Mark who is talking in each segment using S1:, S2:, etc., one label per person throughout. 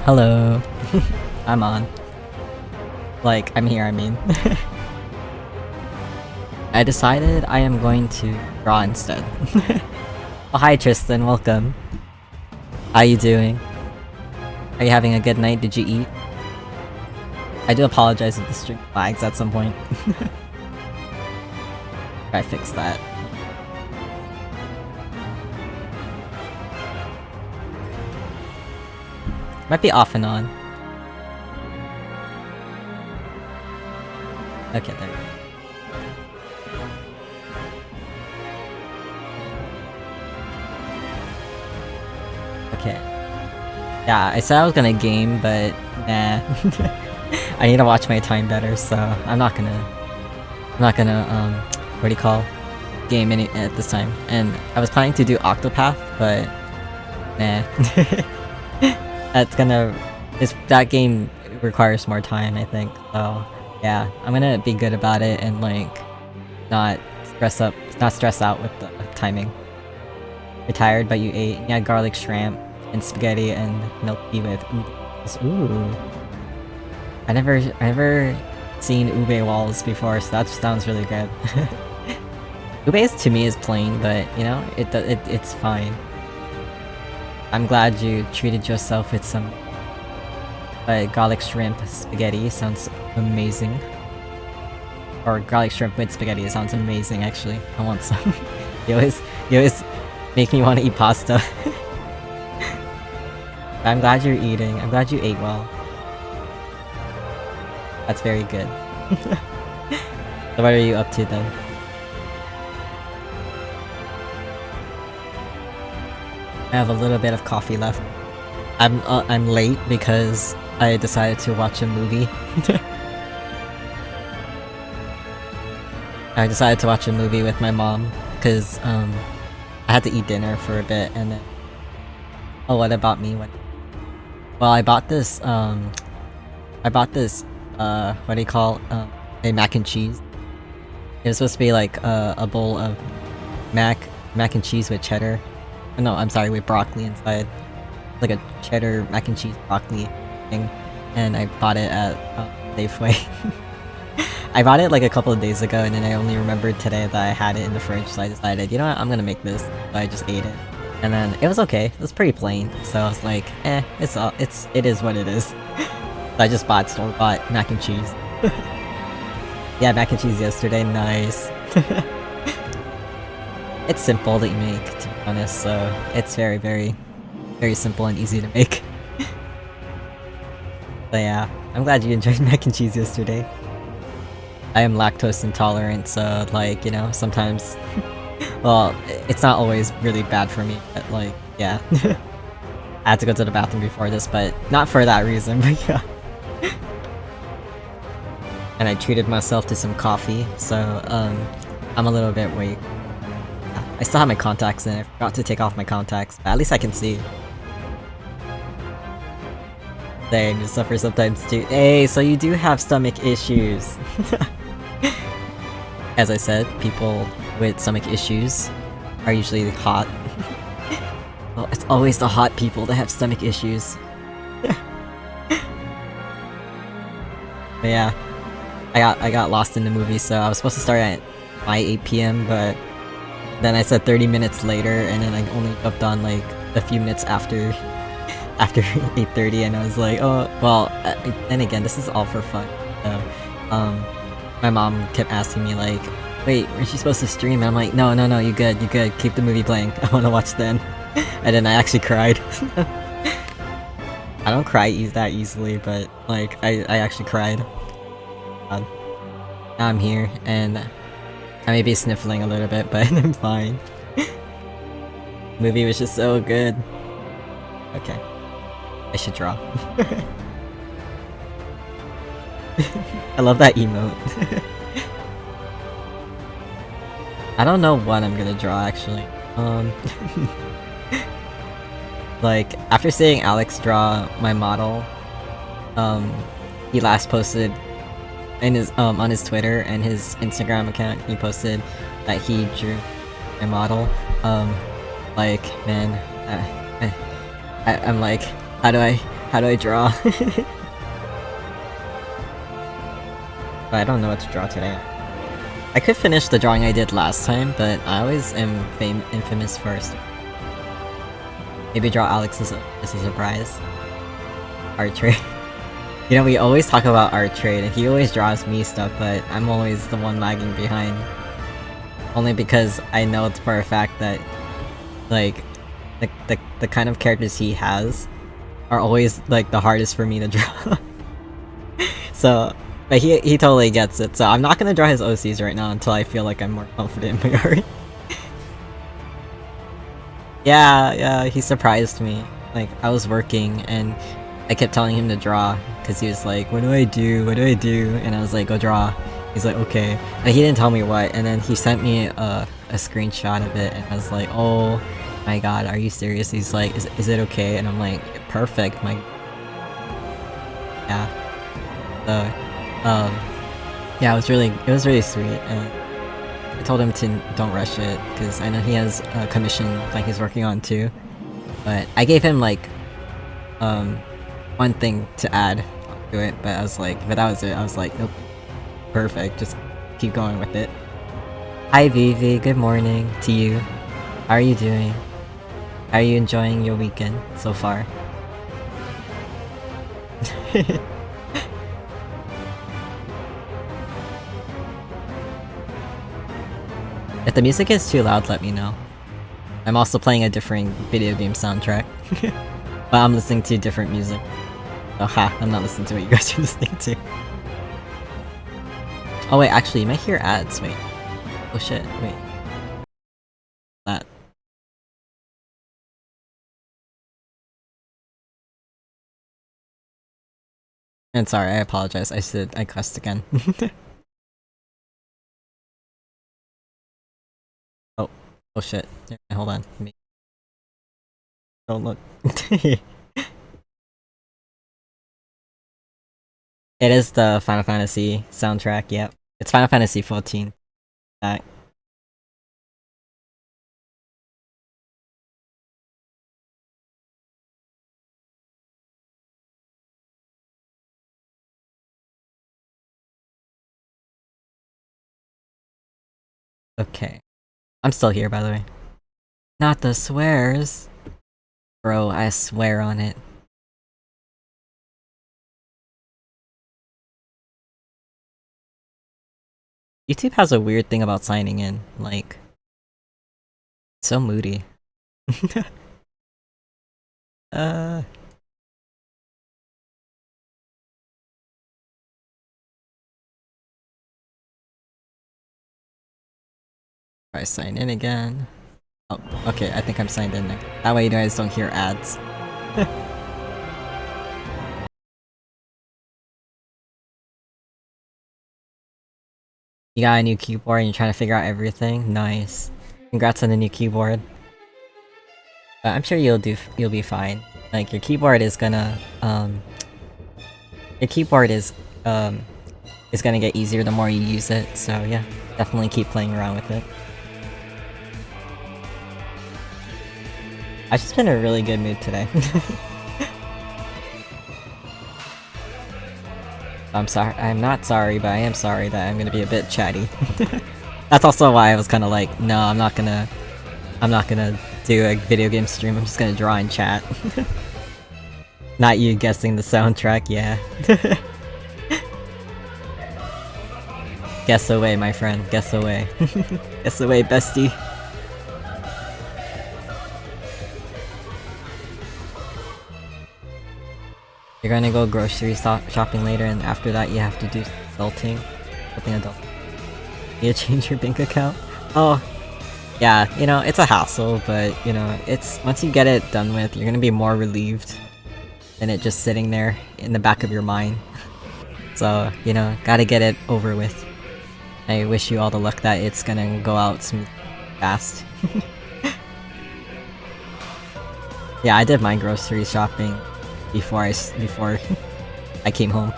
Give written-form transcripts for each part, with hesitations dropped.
S1: Hello. I'm on. Like, I'm here, I mean. I decided I am going to draw instead. Oh, hi Tristan, welcome. How you doing? Are you having a good night? Did you eat? I do apologize if the stream lags at some point. Try to fix that. Might be off and on. Okay, there. Okay. Yeah, I said I was gonna game, but nah. I need to watch my time better, so I'm not gonna what do you call game any at this time. And I was planning to do Octopath, but nah. That game requires more time, I think. So yeah, I'm gonna be good about it and like not stress out with the timing. You're tired, but you ate. You had garlic shrimp and spaghetti and milk tea with ube. Ooh. I never seen ube walls before, so that sounds really good. Ube to me is plain, but you know, it's fine. I'm glad you treated yourself with some garlic shrimp spaghetti. Sounds amazing. Or garlic shrimp with spaghetti. It sounds amazing, actually. I want some. you always make me want to eat pasta. I'm glad you're eating. I'm glad you ate well. That's very good. So what are you up to then? I have a little bit of coffee left. I'm late because I decided to watch a movie. I decided to watch a movie with my mom because I had to eat dinner for a bit and then. Oh, what about me? Well, I bought this what do you call a mac and cheese. It was supposed to be like a bowl of mac and cheese with cheddar. No, I'm sorry, with broccoli inside. Like a cheddar mac and cheese broccoli thing. And I bought it at Safeway. I bought it like a couple of days ago and then I only remembered today that I had it in the fridge, so I decided, you know what, I'm gonna make this. So I just ate it. And then it was okay. It was pretty plain. So I was like, it is what it is. So I just bought store-bought mac and cheese. Yeah, mac and cheese yesterday, nice. It's simple to make, to be honest, so it's very, very, very simple and easy to make. But yeah, I'm glad you enjoyed mac and cheese yesterday. I am lactose intolerant, so like, you know, sometimes... well, it's not always really bad for me, but like, yeah. I had to go to the bathroom before this, but not for that reason, but yeah. And I treated myself to some coffee, so I'm a little bit weak. I still have my contacts in. I forgot to take off my contacts, but at least I can see. Same, you suffer sometimes too. Hey, so you do have stomach issues. As I said, people with stomach issues are usually hot. Well, it's always the hot people that have stomach issues. But yeah, I got lost in the movie, so I was supposed to start at 8 PM, but then I said 30 minutes later, and then I only jumped on like a few minutes after 8:30, and I was like, oh, well, and again, this is all for fun. So, my mom kept asking me like, wait, aren't you supposed to stream? And I'm like, no, you good, keep the movie playing. I want to watch then. And then I actually cried. I don't cry that easily, but like, I actually cried. Now I'm here, and I may be sniffling a little bit, but I'm fine. Movie was just so good. Okay. I should draw. I love that emote. I don't know what I'm gonna draw, actually. Like, after seeing Alex draw my model, he last posted in his on his Twitter and his Instagram account, he posted that he drew my model. Like, man, I'm like, how do How do I draw? But I don't know what to draw today. I could finish the drawing I did last time, but I always am infamous first. Maybe draw Alex as a surprise. Art trade. You know, we always talk about art trade, and he always draws me stuff, but I'm always the one lagging behind. Only because I know it's for a fact that, like, the kind of characters he has are always, like, the hardest for me to draw. So, but he totally gets it, so I'm not gonna draw his OCs right now until I feel like I'm more confident in my art. Yeah, he surprised me. Like, I was working, and I kept telling him to draw, because he was like, what do I do? What do I do? And I was like, go draw. He's like, okay. And he didn't tell me what, and then he sent me a screenshot of it, and I was like, oh my god, are you serious? He's like, is it okay? And I'm like, perfect, my... Yeah. So, yeah, it was really sweet, and I told him to don't rush it, because I know he has a commission like he's working on too. But I gave him like, one thing to add to it, but I was like, but that was it. I was like, nope, perfect, just keep going with it. Hi Vivi, good morning to you. How are you doing? How are you enjoying your weekend so far? If the music is too loud, let me know. I'm also playing a different video game soundtrack. But I'm listening to different music. Oh ha, I'm not listening to what you guys are listening to. Oh wait, actually, you might hear ads, wait. Oh shit, wait. That. And sorry, I apologize, I cussed again. Oh shit, yeah, hold on. Don't look. It is the Final Fantasy soundtrack, yep. It's Final Fantasy 14. Okay. I'm still here, by the way. Not the swears! Bro, I swear on it. YouTube has a weird thing about signing in, like... so moody. Try sign in again. Oh, okay, I think I'm signed in now. That way you guys don't hear ads. You got a new keyboard and you're trying to figure out everything? Nice. Congrats on the new keyboard. But I'm sure you'll be fine. Like, your keyboard is gonna, your keyboard is gonna get easier the more you use it, so yeah, definitely keep playing around with it. I've just been in a really good mood today. I'm sorry, I'm not sorry, but I am sorry that I'm gonna be a bit chatty. That's also why I was kinda like, no, I'm not gonna do a video game stream, I'm just gonna draw and chat. Not you guessing the soundtrack, yeah. Guess away, my friend, guess away. Guess away, bestie. You're gonna go grocery shopping later, and after that you have to do adulting. Something adult. You change your bank account? Oh, yeah, you know, it's a hassle, but, you know, it's... once you get it done with, you're gonna be more relieved than it just sitting there in the back of your mind. So, you know, gotta get it over with. I wish you all the luck that it's gonna go out smooth, fast. Yeah, I did my grocery shopping before I came home.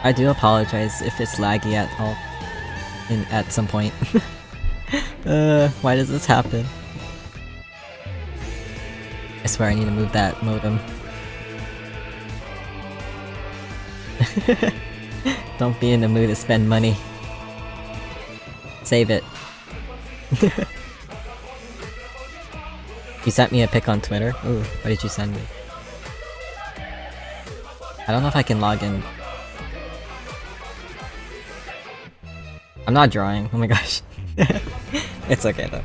S1: I do apologize if it's laggy at all at some point. Why does this happen? swear I need to move that modem. Don't be in the mood to spend money. Save it. You sent me a pic on Twitter? Ooh, what did you send me? I don't know if I can log in. I'm not drawing, oh my gosh. It's okay though.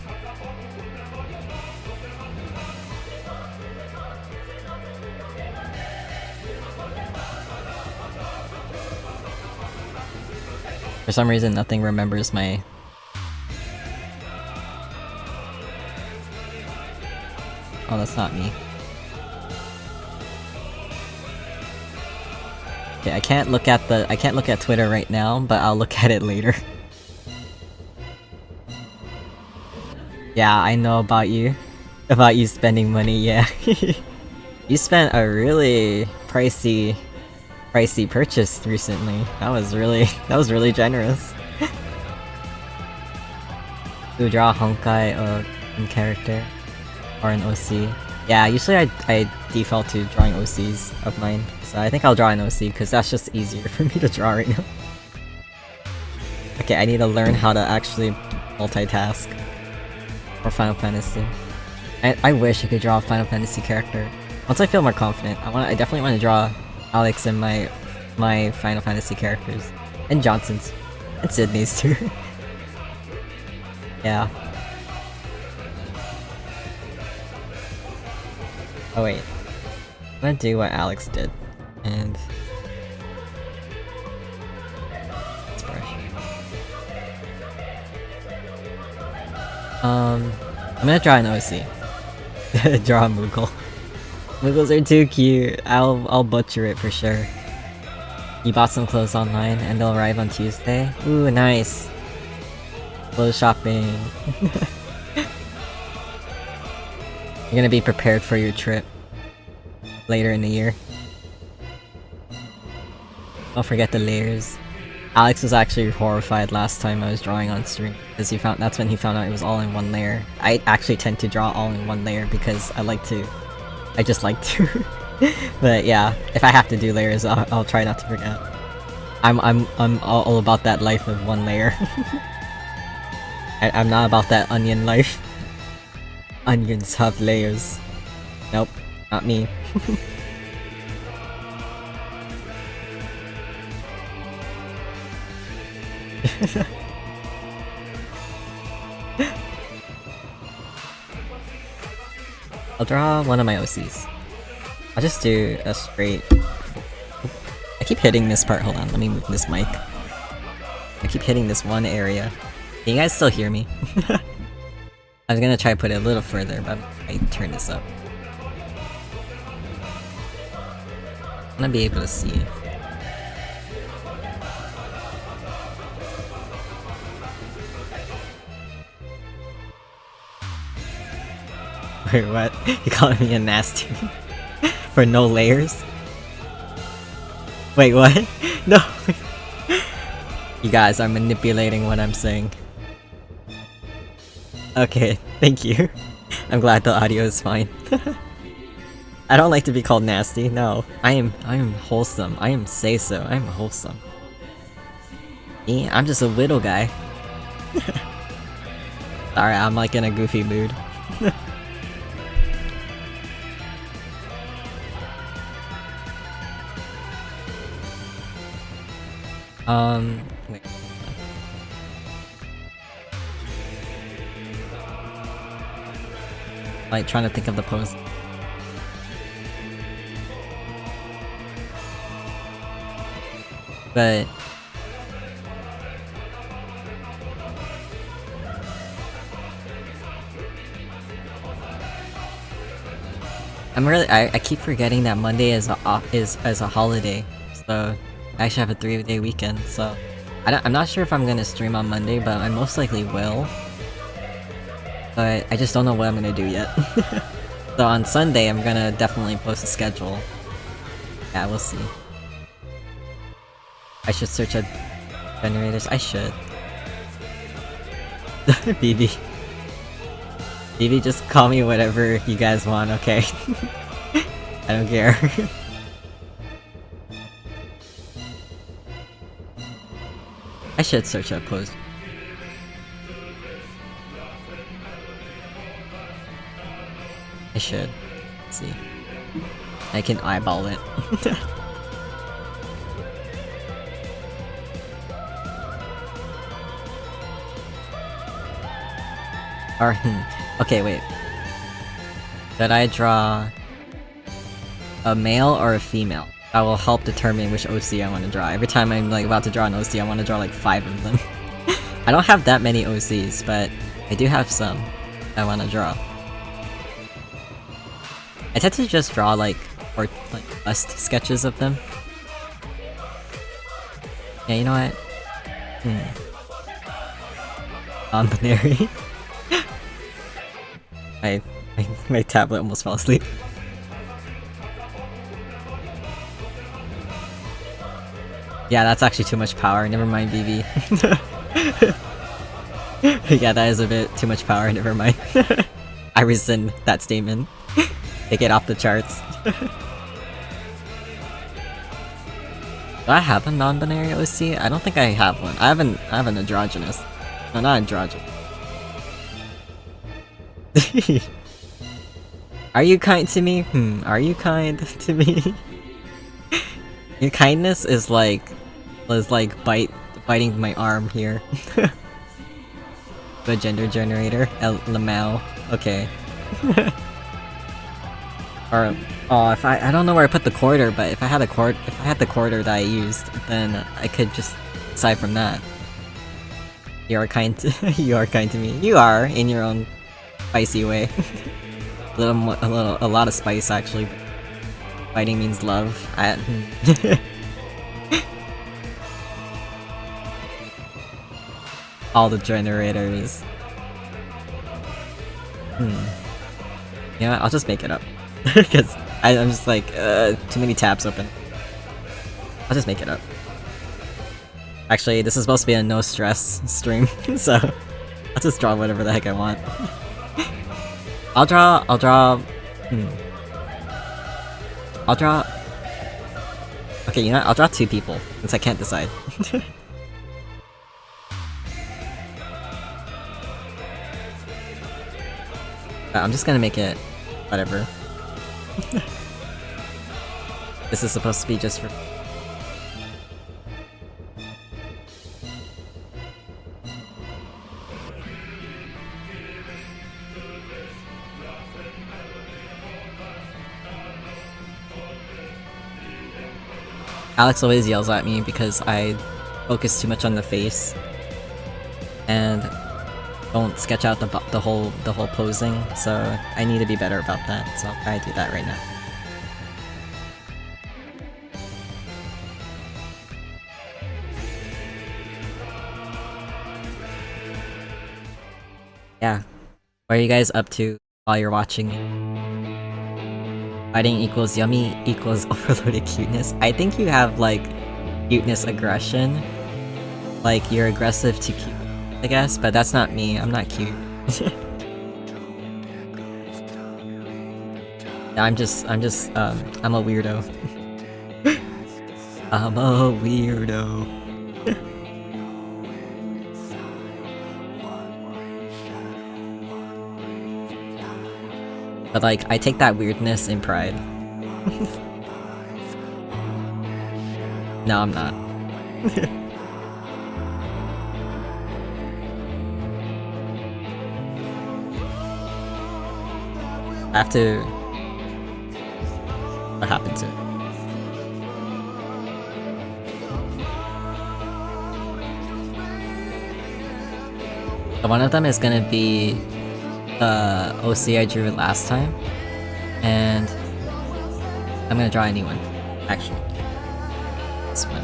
S1: For some reason, nothing remembers my... Oh, that's not me. Okay, I can't look at Twitter right now, but I'll look at it later. Yeah, I know about you. About you spending money, yeah. You spent a really pricey purchase recently. That was really generous. To draw a Honkai in character or an OC. Yeah, usually I default to drawing OCs of mine, so I think I'll draw an OC because that's just easier for me to draw right now. Okay, I need to learn how to actually multitask for Final Fantasy. I wish I could draw a Final Fantasy character. Once I feel more confident, I definitely want to draw Alex and my Final Fantasy characters. And Johnson's. And Sydney's too. Yeah. Oh wait. I'm gonna do what Alex did. And... let's brush. I'm gonna draw an OC. Draw a Moogle. Moogles are too cute. I'll butcher it for sure. You bought some clothes online and they'll arrive on Tuesday? Ooh, nice. Clothes shopping. You're gonna be prepared for your trip later in the year. Don't forget the layers. Alex was actually horrified last time I was drawing on stream because that's when he found out it was all in one layer. I actually tend to draw all in one layer because I just like to. But yeah, if I have to do layers, I'll try not to forget. I'm all about that life of one layer. I'm not about that onion life. Onions have layers. Nope, not me. I'll draw one of my OCs. I'll just do a straight... I keep hitting this part, hold on, let me move this mic. I keep hitting this one area. Can you guys still hear me? I was gonna try to put it a little further, but I turn this up. I'm gonna be able to see. Wait, what? You calling me a nasty? For no layers? Wait, what? No! You guys are manipulating what I'm saying. Okay, thank you. I'm glad the audio is fine. I don't like to be called nasty, no. I am wholesome. I am say-so. I am wholesome. Me? I'm just a little guy. Sorry, I'm like in a goofy mood. Wait. Like, trying to think of the pose. But... I keep forgetting that Monday is a holiday, so I actually have a 3-day weekend, so I'm not sure if I'm gonna stream on Monday, but I most likely will. But I just don't know what I'm gonna do yet. So on Sunday, I'm gonna definitely post a schedule. Yeah, we'll see. I should search up generators. I should. BB. Maybe just call me whatever you guys want, okay? I don't care. I should search up pose. I should. Let's see. I can eyeball it. Or, okay, wait. Should I draw a male or a female? That will help determine which OC I want to draw. Every time I'm like about to draw an OC, I want to draw like 5 of them. I don't have that many OCs, but I do have some I want to draw. I tend to just draw like bust sketches of them. Yeah, you know what? Non-binary. My tablet almost fell asleep. Yeah, that's actually too much power. Never mind, BB. Yeah, that is a bit too much power. Never mind. I rescind that statement. Take it off the charts. Do I have a non-binary OC? I don't think I have one. I have an androgynous. No, not androgynous. Are you kind to me? Are you kind to me? Your kindness is like biting my arm here. The gender generator, Lamau. Okay. Or if I don't know where I put the quarter, but if I had the quarter that I used, then I could just decide from that. You are kind to you are kind to me. You are in your own spicy way. a lot of spice actually. Fighting means love. All the generators. You know what? I'll just make it up. Because I'm just like, too many tabs open. I'll just make it up. Actually, this is supposed to be a no stress stream, so I'll just draw whatever the heck I want. I'll draw... Okay, you know what? I'll draw 2 people, since I can't decide. I'm just gonna make it... whatever. This is supposed to be just for... Alex always yells at me because I focus too much on the face and don't sketch out the whole posing, so I need to be better about that, so I'll try to do that right now. Yeah. What are you guys up to while you're watching it? Fighting equals yummy equals overloaded cuteness. I think you have, like, cuteness aggression. Like, you're aggressive to cute, I guess, but that's not me. I'm not cute. I'm a weirdo. I'm a weirdo. But like, I take that weirdness in pride. No, I'm not. I have to... What happened to it? So one of them is gonna be the OC I drew last time, and I'm gonna draw a new one, actually. This one.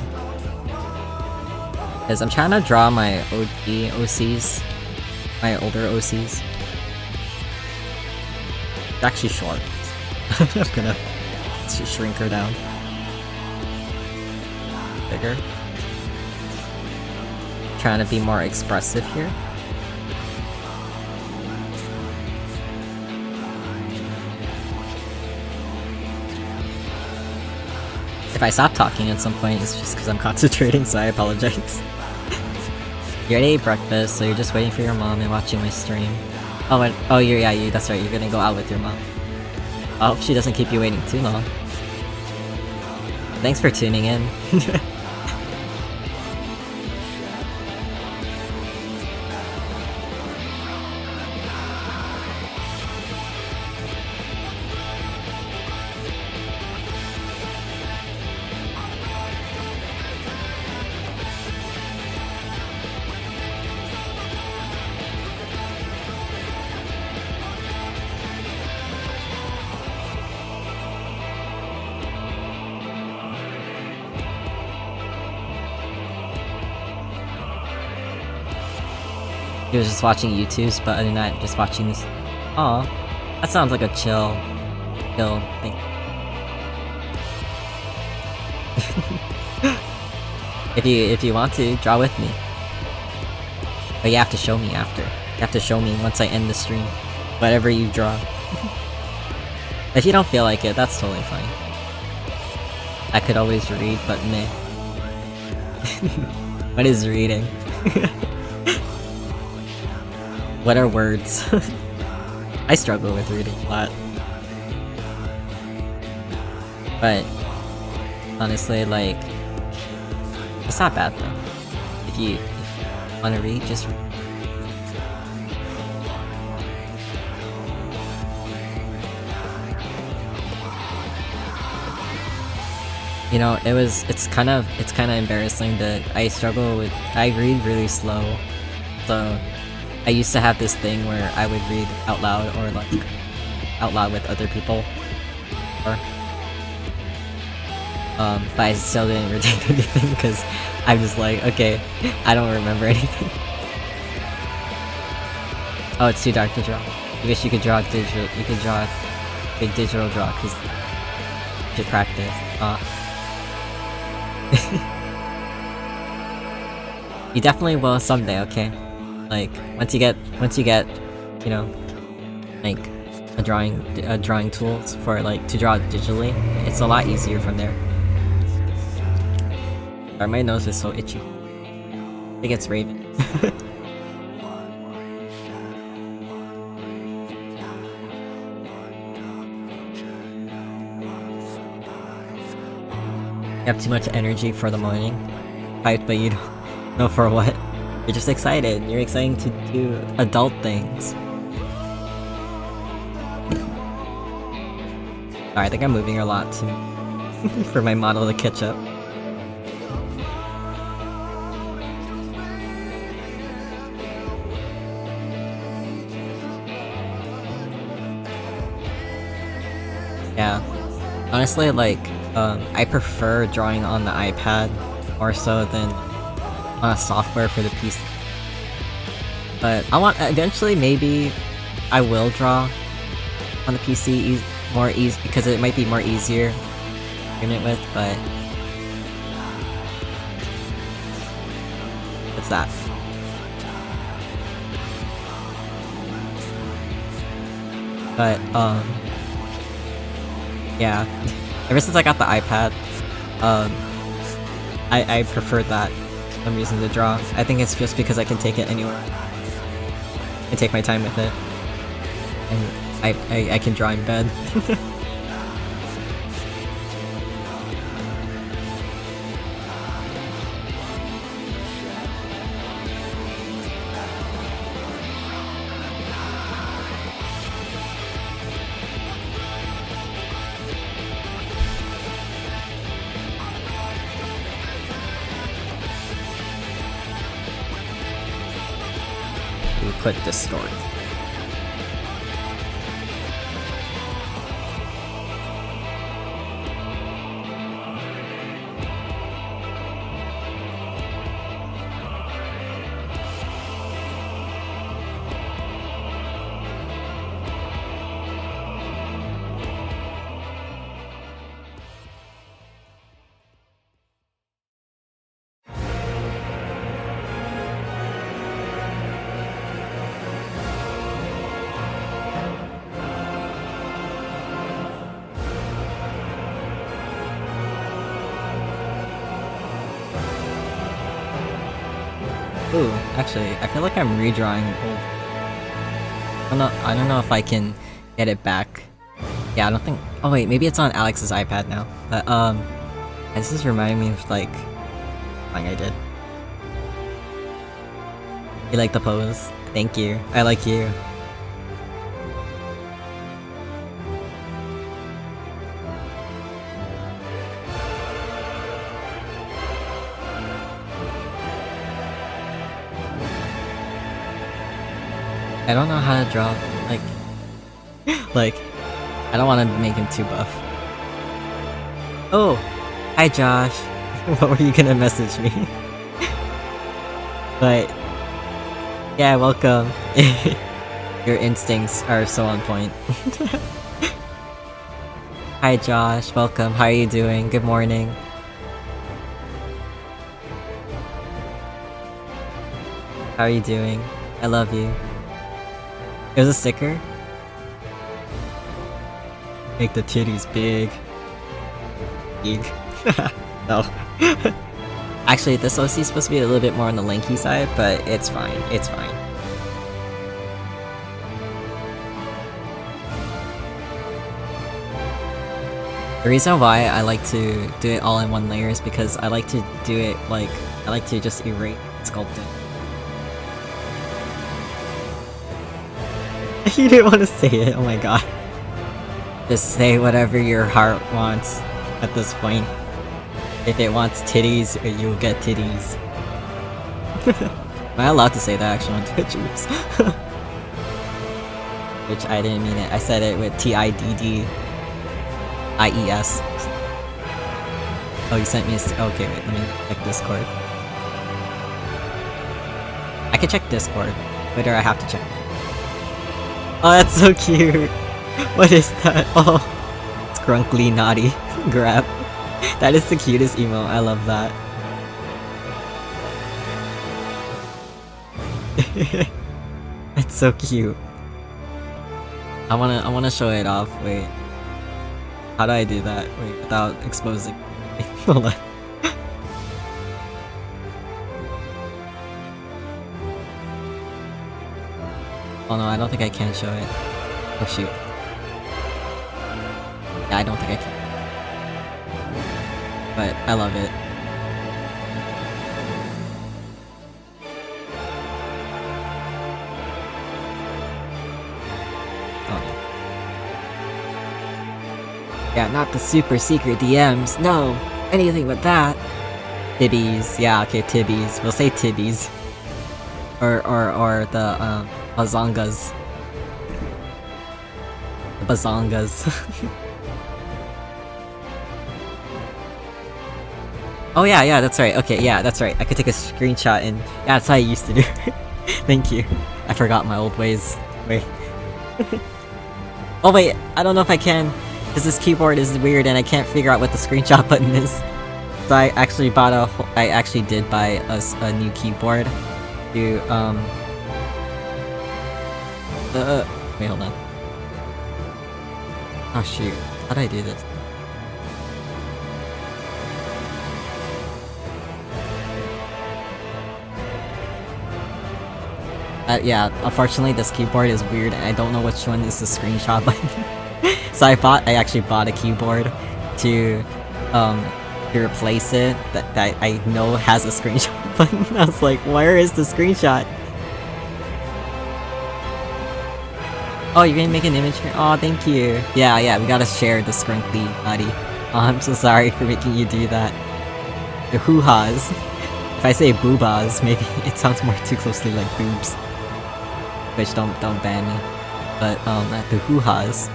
S1: Because I'm trying to draw my OG OCs, my older OCs. It's actually short. I'm gonna shrink her down. Bigger. Trying to be more expressive here. if I stop talking at some point, it's just because I'm concentrating, so I apologize. You already ate breakfast, so you're just waiting for your mom and watching my stream. Oh, and, oh, that's right, you're gonna go out with your mom. I hope she doesn't keep you waiting too long. Thanks for tuning in. He was just watching YouTube's, but other than that, just watching this. Aw, that sounds like a chill thing. If you want to, draw with me. But you have to show me after. You have to show me once I end the stream. Whatever you draw. If you don't feel like it, that's totally fine. I could always read, but meh. What is reading? What are words? I struggle with reading a lot. But honestly, like, it's not bad though. If you want to read, just read. You know, it's kind of embarrassing that I read really slow. So I used to have this thing where I would read out loud or like out loud with other people. But I still didn't retain anything because I'm just like, okay, I don't remember anything. Oh, it's too dark to draw. I wish you could draw digital. You could draw a big digital draw because you should practice. You definitely will someday, okay? Like once you get, you know, like a drawing tools for like to draw digitally, it's a lot easier from there. Sorry, my nose is so itchy. I think it's Raven. You have too much energy for the morning. Right, but you don't know for what. You're just excited. You're excited to do adult things. Sorry, I think I'm moving a lot for my model to catch up. Yeah. Honestly, like, I prefer drawing on the iPad more so than on a software for the PC. But eventually maybe I will draw on the PC more easy because it might be more easier to stream it with, but it's that. But yeah. Ever since I got the iPad, I prefer that for some reason to draw. I think it's just because I can take it anywhere. I take my time with it. And I can draw in bed. We put distort. Ooh, actually, I feel like I'm redrawing old. I don't know if I can get it back. Yeah, I don't think. Oh wait, maybe it's on Alex's iPad now. But this is reminding me of like something I did. You like the pose? Thank you. I like you. I don't know how to draw, like, I don't want to make him too buff. Oh, hi Josh. What were you gonna message me? But, yeah, welcome. Your instincts are so on point. Hi Josh, welcome. How are you doing? Good morning. How are you doing? I love you. It was a sticker? Make the titties big. Big. No. Actually, this OC is supposed to be a little bit more on the lanky side, but it's fine. It's fine. The reason why I like to do it all in one layer is because I like to do it like, I like to just erase sculpt it. You didn't want to say it, oh my god. Just say whatever your heart wants at this point. If it wants titties, you'll get titties. Am I allowed to say that actually on Twitch? Oops. Which I didn't mean it. I said it with TIDDIES. Oh, you sent me a okay, wait, let me check Discord. I can check Discord. Twitter, I have to check. Oh, that's so cute! What is that? Oh, it's grunkly naughty. Grab. That is the cutest emo. I love that. It's so cute. I wanna show it off. Wait. How do I do that? Wait, without exposing. Hold on. Oh no, I don't think I can show it. Oh shoot. Yeah, I don't think I can. But I love it. Oh no. Yeah, not the super secret DMs. No! Anything but that! Tibbies. Yeah, okay, Tibbies. We'll say Tibbies. Or the, Bazongas. The Bazongas. Oh yeah, that's right. Okay, yeah, that's right. I could take a screenshot and... Yeah, that's how I used to do it. Thank you. I forgot my old ways. Wait. Oh wait, I don't know if I can. Because this keyboard is weird and I can't figure out what the screenshot button is. So I actually did buy a new keyboard. To, wait, hold on. Oh shoot, how do I do this? Yeah, unfortunately this keyboard is weird and I don't know which one is the screenshot button. So I actually bought a keyboard to replace it that I know has a screenshot button. I was like, where is the screenshot? Oh, you're gonna make an image here? Oh, thank you. Yeah, we gotta share the scrunkly naughty. Oh, I'm so sorry for making you do that. The hoo-has. If I say boobas, maybe it sounds more too closely like boobs. Which don't ban me. But the hoo-has.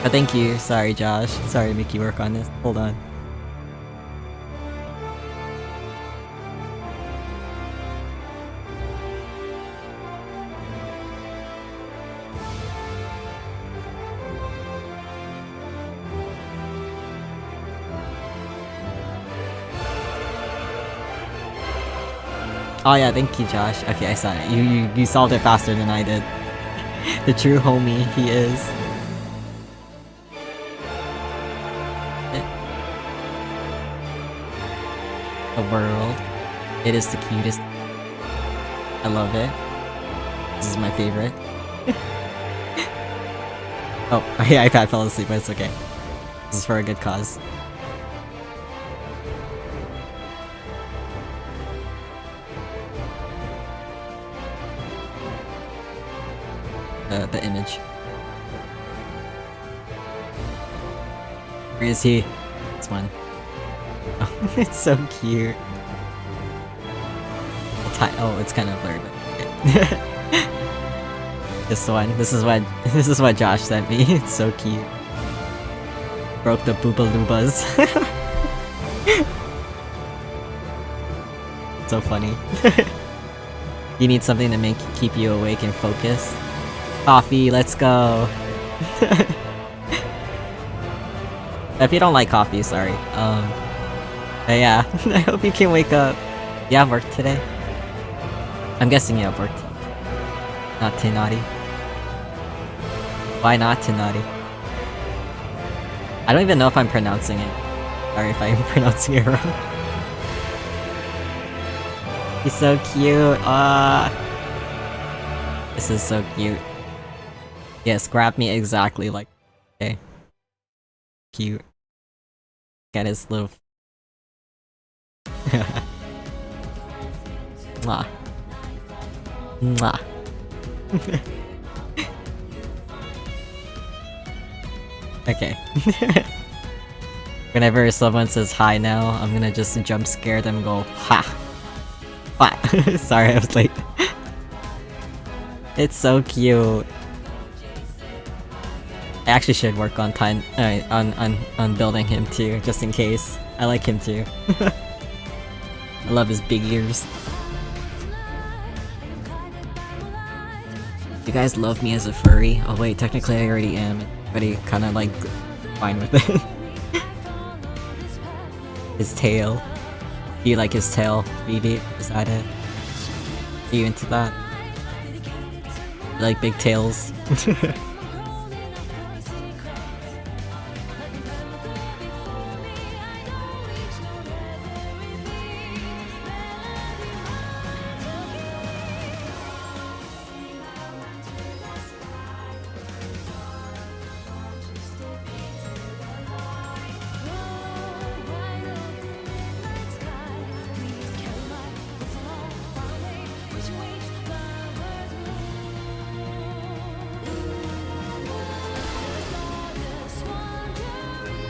S1: But thank you. Sorry, Josh. Sorry to make you work on this. Hold on. Oh yeah, thank you, Josh. Okay, I saw it. You solved it faster than I did. The true homie he is. The world. It is the cutest. I love it. This is my favorite. Oh, my iPad fell asleep, but it's okay. This is for a good cause. The image. Where is he? This one. Oh, it's so cute. Oh, it's kind of blurred. Okay. This one. This is what Josh sent me. It's so cute. Broke the Booba Loobas. So funny. You need something to keep you awake and focused. Coffee, let's go. If you don't like coffee, sorry. But yeah, I hope you can wake up. You have work today? I'm guessing you have work. Not Tinati. Why not Tinati? I don't even know if I'm pronouncing it. Sorry if I'm pronouncing it wrong. He's so cute. This is so cute. Yes, grab me exactly like. Okay. Cute. Get his little. Mwah. Mwah. Okay. Whenever someone says hi now, I'm gonna just jump scare them and go ha. Ha. Sorry, I was late. It's so cute. I actually should work on on building him too, just in case. I like him too. I love his big ears. You guys love me as a furry? Oh wait, technically I already am. Everybody kinda like fine with it. His tail. Do you like his tail, BB? Is that it? Are you into that? You like big tails?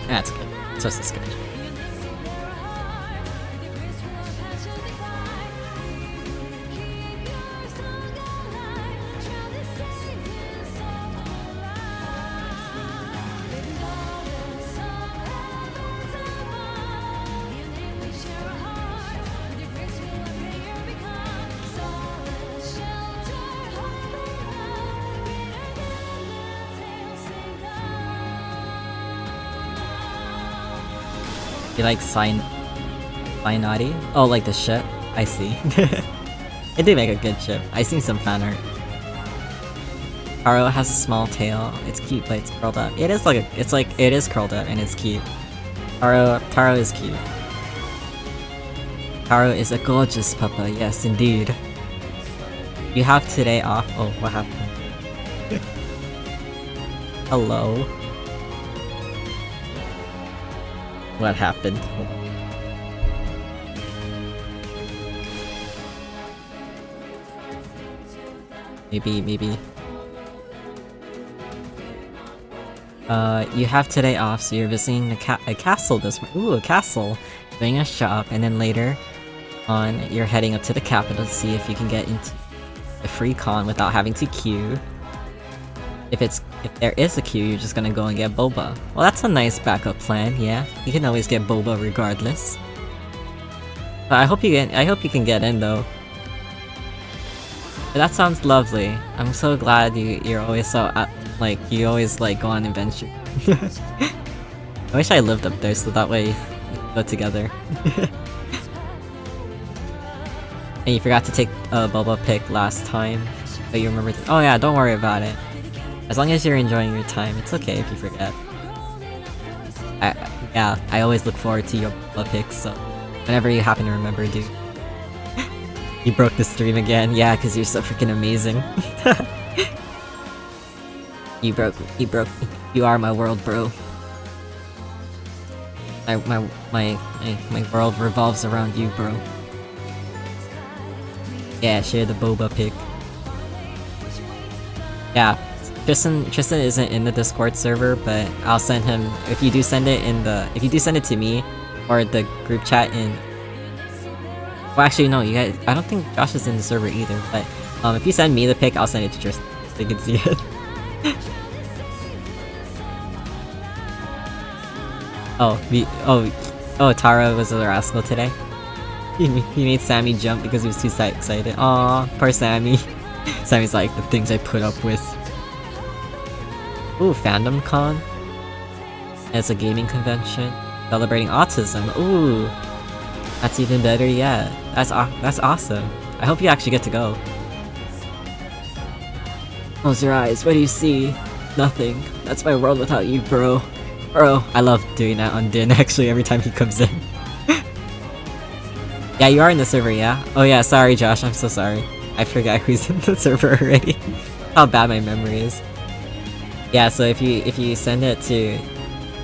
S1: That's good. Just as good. You like Naughty? Oh, like the ship? I see. It did make a good ship. I seen some fan art. Taro has a small tail. It's cute, but it's curled up. It is like it is curled up and it's cute. Taro is cute. Taro is a gorgeous puppa. Yes, indeed. You have today off. Oh, what happened? Hello. What happened? Maybe. You have today off, so you're visiting a castle this morning. Ooh, a castle. Doing a shop, and then later on, you're heading up to the capital to see if you can get into a free con without having to queue. If there is a queue, you're just gonna go and get boba. Well, that's a nice backup plan, yeah. You can always get boba regardless. But I hope you can get in though. But that sounds lovely. I'm so glad you're always so like you always like go on adventure. I wish I lived up there so that way we could go together. And you forgot to take a boba pick last time, but you remember. Oh yeah, don't worry about it. As long as you're enjoying your time, it's okay if you forget. I always look forward to your boba picks, so whenever you happen to remember, dude. You broke the stream again. Yeah, because you're so freaking amazing. You broke me. You are my world, bro. My world revolves around you, bro. Yeah, share the boba pic. Yeah, Tristan isn't in the Discord server, but I'll send him if you do send it to me or the group chat in. Well, actually, no, you guys. I don't think Josh is in the server either. But if you send me the pic, I'll send it to Tristan so you can see it. Tara was a rascal today. He made Sammy jump because he was too excited. Aw, poor Sammy. Sammy's like, the things I put up with. Ooh, Fandom Con. It's a gaming convention celebrating autism. Ooh, that's even better yet. That's awesome. I hope you actually get to go. Close your eyes. What do you see? Nothing. That's my world without you, bro. Bro, I love doing that on Din actually every time he comes in. Yeah, you are in the server, yeah? Oh yeah, sorry Josh, I'm so sorry. I forgot who's in the server already. How bad my memory is. Yeah, so if you send it to,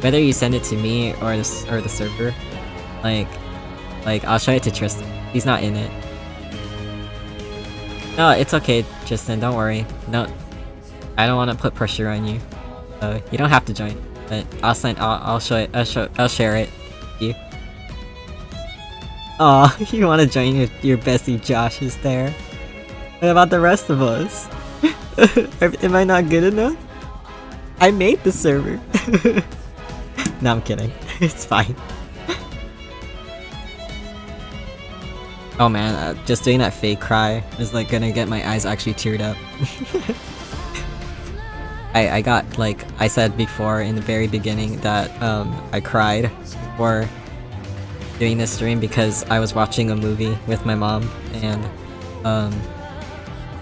S1: whether you send it to me or the server, like I'll show it to Tristan. He's not in it. No, it's okay, Tristan. Don't worry. No, I don't want to put pressure on you. So you don't have to join. But I'll share it with you. Aw, you wanna join your bestie Josh is there. What about the rest of us? Am I not good enough? I made the server. No, I'm kidding. It's fine. Oh man, just doing that fake cry is like gonna get my eyes actually teared up. I got, like I said before in the very beginning, that I cried before doing this stream because I was watching a movie with my mom, and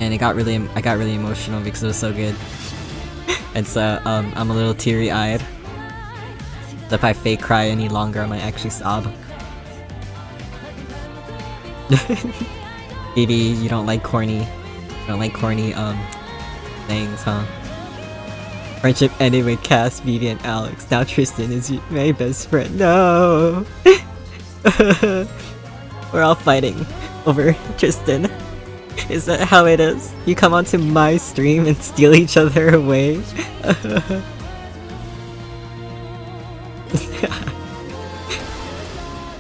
S1: I got really emotional because it was so good. And so I'm a little teary-eyed. So if I fake cry any longer, I might actually sob. Maybe you don't like corny things, huh? Friendship ended with Cass, Vivi, and Alex. Now Tristan is my best friend. No! We're all fighting over Tristan. Is that how it is? You come onto my stream and steal each other away?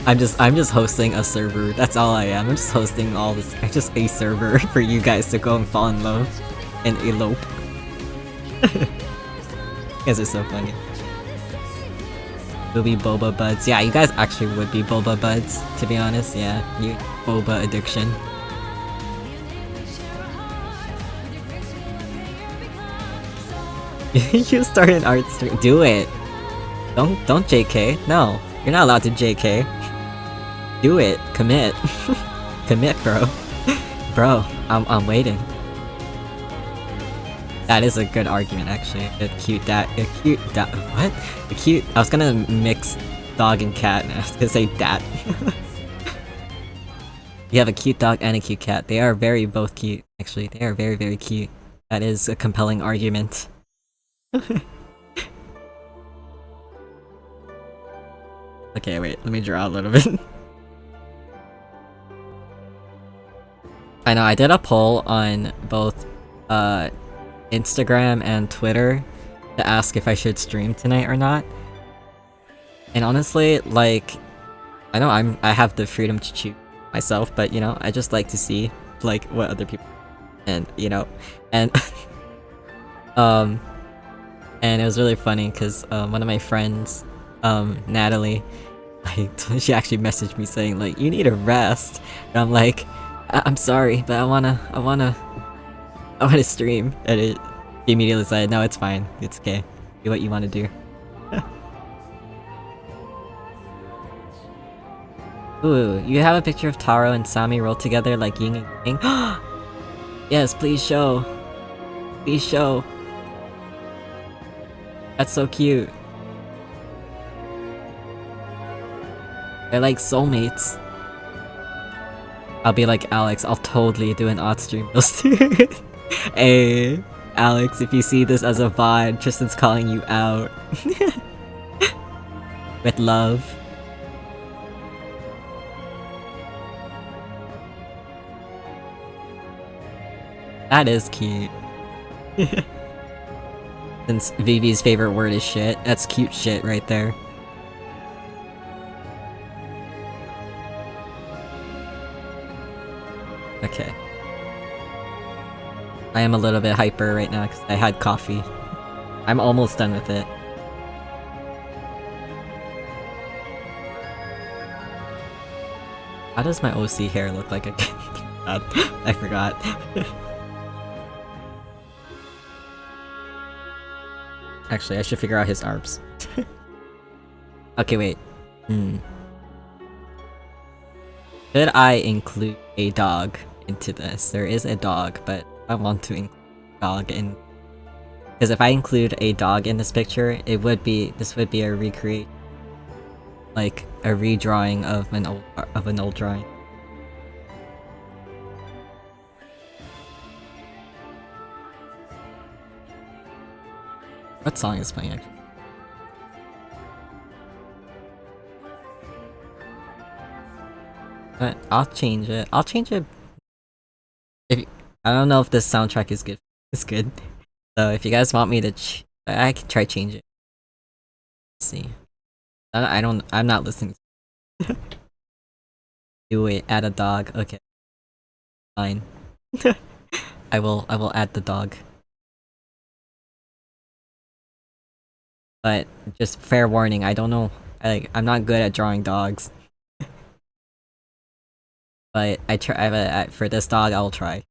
S1: I'm just hosting a server. That's all I am. I'm just hosting all this. I'm just a server for you guys to go and fall in love and elope. You guys are so funny. We'll be boba buds. Yeah, you guys actually would be boba buds, to be honest. Yeah, you boba addiction. You start an art stream. Do it. Don't JK. No, you're not allowed to JK. Do it. Commit. Commit, bro. Bro, I'm waiting. That is a good argument, actually. A cute dad. What? A cute. I was gonna mix dog and cat, and I was gonna say dat. You have a cute dog and a cute cat. They are both cute, actually. They are very, very cute. That is a compelling argument. Okay, wait. Let me draw a little bit. I know, I did a poll on both, Instagram and Twitter to ask if I should stream tonight or not. And honestly, like, I know I have the freedom to choose myself, but you know, I just like to see like what other people, and you know, and and it was really funny because one of my friends, Natalie, like she actually messaged me saying like, you need a rest, and I'm like, I'm sorry, but I wanna stream. And it immediately said, no, it's fine, it's okay, do what you want to do. Ooh, you have a picture of Taro and Sami rolled together like yin and yang. Yes, please show. Please show. That's so cute. They're like soulmates. I'll be like, Alex, I'll totally do an odd stream roast. Hey, Alex, if you see this as a VOD, Tristan's calling you out. With love. That is cute. Since Vivi's favorite word is shit, that's cute shit right there. Okay. I am a little bit hyper right now because I had coffee. I'm almost done with it. How does my OC hair look like again? God, I forgot. Actually, I should figure out his arms. Okay, wait. Should I include a dog into this? There is a dog, but I want to include a dog in... Because if I include a dog in this picture, this would be a recreate... Like, a redrawing of an old drawing. What song is playing actually? But I'll change it. I'll change it. I don't know if this soundtrack is good. It's good. So if you guys want me to, I can try change it. Let's see. I'm not listening. Do it. Add a dog. Okay. Fine. I will add the dog. But just fair warning, I don't know. I'm not good at drawing dogs. But for this dog, I'll try.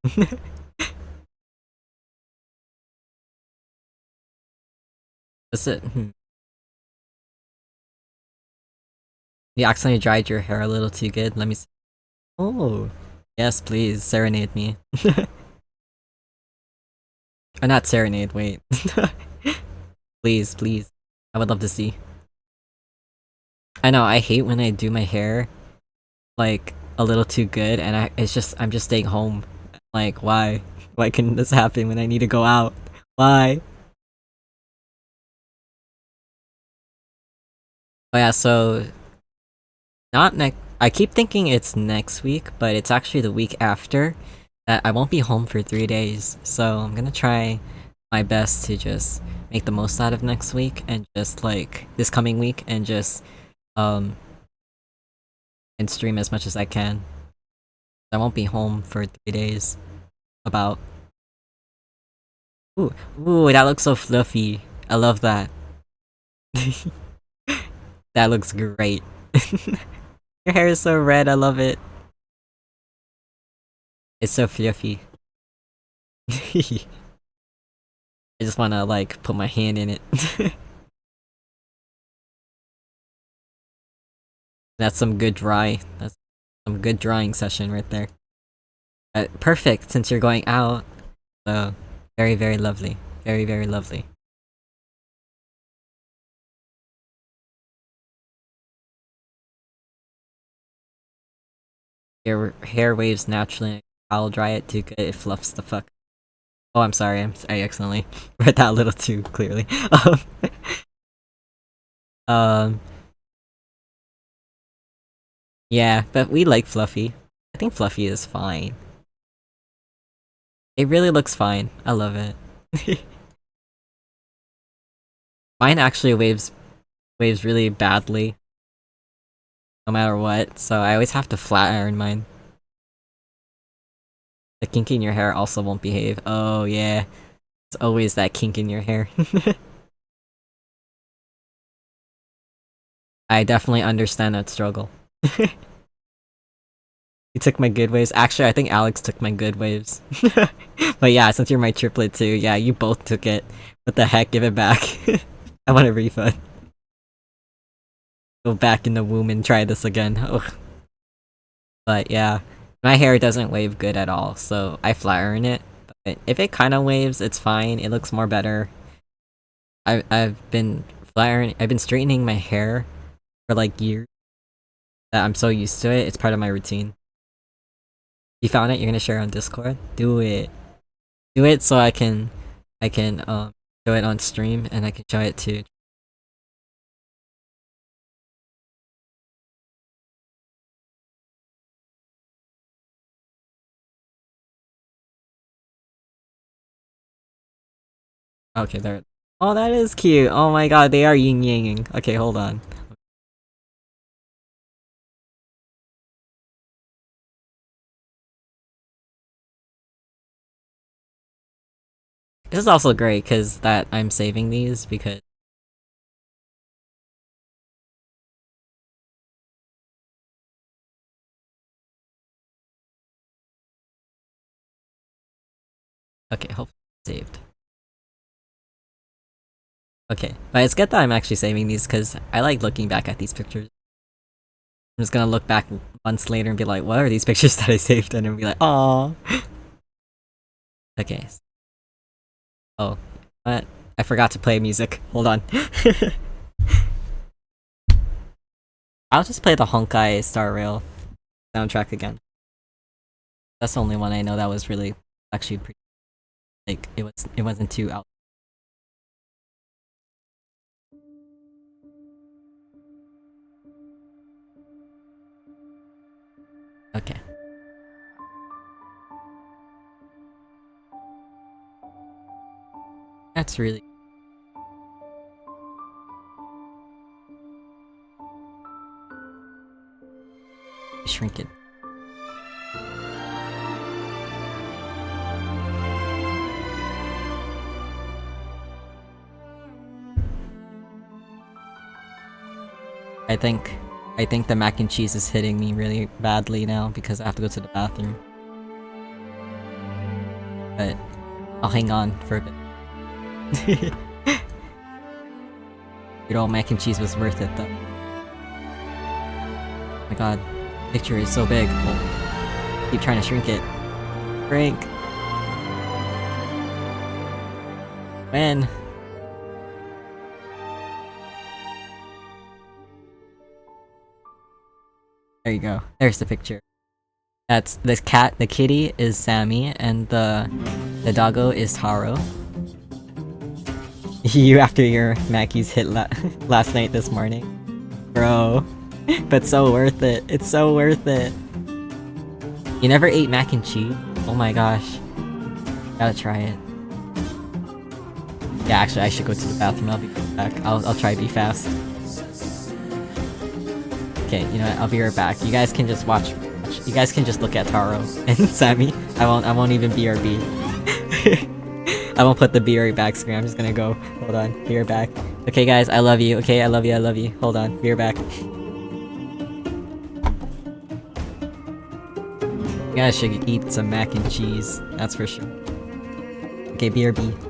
S1: What's it? You accidentally dried your hair a little too good. Let me see. Oh, yes, please serenade me. Or not serenade. Wait. Please, please. I would love to see. I know. I hate when I do my hair, like a little too good, and I'm just staying home. Like, why? Why can this happen when I need to go out? Why? Oh yeah, so not next. I keep thinking it's next week, but it's actually the week after. I won't be home for 3 days, so I'm gonna try my best to just make the most out of next week and just like this coming week and just and stream as much as I can. I won't be home for 3 days. About. Ooh, that looks so fluffy. I love that. That looks great. Your hair is so red, I love it. It's so fluffy. I just wanna, like, put my hand in it. That's some good that's some good drawing session right there. Perfect, since you're going out. So, very, very lovely. Very, very lovely. Your hair waves naturally. I'll dry it too good, it fluffs the fuck. Oh, I'm sorry, I accidentally read that a little too clearly. Yeah, but we like Fluffy. I think Fluffy is fine. It really looks fine. I love it. Mine actually waves really badly. No matter what, so I always have to flat iron mine. The kink in your hair also won't behave. Oh yeah. It's always that kink in your hair. I definitely understand that struggle. You took my good waves. Actually, I think Alex took my good waves. But yeah, since you're my triplet too, yeah, you both took it. What the heck, give it back. I want a refund. Go back in the womb and try this again. Ugh. But yeah, my hair doesn't wave good at all, so I flat iron it. But if it kind of waves, it's fine. It looks more better. I've been I've been straightening my hair for like years. That I'm so used to it. It's part of my routine. You found it? You're gonna share on Discord? Do it. Do it so I can show it on stream and I can show it to. Okay, there. Oh, that is cute. Oh my god, they are yin yanging. Okay, hold on. This is also great because that I'm saving these because. Okay, hopefully saved. Okay, but it's good that I'm actually saving these because I like looking back at these pictures. I'm just gonna look back months later and be like, what are these pictures that I saved? And then be like, oh. Okay. Oh, what? I forgot to play music. Hold on. I'll just play the Honkai Star Rail soundtrack again. That's the only one I know that was really actually pretty. Like it wasn't too out. Okay. That's really. Shrink it. I think the mac and cheese is hitting me really badly now because I have to go to the bathroom. But I'll hang on for a bit. Good old mac and cheese was worth it though. Oh my god, picture is so big. Oh, keep trying to shrink it. Shrink. When? There you go. There's the picture. That's the cat. The kitty is Sammy, and the doggo is Taro. You after your Mackey's hit last night this morning, bro. But so worth it. It's so worth it. You never ate mac and cheese? Oh my gosh. Gotta try it. Yeah, actually, I should go to the bathroom. I'll be back. I'll try to be fast. Okay, you know what? I'll be right back. You guys can just watch. You guys can just look at Taro and Sammy. I won't even BRB. I won't put the be right back screen. I'm just gonna go. Hold on. Be right back. Okay, guys, I love you. Okay, I love you. I love you. Hold on. Be right back. You guys should eat some mac and cheese. That's for sure. Okay, BRB.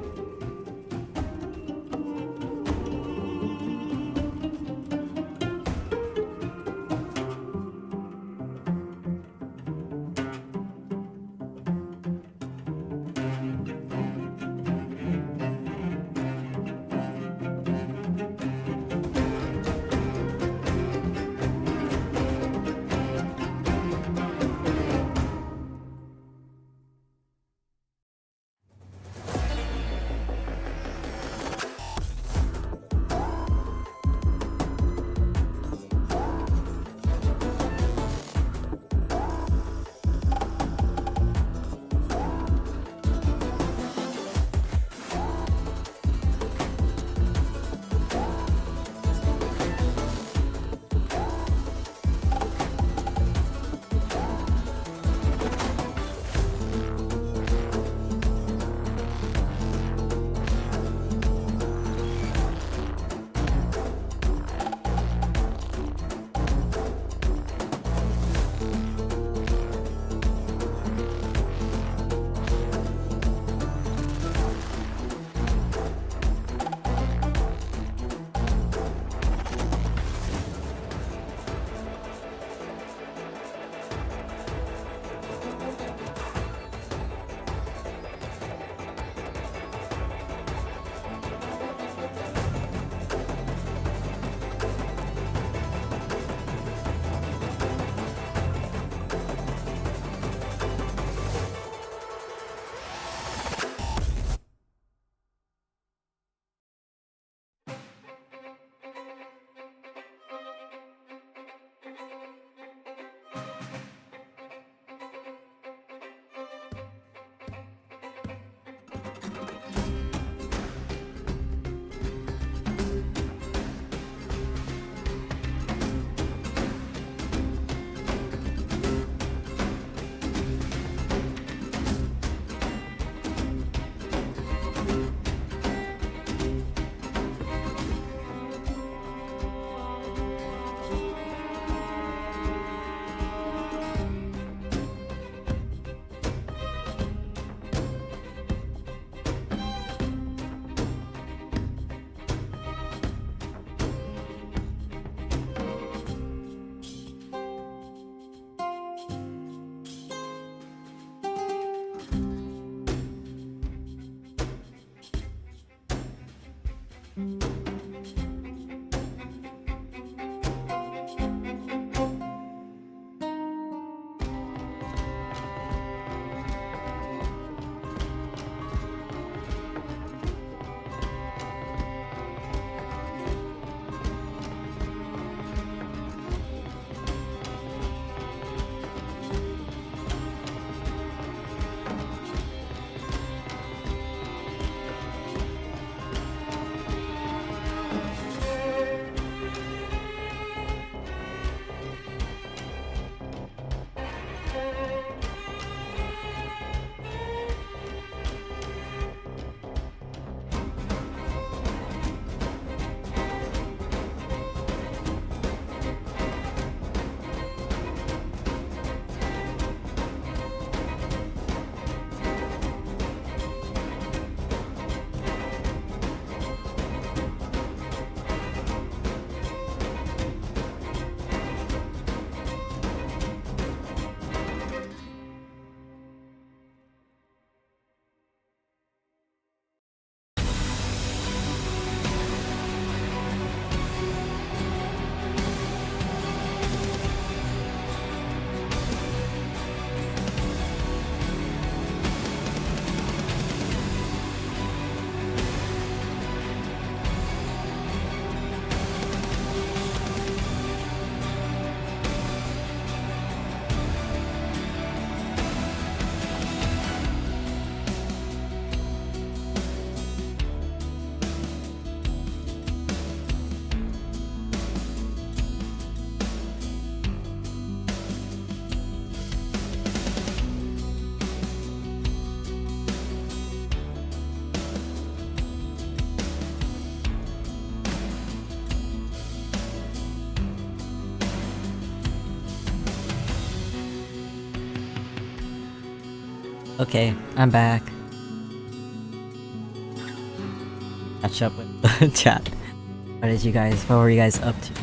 S1: Okay, I'm back. Catch up with the chat. What were you guys up to?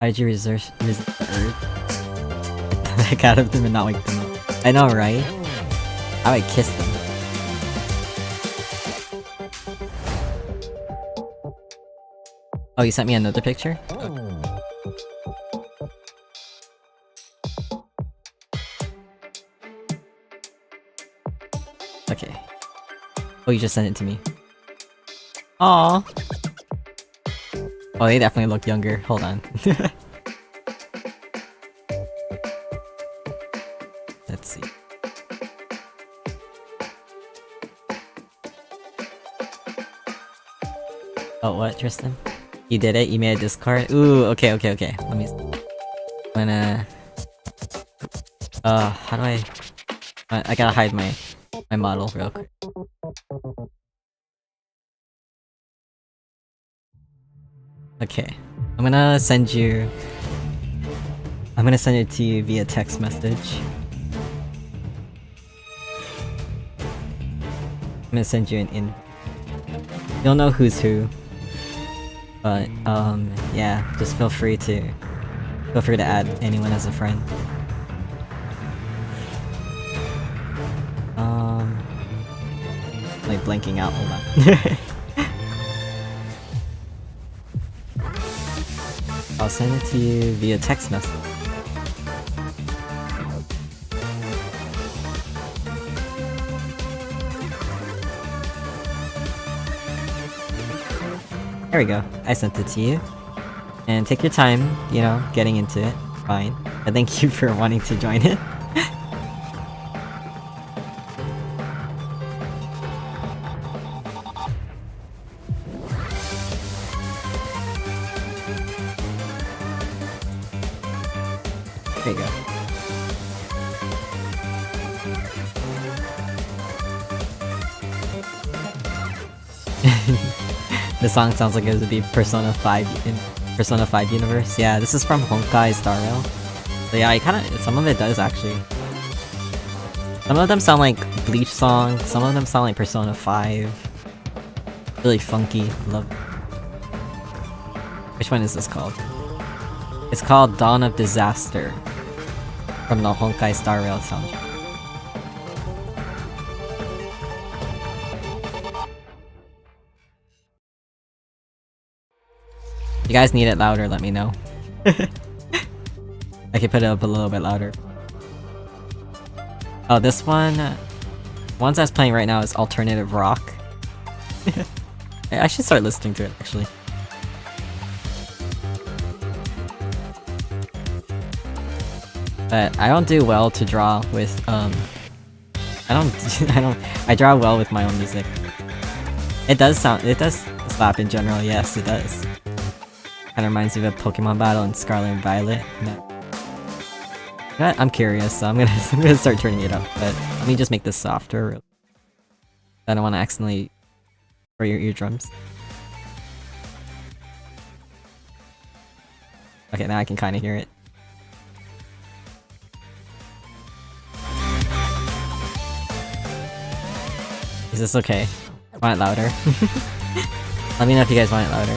S1: How did you resist the Earth? The heck out of them and not wake them up. I know, right? How I kiss them. Oh, you sent me another picture? Okay. Oh, you just sent it to me. Aww. Oh, they definitely look younger. Hold on. Let's see. Oh, what, Tristan? You did it? You made a Discord? Ooh, okay. Let me... I'm gonna... how do I gotta hide my model real quick. Okay. I'm gonna send it to you via text message. I'm gonna send you an in. You'll know who's who. But, yeah, just feel free to add anyone as a friend. Like blinking out, hold on. I'll send it to you via text message. There we go. I sent it to you. And take your time, you know, getting into it. Fine. But thank you for wanting to join it. There you go. The song sounds like it would be Persona 5 in Persona 5 universe. Yeah, this is from Honkai Star Rail. So yeah, some of it does actually. Some of them sound like Bleach songs, some of them sound like Persona 5. Really funky, love it. Which one is this called? It's called Dawn of Disaster. From the Honkai Star Rail soundtrack. If you guys need it louder, let me know. I can put it up a little bit louder. Oh, this one... ones that's playing right now is alternative rock. I should start listening to it, actually. But I don't do well to draw with, I draw well with my own music. It does slap in general, yes, it does. Kinda reminds me of a Pokemon battle in Scarlet and Violet. No. You know what? I'm curious, so I'm gonna start turning it up, but let me just make this softer. I don't want to accidentally for your eardrums. Okay, now I can kinda hear it. Is this okay? Want it louder? Let me know if you guys want it louder.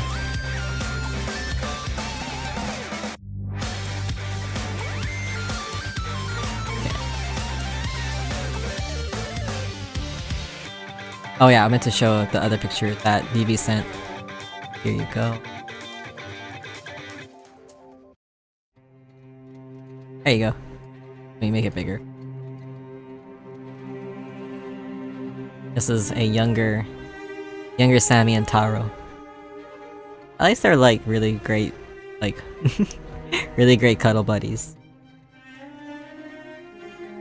S1: Okay. Oh yeah, I meant to show the other picture that Vivi sent. Here you go. There you go. Let me make it bigger. This is a younger Sammy and Taro. At least they're like really great, like, really great cuddle buddies.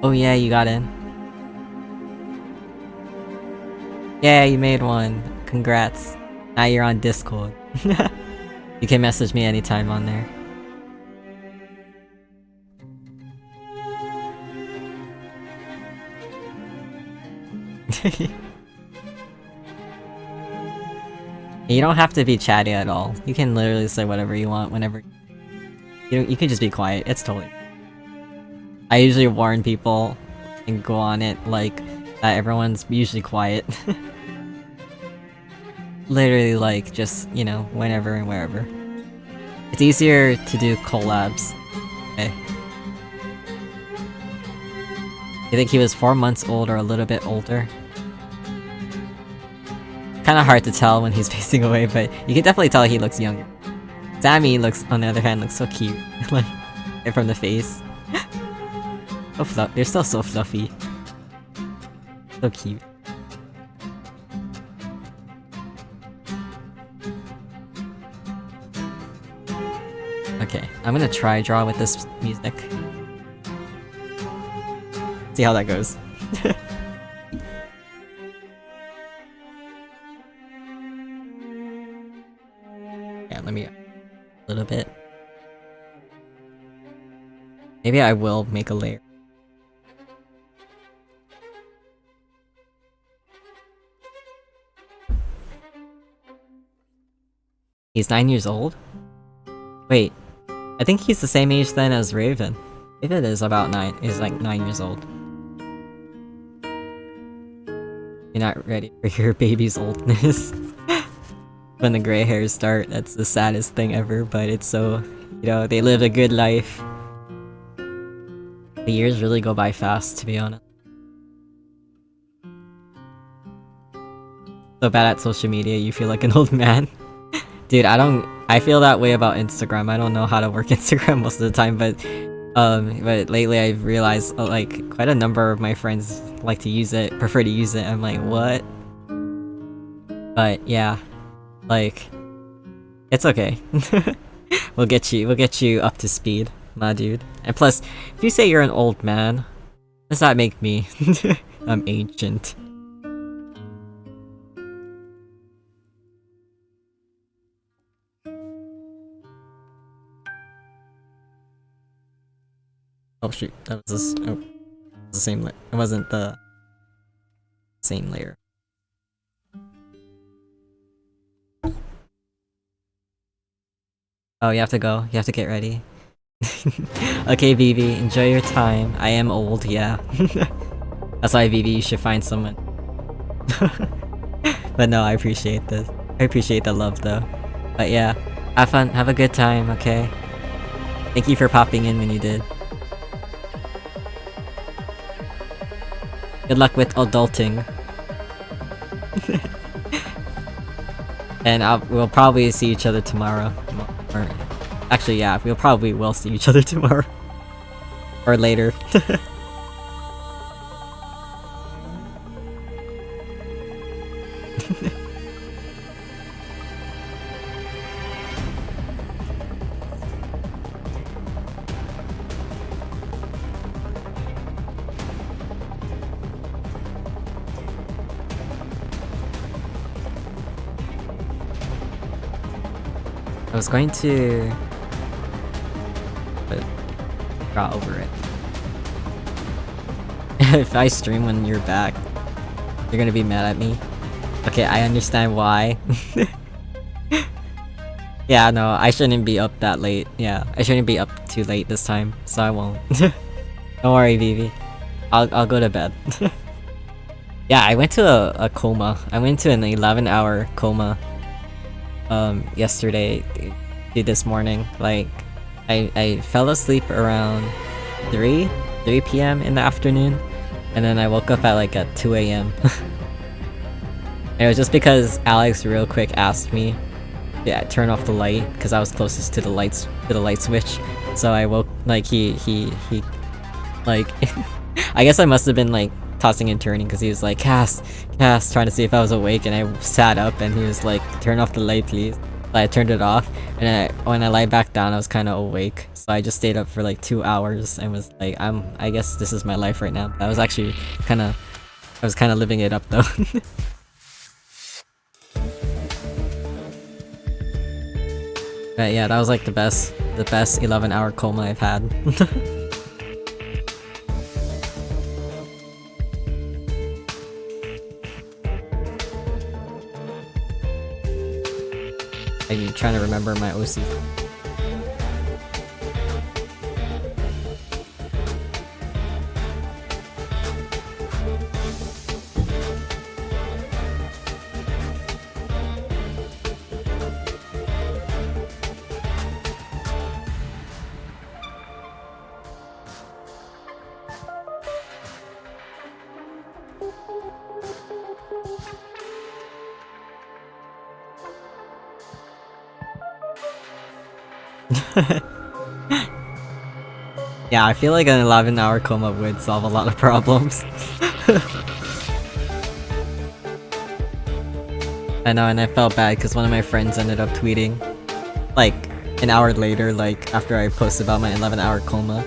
S1: Oh yeah, you got in. Yeah, you made one. Congrats. Now you're on Discord. You can message me anytime on there. You don't have to be chatty at all. You can literally say whatever you want whenever. You can just be quiet. It's totally. I usually warn people and go on it like that everyone's usually quiet. Literally like just, you know, whenever and wherever. It's easier to do collabs. Okay. You think he was 4 months old or a little bit older? Kinda hard to tell when he's facing away, but you can definitely tell he looks younger. Sammy looks, on the other hand, looks so cute. Like, from the face. So they're still so fluffy. So cute. Okay, I'm gonna try draw with this music. See how that goes. Yeah, let me... a little bit. Maybe I will make a layer. He's 9 years old? Wait, I think he's the same age then as Raven. Raven is about 9, is like 9 years old. You're not ready for your baby's oldness. When the gray hairs start, that's the saddest thing ever, but it's so, you know, they live a good life. The years really go by fast, to be honest. So bad at social media, you feel like an old man. Dude, I feel that way about Instagram. I don't know how to work Instagram most of the time, but lately I've realized like quite a number of my friends like to use it, prefer to use it. I'm like, what? But yeah, like, it's okay. We'll get you up to speed, my dude. And plus, if you say you're an old man, does that make me? I'm ancient. Oh shoot, that was this. Oh, it was the same layer. It wasn't the same layer. Oh, you have to go. You have to get ready. Okay, Vivi, enjoy your time. I am old, yeah. That's why, Vivi, you should find someone. But no, I appreciate this. I appreciate the love, though. But yeah, have fun. Have a good time, okay? Thank you for popping in when you did. Good luck with adulting. And we'll probably see each other tomorrow. Or, actually, yeah, we'll probably will see each other tomorrow. Or later. I was going to... but got over it. If I stream when you're back, you're gonna be mad at me. Okay, I understand why. Yeah, no, I shouldn't be up that late. Yeah, I shouldn't be up too late this time, so I won't. Don't worry, Vivi. I'll go to bed. Yeah, I went to a coma. I went to an 11-hour coma. Yesterday to this morning. Like, I fell asleep around 3 p.m. in the afternoon, and then I woke up at 2 a.m. It was just because Alex real quick asked me to turn off the light because I was closest to the light switch. So I woke, like, he like I guess I must have been like tossing and turning because he was like, Cass, trying to see if I was awake, and I sat up and he was like, turn off the light please. So I turned it off, and when I lied back down I was kind of awake, so I just stayed up for like 2 hours and was like, I guess this is my life right now. I was actually I was kind of living it up though. But yeah, that was like the best 11-hour coma I've had. I'm trying to remember my OC. Yeah, I feel like an 11-hour coma would solve a lot of problems. I know, and I felt bad because one of my friends ended up tweeting, like, an hour later, like, after I posted about my 11-hour coma,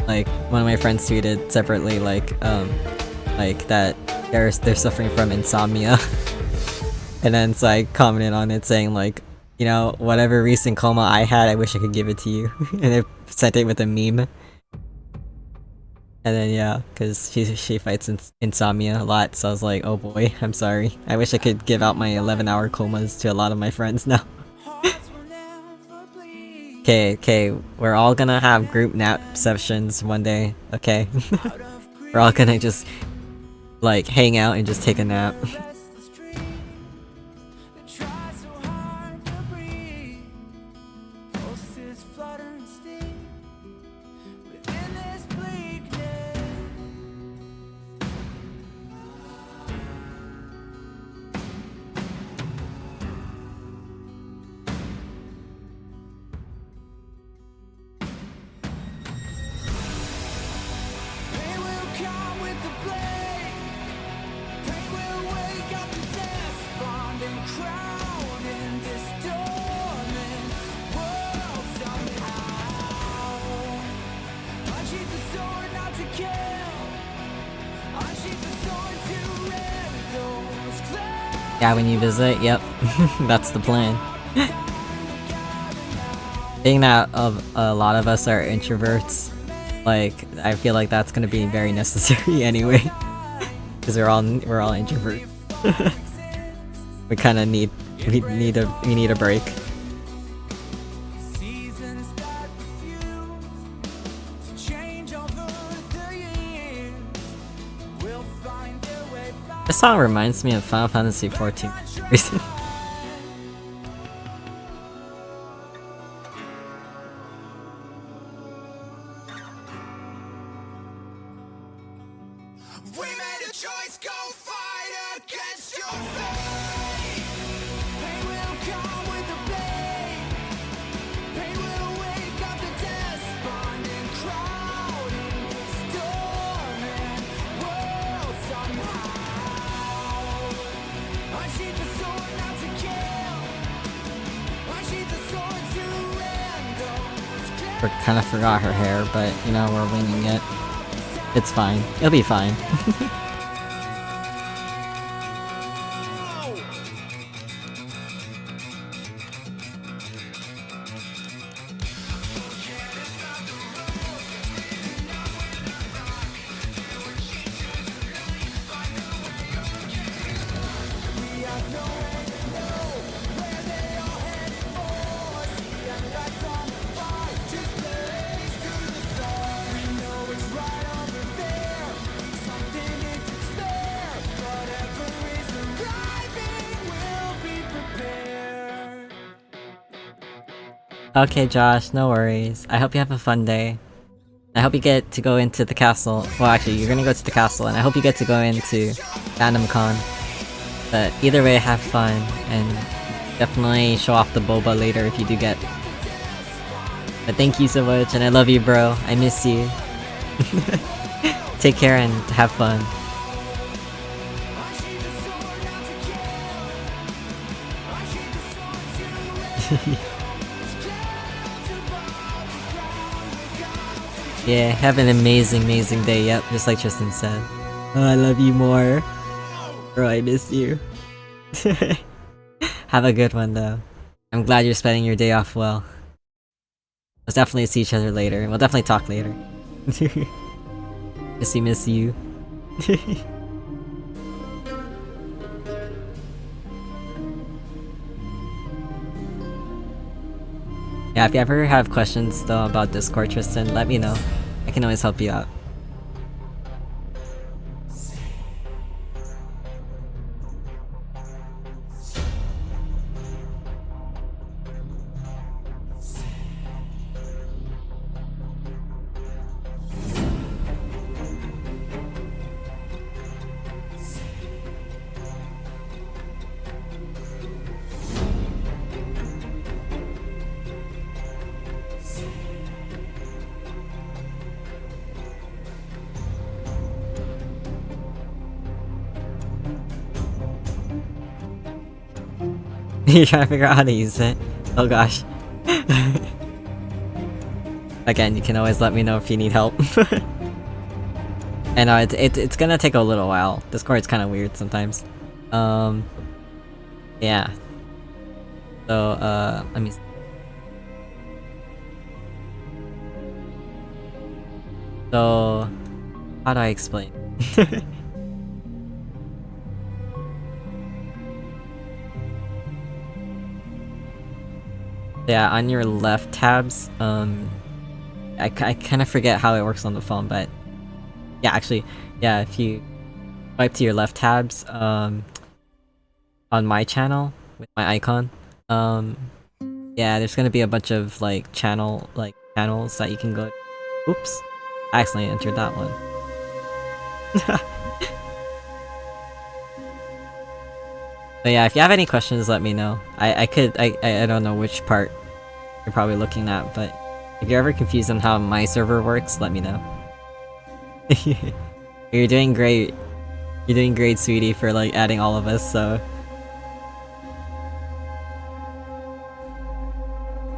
S1: like, one of my friends tweeted separately, like, that they're suffering from insomnia. And then so I commented on it saying, like, you know, whatever recent coma I had, I wish I could give it to you. And I sent it with a meme. And then yeah, because she fights insomnia a lot, so I was like, oh boy, I'm sorry. I wish I could give out my 11-hour comas to a lot of my friends now. Okay, we're all gonna have group nap sessions one day, okay? We're all gonna just, like, hang out and just take a nap. Yeah, when you visit, yep, that's the plan. Being that a lot of us are introverts, like, I feel like that's gonna be very necessary anyway. Because we're all introverts. We kinda need a break. This song reminds me of Final Fantasy XIV. Kind of forgot her hair, but you know, we're winging it. It's fine. It'll be fine. Okay, Josh, no worries. I hope you have a fun day. I hope you get to go into the castle. Well, actually, you're gonna go to the castle, and I hope you get to go into FandomCon. But either way, have fun, and definitely show off the boba later if you do get. But thank you so much, and I love you, bro. I miss you. Take care and have fun. Yeah, have an amazing day, yep, just like Tristan said. Oh, I love you more. Bro, I miss you. Have a good one, though. I'm glad you're spending your day off well. We'll definitely see each other later. We'll definitely talk later. Miss you. Yeah, if you ever have questions though about Discord, Tristan, let me know. I can always help you out. You're trying to figure out how to use it? Oh gosh. Again, you can always let me know if you need help. And it's gonna take a little while. Discord's kind of weird sometimes. Yeah. So, let me... So... How do I explain? Yeah, on your left tabs, I kind of forget how it works on the phone, but... Yeah, actually, yeah, if you swipe to your left tabs, on my channel, with my icon, yeah, there's gonna be a bunch of, like, channels that you can go... Oops! I accidentally entered that one. But yeah, if you have any questions, let me know. I don't know which part you're probably looking at, but if you're ever confused on how my server works, let me know. You're doing great. You're doing great, sweetie, for like adding all of us, so...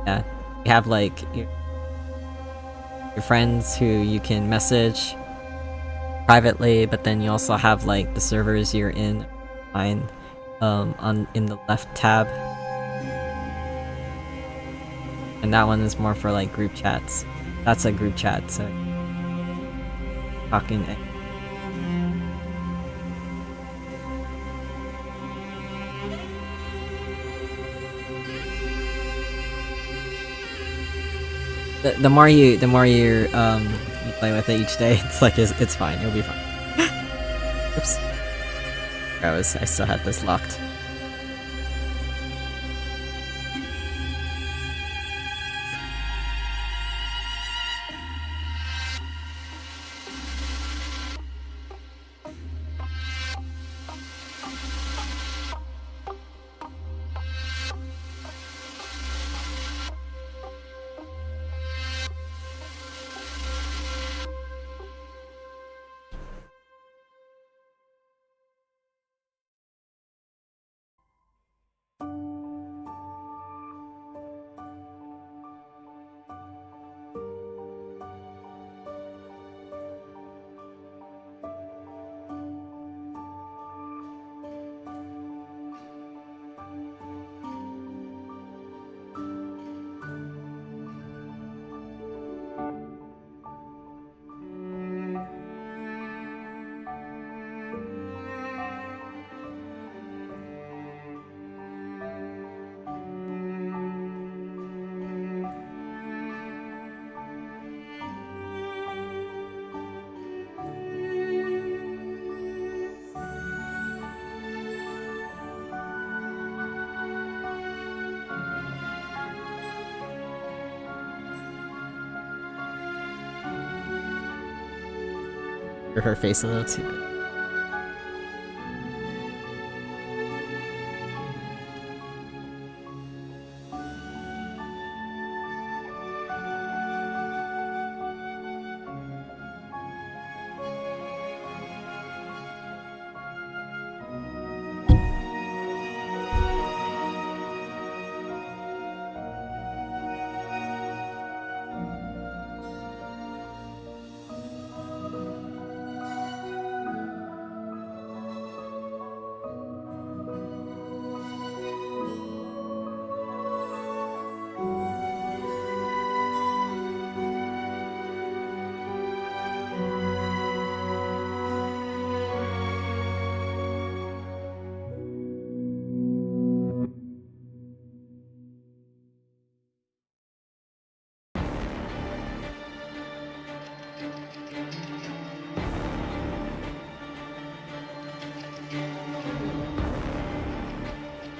S1: Yeah. You have like your friends who you can message privately, but then you also have like the servers you're in in the left tab. And that one is more for like group chats. That's a group chat, so talking. The more you play with it each day, it's like it's fine. You'll be fine. Oops. I still had this locked. Her face a little too big.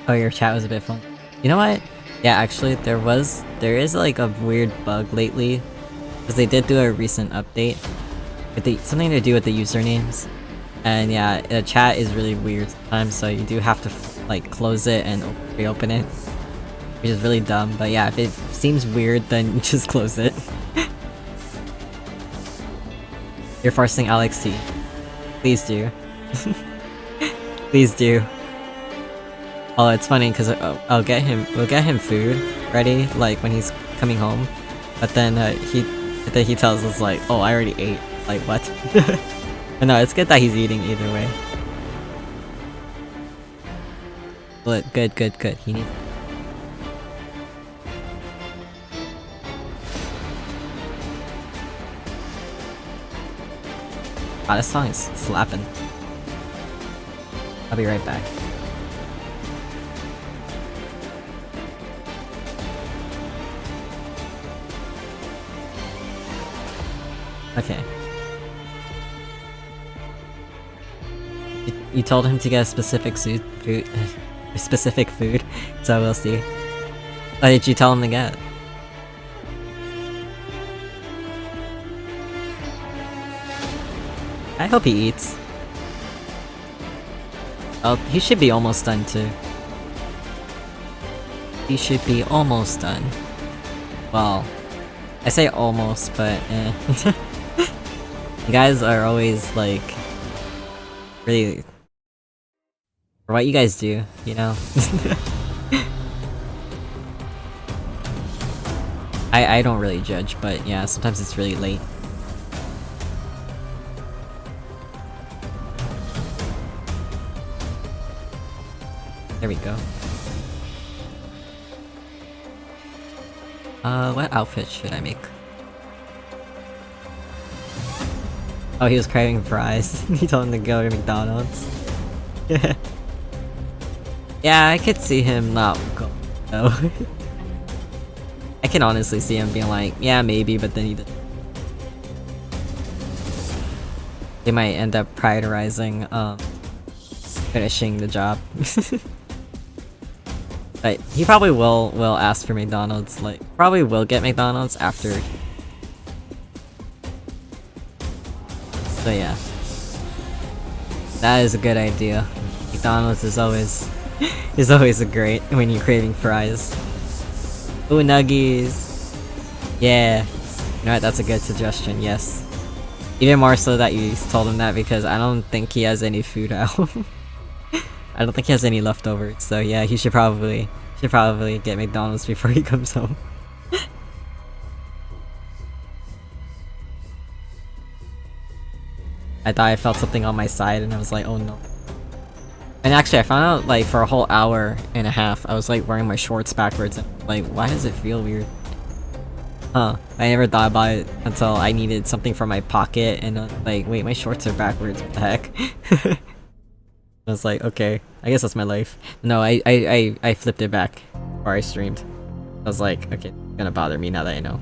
S1: Oh, your chat was a bit fun. You know what? Yeah, actually, there is like a weird bug lately, because they did do a recent update with something to do with the usernames, and yeah, the chat is really weird sometimes, so you do have to like close it and reopen it, which is really dumb. But yeah, if it seems weird, then just close it. You're forcing Alex T. Please do. Please do. Oh, it's funny because I'll get him. We'll get him food ready, like when he's coming home. But then he tells us like, "Oh, I already ate." Like what? But no, it's good that he's eating either way. But good, good, good. He needs. Wow, this song is slapping. I'll be right back. Okay. You told him to get a specific food, specific food, so we'll see. What did you tell him to get? I hope he eats. Oh, he should be almost done too. He should be almost done. Well, I say almost, but eh. You guys are always like really for what you guys do, you know? I don't really judge, but yeah, sometimes it's really late. There we go. What outfit should I make? Oh, he was craving fries. He told him to go to McDonald's. Yeah, I could see him not go though. I can honestly see him being like, yeah, maybe, but then they might end up prioritizing finishing the job. But he probably will ask for McDonald's, like, probably will get McDonald's after. So yeah. That is a good idea. McDonald's is always a great when you're craving fries. Ooh, nuggies! Yeah. You know what, that's a good suggestion, yes. Even more so that you told him that because I don't think he has any food at home. I don't think he has any leftovers, so yeah, he should probably get McDonald's before he comes home. I thought I felt something on my side and I was like, oh no. And actually I found out like for a whole hour and a half I was like wearing my shorts backwards and like, why does it feel weird? Huh, I never thought about it until I needed something for my pocket and like, wait, my shorts are backwards, what the heck? I was like, okay, I guess that's my life. No, I flipped it back before I streamed. I was like, okay, it's gonna bother me now that I know.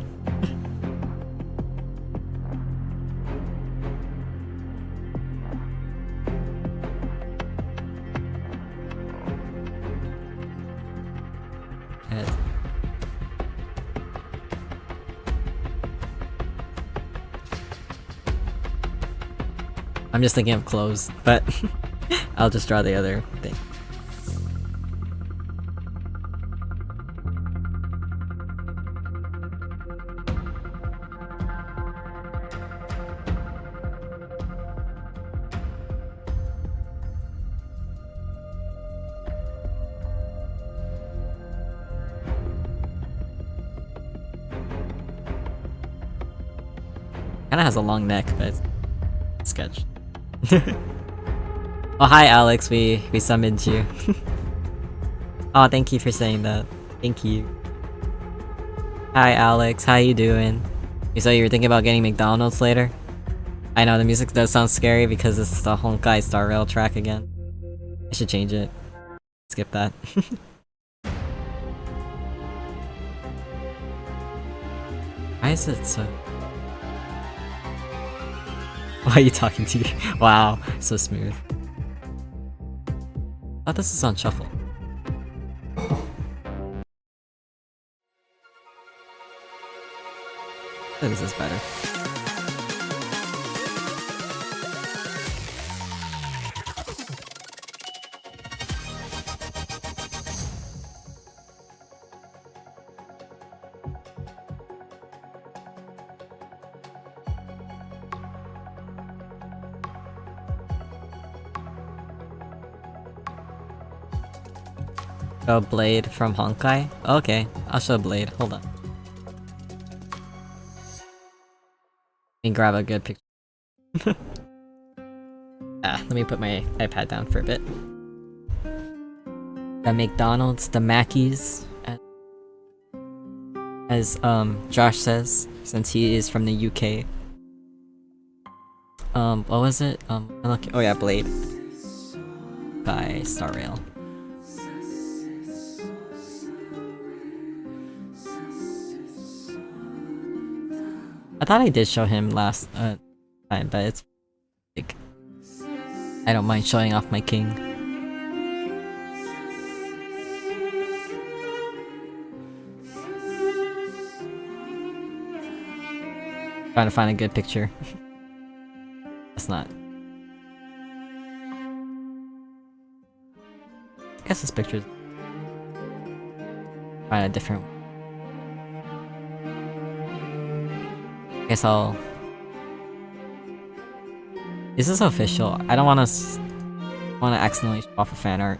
S1: I'm just thinking of clothes, but I'll just draw the other thing. Kinda has a long neck, but it's sketch. Oh hi Alex, we summoned you. Oh, thank you for saying that. Thank you. Hi Alex, how you doing? You said you were thinking about getting McDonald's later? I know the music does sound scary because it's the Honkai Star Rail track again. I should change it. Skip that. Why is it so... Why are you talking to you? Wow, so smooth. I thought this is on shuffle. I think this is better. Show Blade from Honkai? Okay, I'll show Blade. Hold on. Let me grab a good picture. Let me put my iPad down for a bit. The McDonald's, the Mackies, as Josh says, since he is from the UK. What was it? Oh yeah, Blade by Star Rail. I thought I did show him last time, but it's like I don't mind showing off my king. Trying to find a good picture. That's not. I guess this picture's. Find a different one. I guess I'll. Is this official? I don't want to accidentally show off a fan art.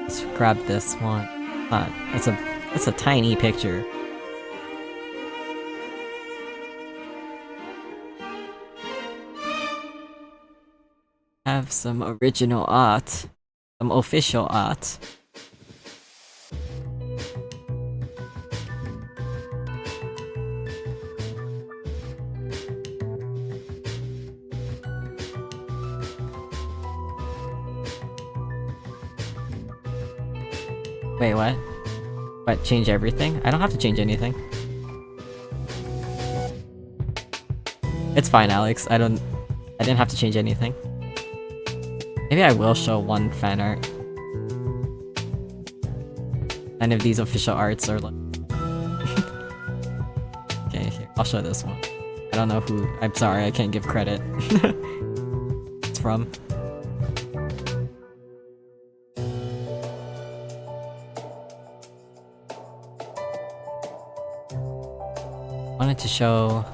S1: Let's grab this one. It's a tiny picture. Have some original art, some official art. Wait, what? What, change everything? I don't have to change anything. It's fine, Alex. I didn't have to change anything. Maybe I will show one fan art. None of these official arts are like... Okay, here, I'll show this one. I don't know who... I'm sorry, I can't give credit. It's from. Wanted to show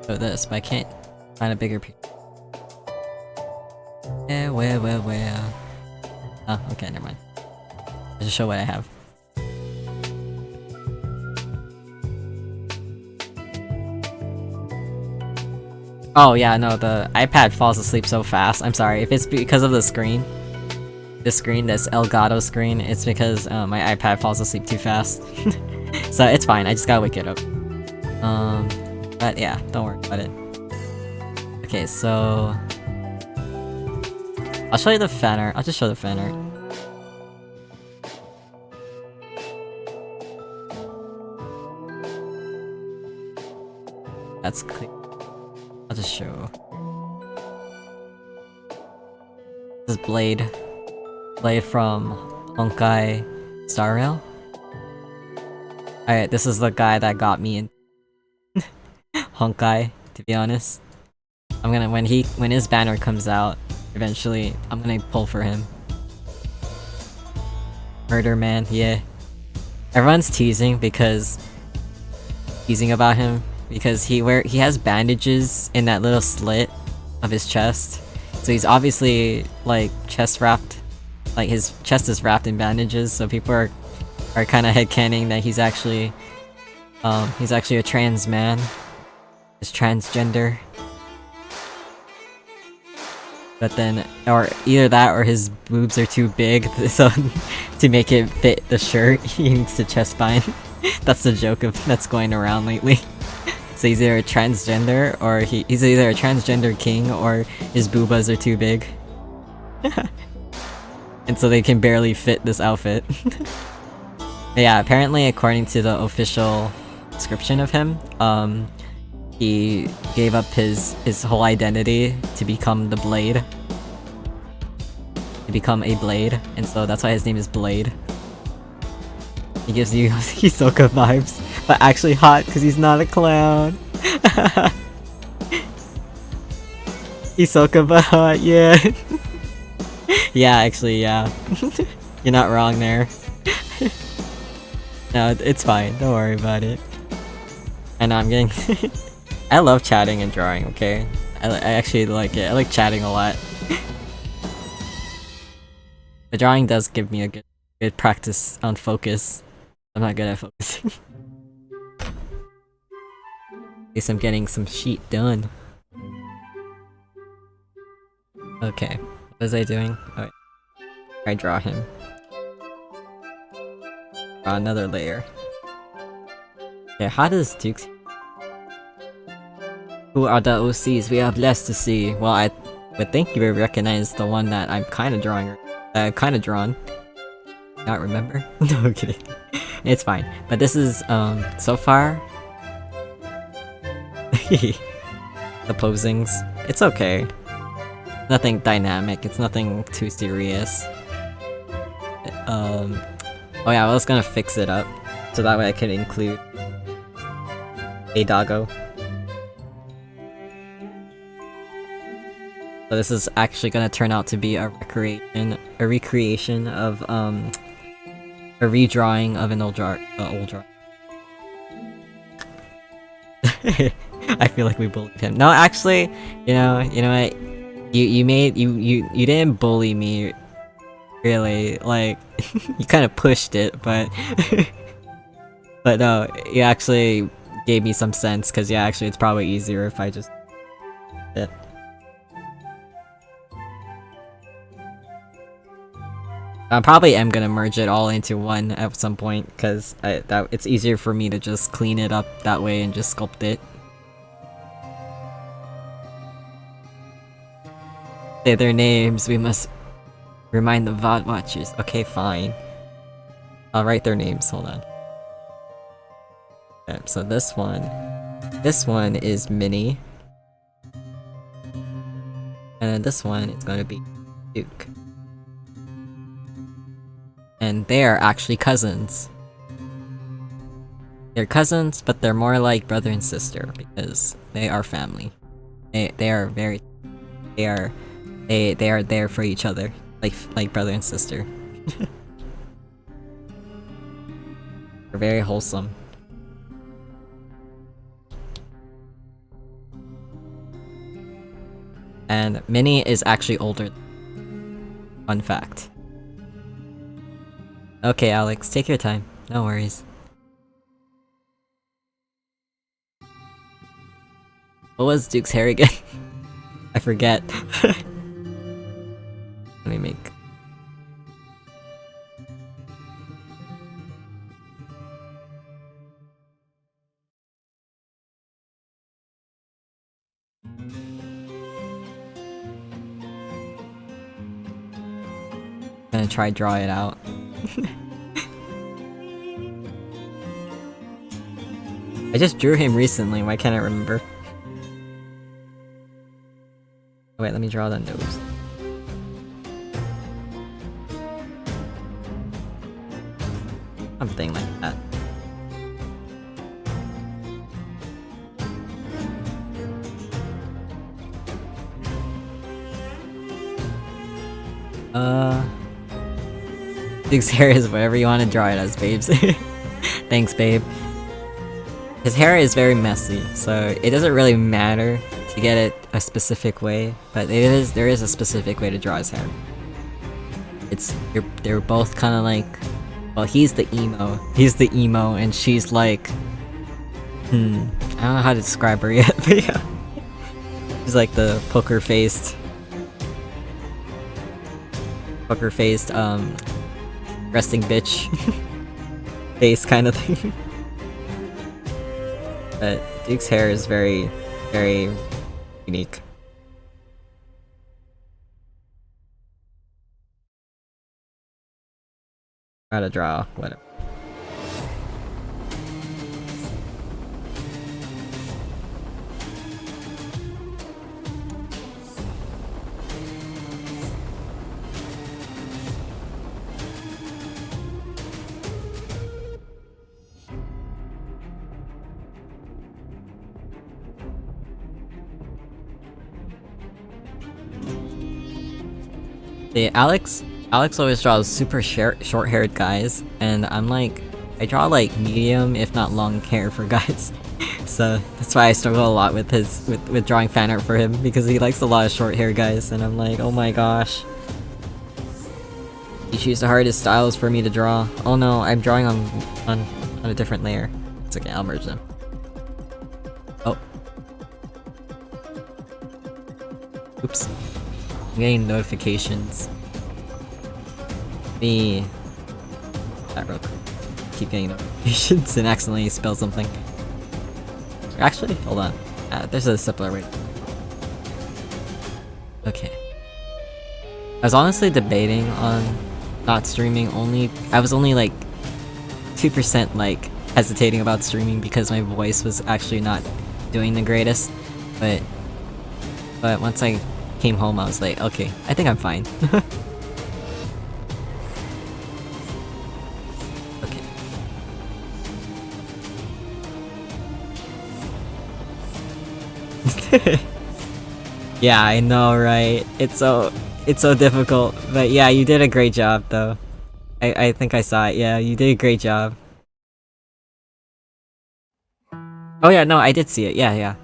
S1: this, but I can't find a bigger picture. Yeah, where? Oh, okay, never mind. I'll just show what I have. Oh yeah, no, the iPad falls asleep so fast. I'm sorry, if it's because of the screen. This Elgato screen, it's because my iPad falls asleep too fast. So it's fine, I just gotta wake it up. But yeah, don't worry about it. Okay, so... I'll show you the fan art. I'll just show the fan art. That's clear. I'll just show. This is Blade. Blade from Honkai Star Rail. Alright, this is the guy that got me in Honkai, to be honest. I'm gonna when his banner comes out, eventually, I'm gonna pull for him. Murder Man, yeah. Everyone's teasing about him because he has bandages in that little slit of his chest. So he's obviously like chest wrapped, like his chest is wrapped in bandages, so people are kinda headcanon that he's actually a trans man. He's transgender. But then, or either that or his boobs are too big, so to make it fit the shirt, he needs to chest bind. That's the joke that's going around lately. So he's either a transgender, or he's either a transgender king, or his boobas are too big. And so they can barely fit this outfit. But yeah, apparently according to the official description of him, he gave up his whole identity to become the Blade. To become a Blade, and so that's why his name is Blade. He gives you Hisoka vibes, but actually hot because he's not a clown. Hisoka but hot, yeah. Yeah, actually, yeah. You're not wrong there. No, it's fine. Don't worry about it. I know I'm getting... I love chatting and drawing, okay? I actually like it. I like chatting a lot. The drawing does give me a good practice on focus. I'm not good at focusing. At least I'm getting some sheet done. Okay, what was I doing? Oh, I draw him. Draw another layer. Okay, how does Duke's... Who are the OCs we are blessed to see? Well, I would think you would recognize the one that I'm kinda drawing. Kinda drawn. Not remember? No, I'm kidding. It's fine. But this is, so far... the posings. It's okay. Nothing dynamic, it's nothing too serious. Oh yeah, I was gonna fix it up, so that way I can include a doggo. So this is actually gonna turn out to be a recreation of, a redrawing of an old drawing. I feel like we bullied him. No, actually, you know what? You didn't bully me, really. Like, you kind of pushed it, but but no, you actually gave me some sense. Cause yeah, actually, it's probably easier if I just did. I probably am gonna merge it all into one at some point, cause it's easier for me to just clean it up that way and just sculpt it. Say their names, we must remind the VOD watchers. Okay, fine. I'll write their names, hold on. Okay, so this one is Minnie. And then this one is gonna be Duke. And they're actually cousins. They're cousins, but they're more like brother and sister because they are family. They are there for each other, like brother and sister. They're very wholesome. And Minnie is actually older. Fun fact. Okay, Alex, take your time. No worries. What was Duke's hair again? I forget. Let me make... Gonna try draw it out. I just drew him recently, why can't I remember? Oh, wait, let me draw the nose. Something like that. Duke's hair is whatever you want to draw it as, babes. Thanks, babe. His hair is very messy, so it doesn't really matter to get it a specific way, but there is a specific way to draw his hair. They're both kind of like, well, he's the emo, and she's like, I don't know how to describe her yet, but yeah. She's like the poker-faced, resting bitch face kind of thing. But Duke's hair is very, very unique. Try to draw, whatever. See, Alex always draws super short-haired guys, and I'm like, I draw like medium, if not long hair for guys. so that's why I struggle a lot with with drawing fan art for him, because he likes a lot of short hair guys, and I'm like, oh my gosh. You choose the hardest styles for me to draw. Oh no, I'm drawing on a different layer. It's okay, I'll merge them. Oh. Oops. I'm getting notifications. Me. That real quick. Keep getting notifications and accidentally spell something. Actually, hold on. There's a simpler way. Okay. I was honestly debating on not streaming only. I was only like 2% like hesitating about streaming because my voice was actually not doing the greatest. But once I came home, I was like, okay, I think I'm fine. Okay. Yeah, I know, right? It's so difficult. But yeah, you did a great job though. I think I saw it. Yeah, you did a great job. Oh yeah, no, I did see it. Yeah, yeah.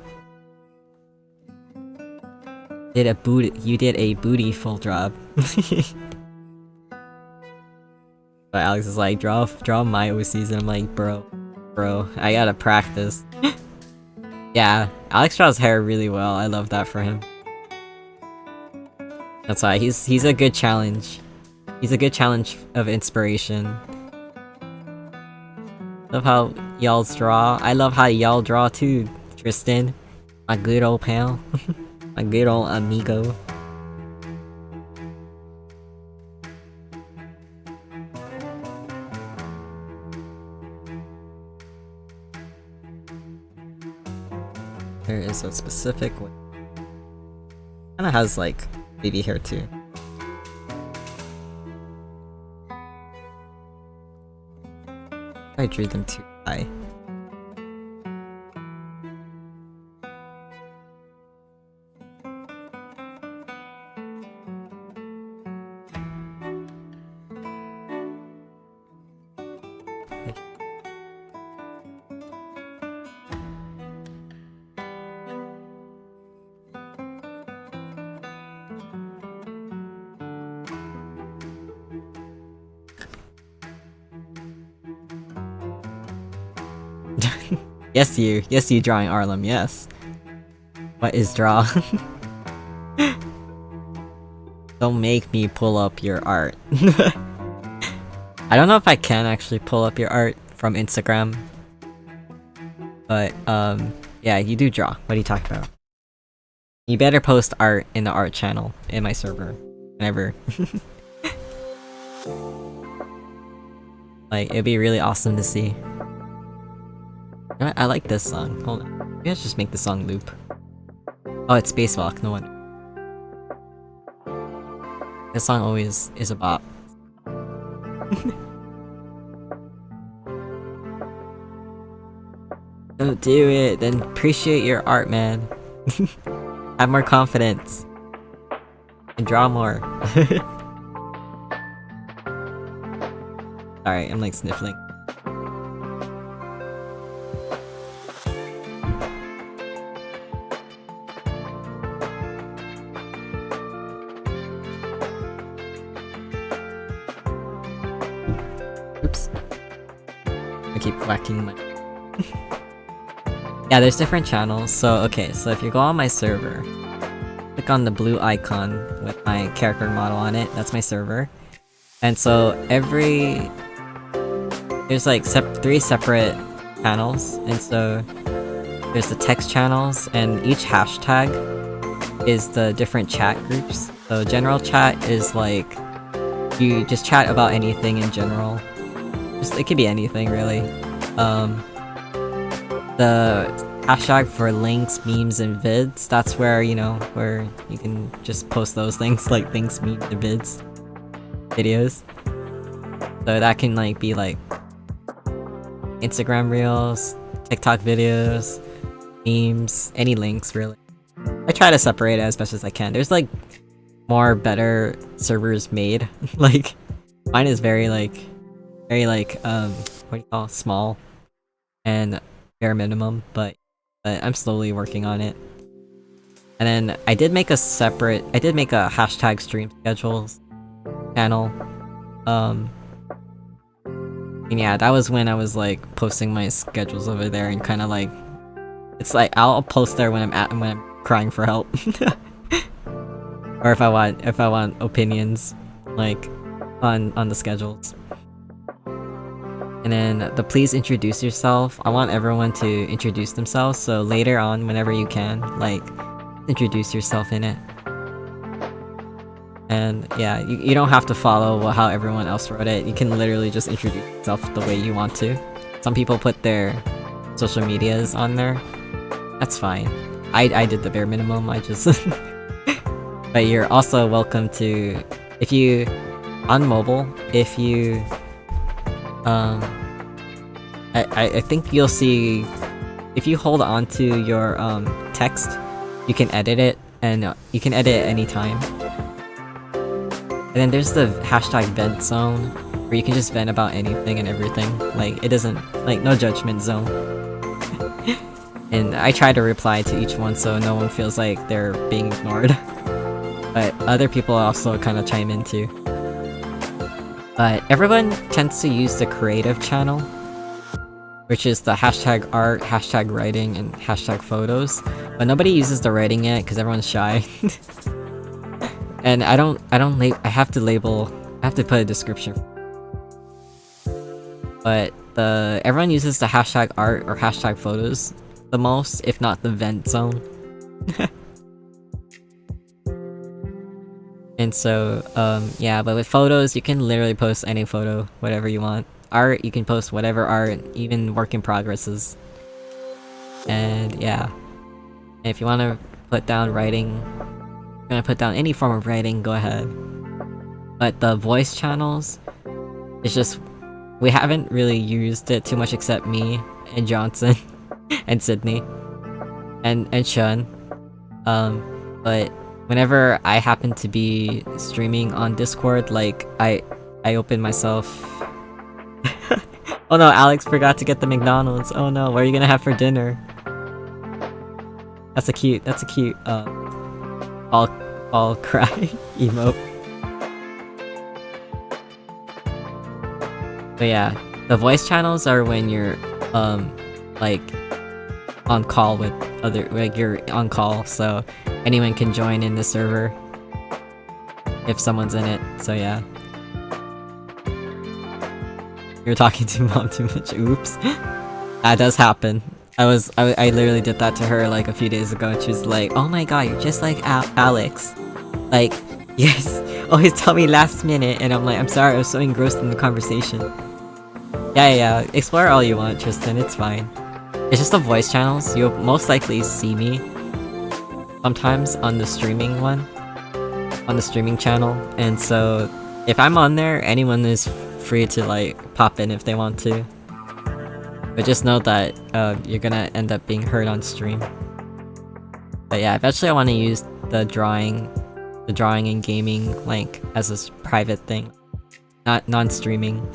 S1: You did a bootyful job. But Alex is like, draw my OCs, and I'm like, bro, I gotta practice. Yeah, Alex draws hair really well. I love that for him. That's why he's a good challenge. He's a good challenge of inspiration. Love how y'all's draw. I love how y'all draw too, Tristan. My good old pal. My good old amigo. There is a specific way. Kinda has like baby hair too. I drew them too high. Yes you drawing Arlem, yes. What is draw? Don't make me pull up your art. I don't know if I can actually pull up your art from Instagram. But, yeah, you do draw. What are you talking about? You better post art in the art channel in my server. Whenever. Like, it'd be really awesome to see. I like this song. Hold on. Maybe let's just make the song loop. Oh, it's Spacewalk, no wonder. This song always is a bop. Don't do it, then appreciate your art, man. Have more confidence. And draw more. Sorry, I'm like sniffling. Oops. I keep whacking my... Yeah, there's different channels. So, okay, so if you go on my server, click on the blue icon with my character model on it, that's my server. And so there's like 3 separate channels, and so there's the text channels, and each hashtag is the different chat groups. So general chat is like, you just chat about anything in general. It could be anything, really. The hashtag for links, memes, and vids, that's where, you know, where you can just post those things, like links, memes, and vids. Videos. So that can, like, be, like, Instagram Reels, TikTok videos, memes, any links, really. I try to separate it as best as I can. There's, like, more better servers made. Like, mine is very, what do you call it? Small and bare minimum, but but I'm slowly working on it. And then I did make a hashtag stream schedules channel. And yeah, that was when I was like posting my schedules over there and kind of like, it's like I'll post there when I'm crying for help, or if I want opinions, like on the schedules. And then the please introduce yourself. I want everyone to introduce themselves, so later on, whenever you can, like, introduce yourself in it. And yeah, you don't have to follow how everyone else wrote it. You can literally just introduce yourself the way you want to. Some people put their social medias on there. That's fine. I did the bare minimum, I just... But you're also welcome to... If you... On mobile, if you... I think you'll see... If you hold on to your text, you can edit it, and you can edit it anytime. And then there's the hashtag vent zone, where you can just vent about anything and everything. Like, it doesn't... Like, no judgment zone. And I try to reply to each one so no one feels like they're being ignored. But other people also kind of chime in too. But everyone tends to use the creative channel, which is the hashtag art, hashtag writing, and hashtag photos. But nobody uses the writing yet because everyone's shy. And I have to put a description. But everyone uses the hashtag art or hashtag photos the most, if not the vent zone. And so, yeah, but with photos, you can literally post any photo, whatever you want. Art, you can post whatever art, even work in progresses. And yeah. And if you want to put down writing, if you want to put down any form of writing, go ahead. But the voice channels, it's just, we haven't really used it too much except me, and Johnson, and Sydney, and Shun. But whenever I happen to be streaming on Discord, like, I open myself... Oh no, Alex forgot to get the McDonald's. Oh no, what are you gonna have for dinner? That's a cute, all cry emote. But yeah, the voice channels are when you're, like, on call with you're on call, so anyone can join in the server if someone's in it, so yeah. You're talking to mom too much, oops. That does happen. I literally did that to her like a few days ago, and she was like, oh my god, you're just like Alex. Like, yes, always tell me last minute, and I'm like, I'm sorry, I was so engrossed in the conversation. Yeah, explore all you want, Tristan, it's fine. It's just the voice channels. You'll most likely see me sometimes on the streaming one, on the streaming channel, and so if I'm on there, anyone is free to like pop in if they want to. But just know that you're gonna end up being heard on stream. But yeah, eventually I want to use the drawing and gaming like as a private thing, not non-streaming,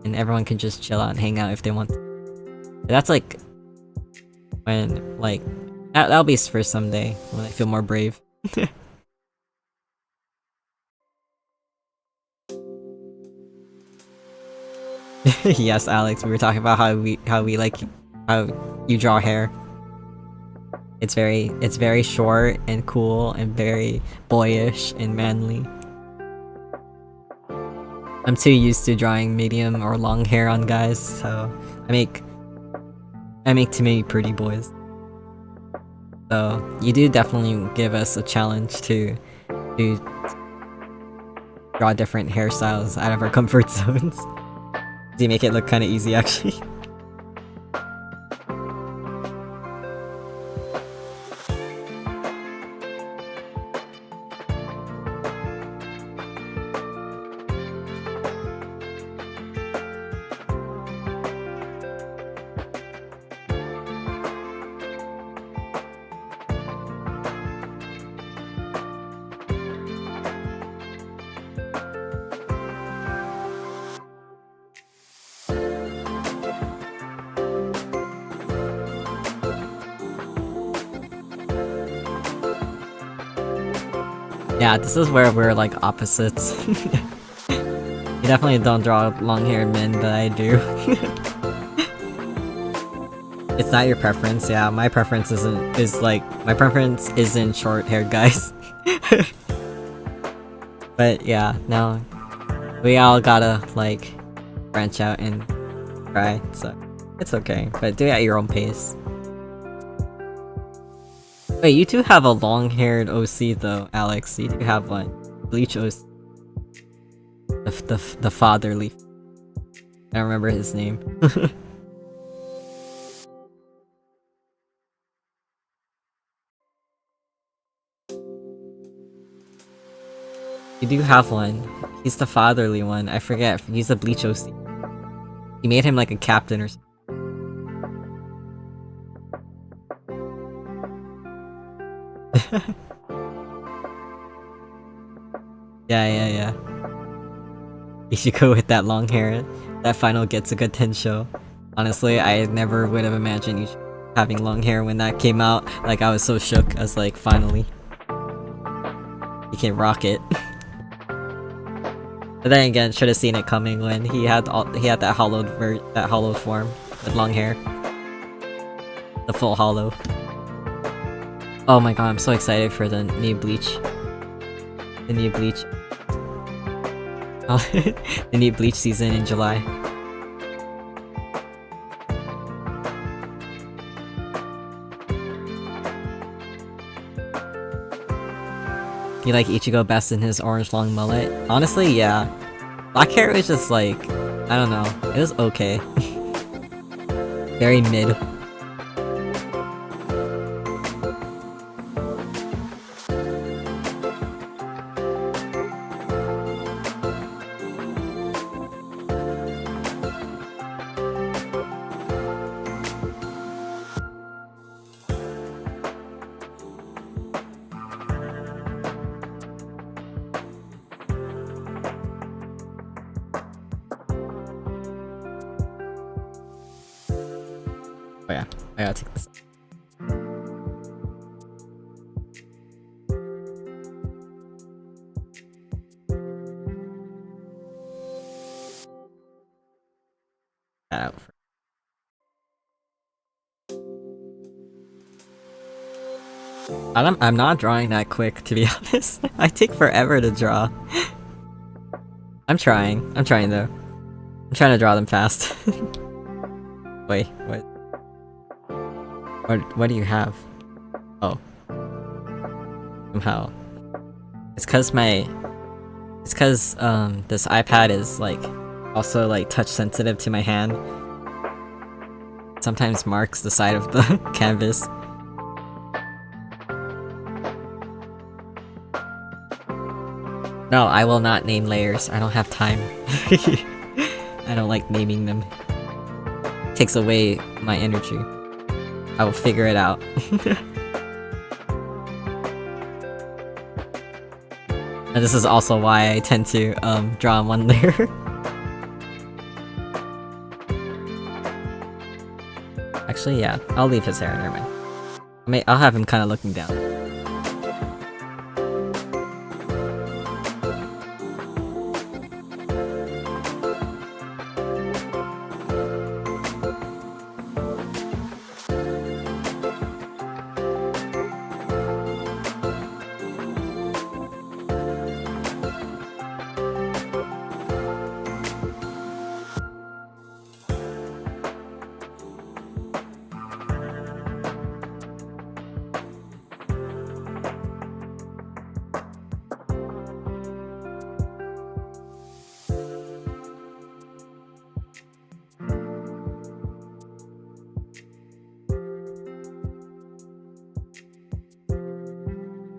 S1: and everyone can just chill out and hang out if they want to. But that's like when, like, that'll be for someday when I feel more brave. Yes, Alex, we were talking about how you draw hair. It's very short and cool and very boyish and manly. I'm too used to drawing medium or long hair on guys, so I make too many pretty boys. So you do definitely give us a challenge to draw different hairstyles out of our comfort zones. Do you make it look kind of easy, actually? Yeah, this is where we're like opposites. You definitely don't draw long-haired men, but I do. It's not your preference, yeah. My preference isn't short-haired guys. But yeah, no. We all gotta, like, branch out and try, so it's okay. But do it at your own pace. Wait, you do have a long-haired OC though, Alex. You do have one. Bleach OC. The fatherly. I don't remember his name. You do have one. He's the fatherly one. I forget. He's the Bleach OC. He made him like a captain or something. Yeah. You should go with that long hair. That final Getsuga Tensho. Honestly, I never would have imagined you having long hair when that came out. Like, I was so shook. I was like, finally. You can rock it. But then again, should have seen it coming when he had that hollowed form with long hair. The full hollow. Oh my god, I'm so excited for the new Bleach. The new Bleach. The new Bleach season in July. You like Ichigo best in his orange long mullet? Honestly, yeah. Black hair was just like, I don't know, it was okay. Very mid. Oh yeah, I gotta take this. That out. I'm not drawing that quick, to be honest. I take forever to draw. I'm trying though. I'm trying to draw them fast. Wait, what? What do you have? Oh. Somehow. It's cause this iPad is like also like touch sensitive to my hand. Sometimes marks the side of the canvas. No, I will not name layers. I don't have time. I don't like naming them. Takes away my energy. I will figure it out. And this is also why I tend to draw on one layer. Actually, yeah, I'll leave his hair. Never mind. I'll have him kind of looking down.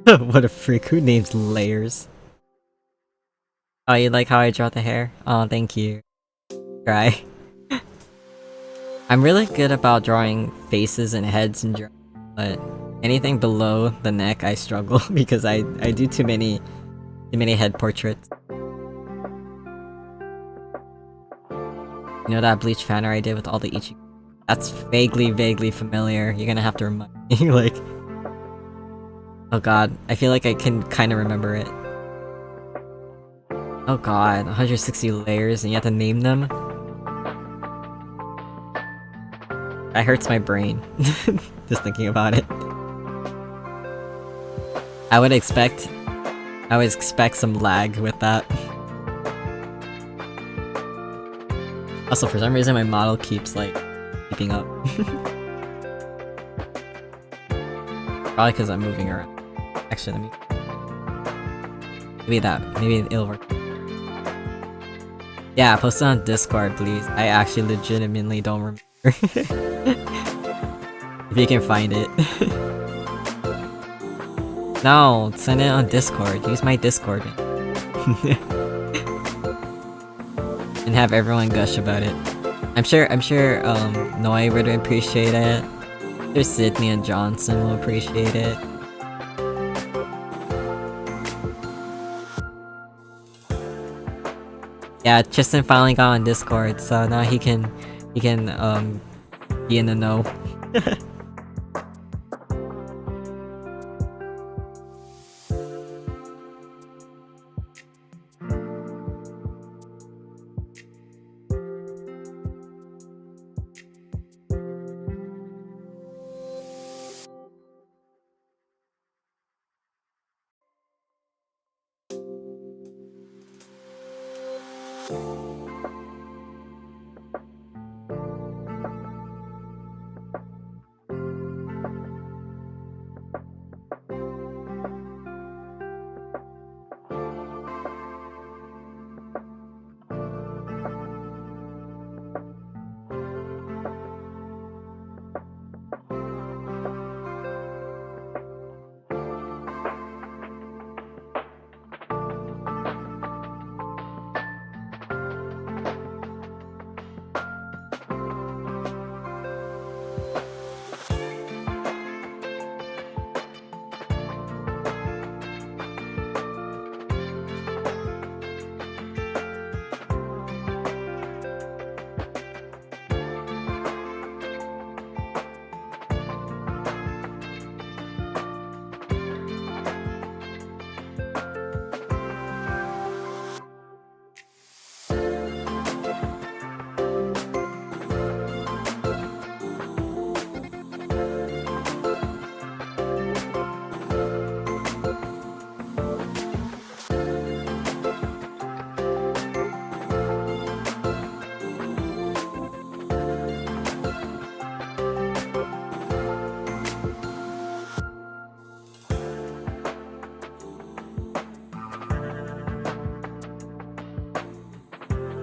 S1: What a freak, who names layers? Oh, you like how I draw the hair? Oh, thank you. Try. I'm really good about drawing faces and heads and but anything below the neck I struggle because I do too many head portraits. You know that Bleach fan art I did with all the Ichigo? That's vaguely familiar. You're gonna have to remind me, like... Oh god, I feel like I can kind of remember it. Oh god, 160 layers and you have to name them? That hurts my brain. Just thinking about it. I would expect some lag with that. Also, for some reason my model keeps, like, keeping up. Probably because I'm moving around. Actually, let me... Maybe it'll work. Yeah, post it on Discord, please. I actually legitimately don't remember. If you can find it. No, send it on Discord. Use my Discord. And have everyone gush about it. I'm sure, Noi would appreciate it. There's Sydney and Johnson will appreciate it. Yeah, Tristan finally got on Discord, so now he can be in the know.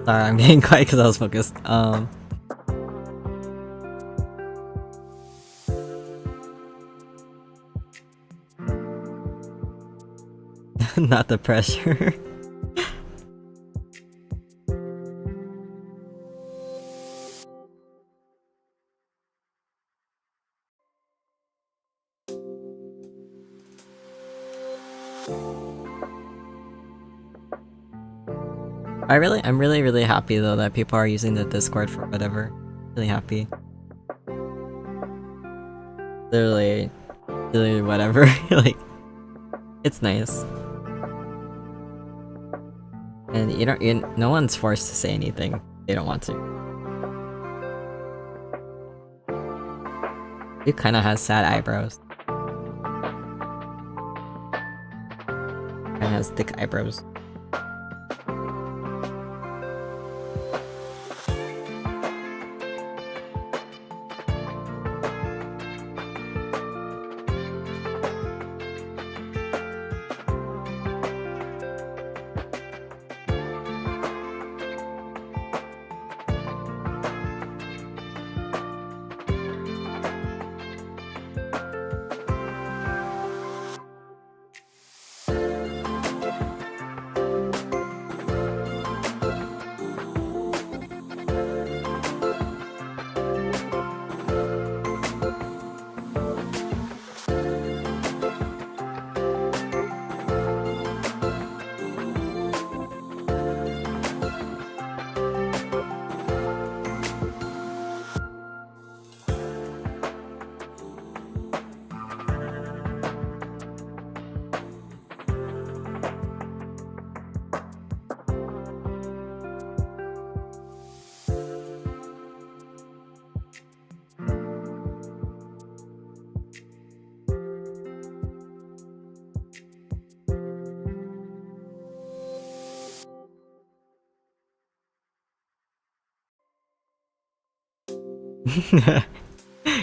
S1: Sorry, I'm getting quiet because I was focused. Not the pressure. I'm really happy though that people are using the Discord for whatever. Really happy. Literally whatever. Like, it's nice. And no one's forced to say anything. They don't want to. He kinda has sad eyebrows. And has thick eyebrows.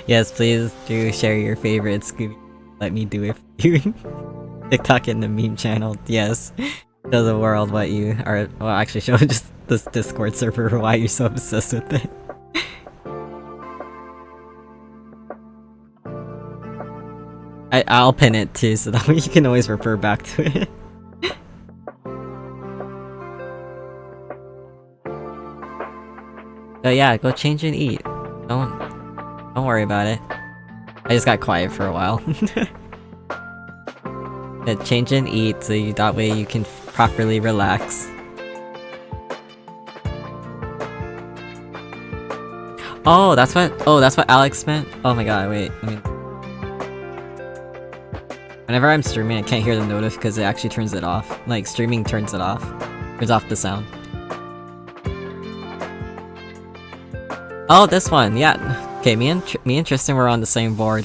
S1: Yes, please do share your favorite Scooby. Let me do it for you. TikTok and the meme channel, yes. Show the world what you are. Well, actually, show just this Discord server why you're so obsessed with it. I'll pin it too, so that way you can always refer back to it. So yeah, go change and eat. Don't worry about it. I just got quiet for a while. Yeah, change and eat, so that way you can properly relax. Oh, that's what Alex meant? Oh my god, wait, whenever I'm streaming, I can't hear the notif because it actually turns it off. Like, streaming turns it off. Turns off the sound. Oh, this one, yeah. Okay, me and Tristan were on the same board.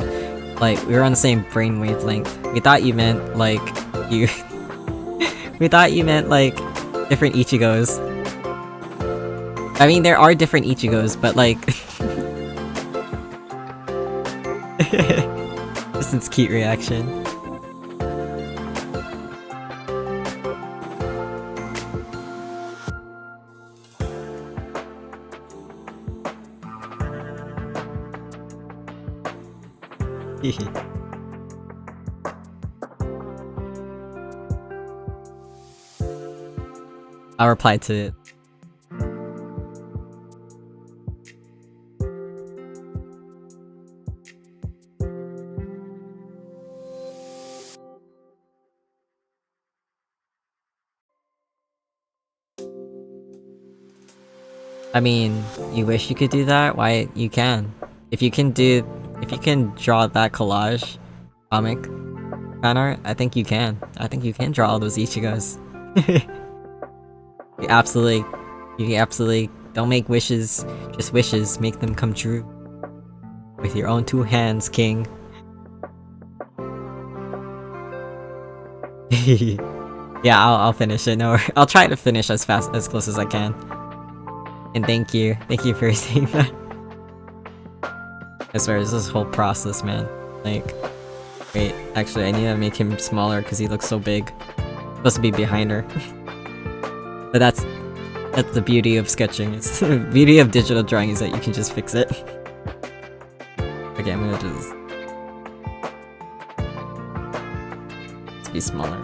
S1: Like, we were on the same brain wavelength. We thought you meant, like, you... we thought you meant, like, different Ichigos. I mean, there are different Ichigos, but, like... Tristan's cute reaction. I'll reply to it. I mean, you wish you could do that? Why, you can. If you can draw that collage comic fan art, I think you can. I think you can draw all those Ichigos. You absolutely don't make wishes, just wishes, make them come true. With your own two hands, king. Yeah, I'll finish it. No, I'll try to finish as close as I can. And thank you for saying that. I swear, it's this whole process, man. Like, wait, actually, I need to make him smaller because he looks so big. Supposed to be behind her. But that's the beauty of sketching. It's the beauty of digital drawing is that you can just fix it. Okay, I'm gonna just... Let's be smaller.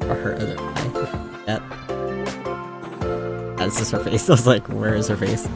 S1: Or her other eye. Yep. That's just her face. I was like, where is her face?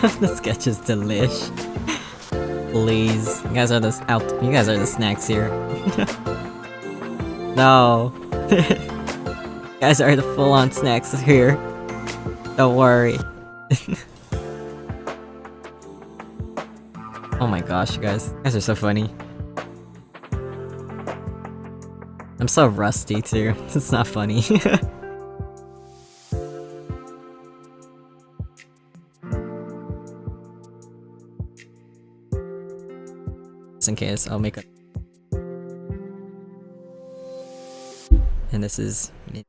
S1: The sketch is delish. Please, you guys are the snacks here. No. You guys are the full-on snacks here. Don't worry. Oh my gosh, you guys are so funny. I'm so rusty too. It's not funny. Just in case, I'll make a. And this is me.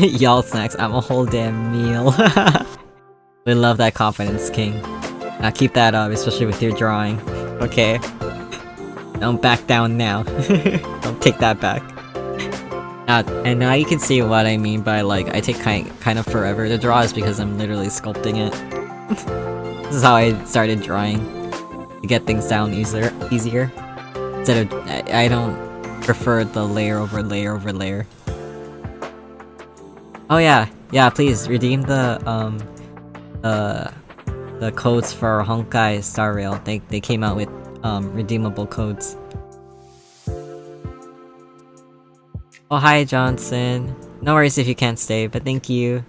S1: Y'all snacks, I'm a whole damn meal. We love that confidence, King. Now keep that up, especially with your drawing. Okay? Don't back down now. Don't take that back. And now you can see what I mean by like, I take kind of forever to draw is because I'm literally sculpting it. This is how I started drawing. To get things down easier. Instead of, I don't prefer the layer over layer over layer. Oh yeah, please redeem the codes for Honkai Star Rail. They came out with redeemable codes. Oh hi Johnson. No worries if you can't stay, but thank you.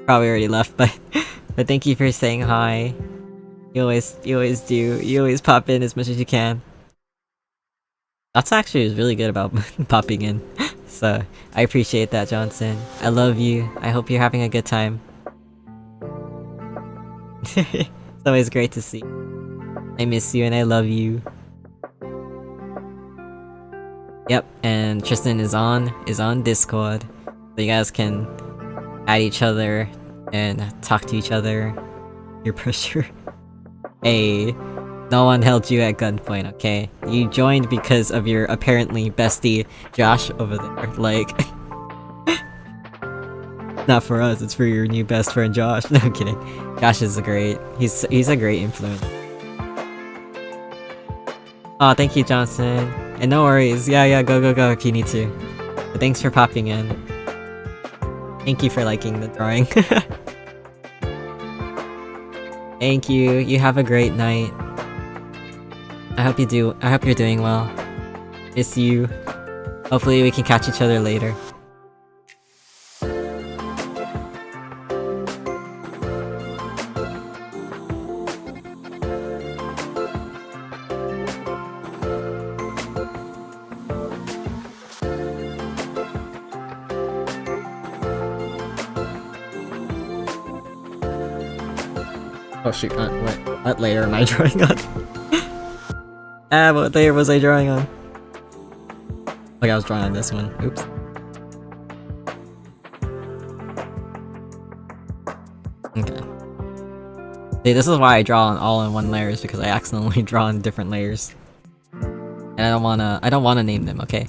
S1: Probably already left, but but thank you for saying hi. You always do. You always pop in as much as you can. That's actually really good about popping in. So, I appreciate that, Johnson. I love you. I hope you're having a good time. It's always great to see. I miss you and I love you. Yep, and Tristan is on Discord. So you guys can add each other and talk to each other. Peer pressure. Hey, no one held you at gunpoint, okay? You joined because of your apparently bestie Josh over there. Like, not for us, it's for your new best friend Josh. No, I'm kidding. Josh is he's a great influence. Aw, thank you, Johnson. And no worries, yeah, go if you need to. But thanks for popping in. Thank you for liking the drawing. Thank you, you have a great night. I hope you're doing well. Miss you. Hopefully we can catch each other later. Oh shoot, what layer am I drawing on? What layer was I drawing on? Like I was drawing on this one. Oops. Okay. See, this is why I draw on all in one layers, because I accidentally draw on different layers. And I don't wanna name them, okay?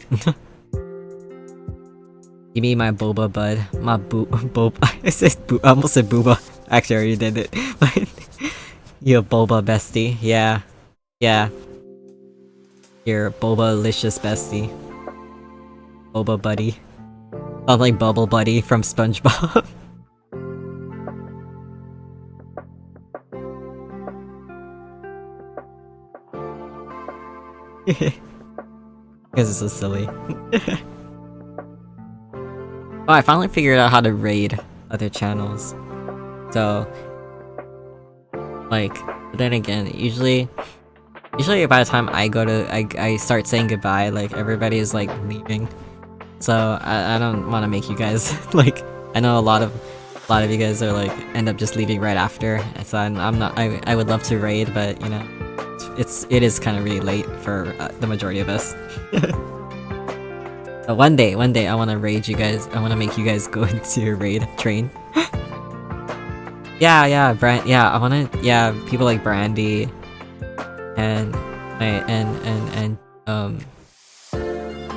S1: Give me my boba bud. My boba. I almost said booba. Actually, I already did it. You boba bestie. Yeah. Your boba-licious bestie. Boba buddy. Sounds like Bubble Buddy from SpongeBob. Because it's so silly. Oh, I finally figured out how to raid other channels. So, Like, but then again, usually by the time I start saying goodbye, like everybody is like leaving. So I don't want to make you guys like, I know a lot of you guys are like end up just leaving right after. So I'm not, I would love to raid, but you know, it is kind of really late for the majority of us. But one day I want to raid you guys. I want to make you guys go into a raid train. Yeah, I want to, yeah, people like Brandy and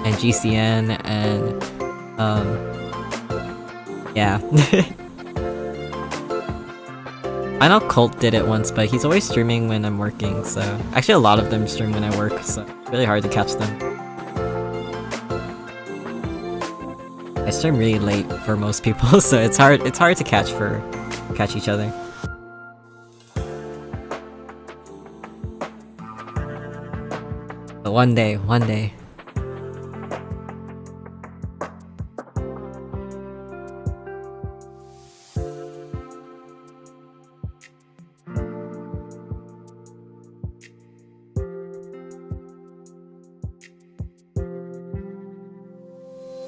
S1: and GCN and yeah. I know Colt did it once, but he's always streaming when I'm working, so actually a lot of them stream when I work, so it's really hard to catch them. I stream really late for most people, so it's hard to catch each other. But one day.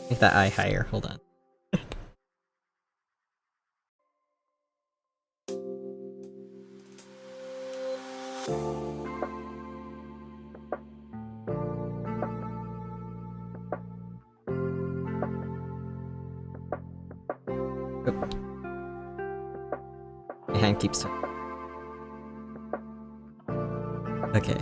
S1: Make that eye higher, hold on. My hand keeps turning. Okay.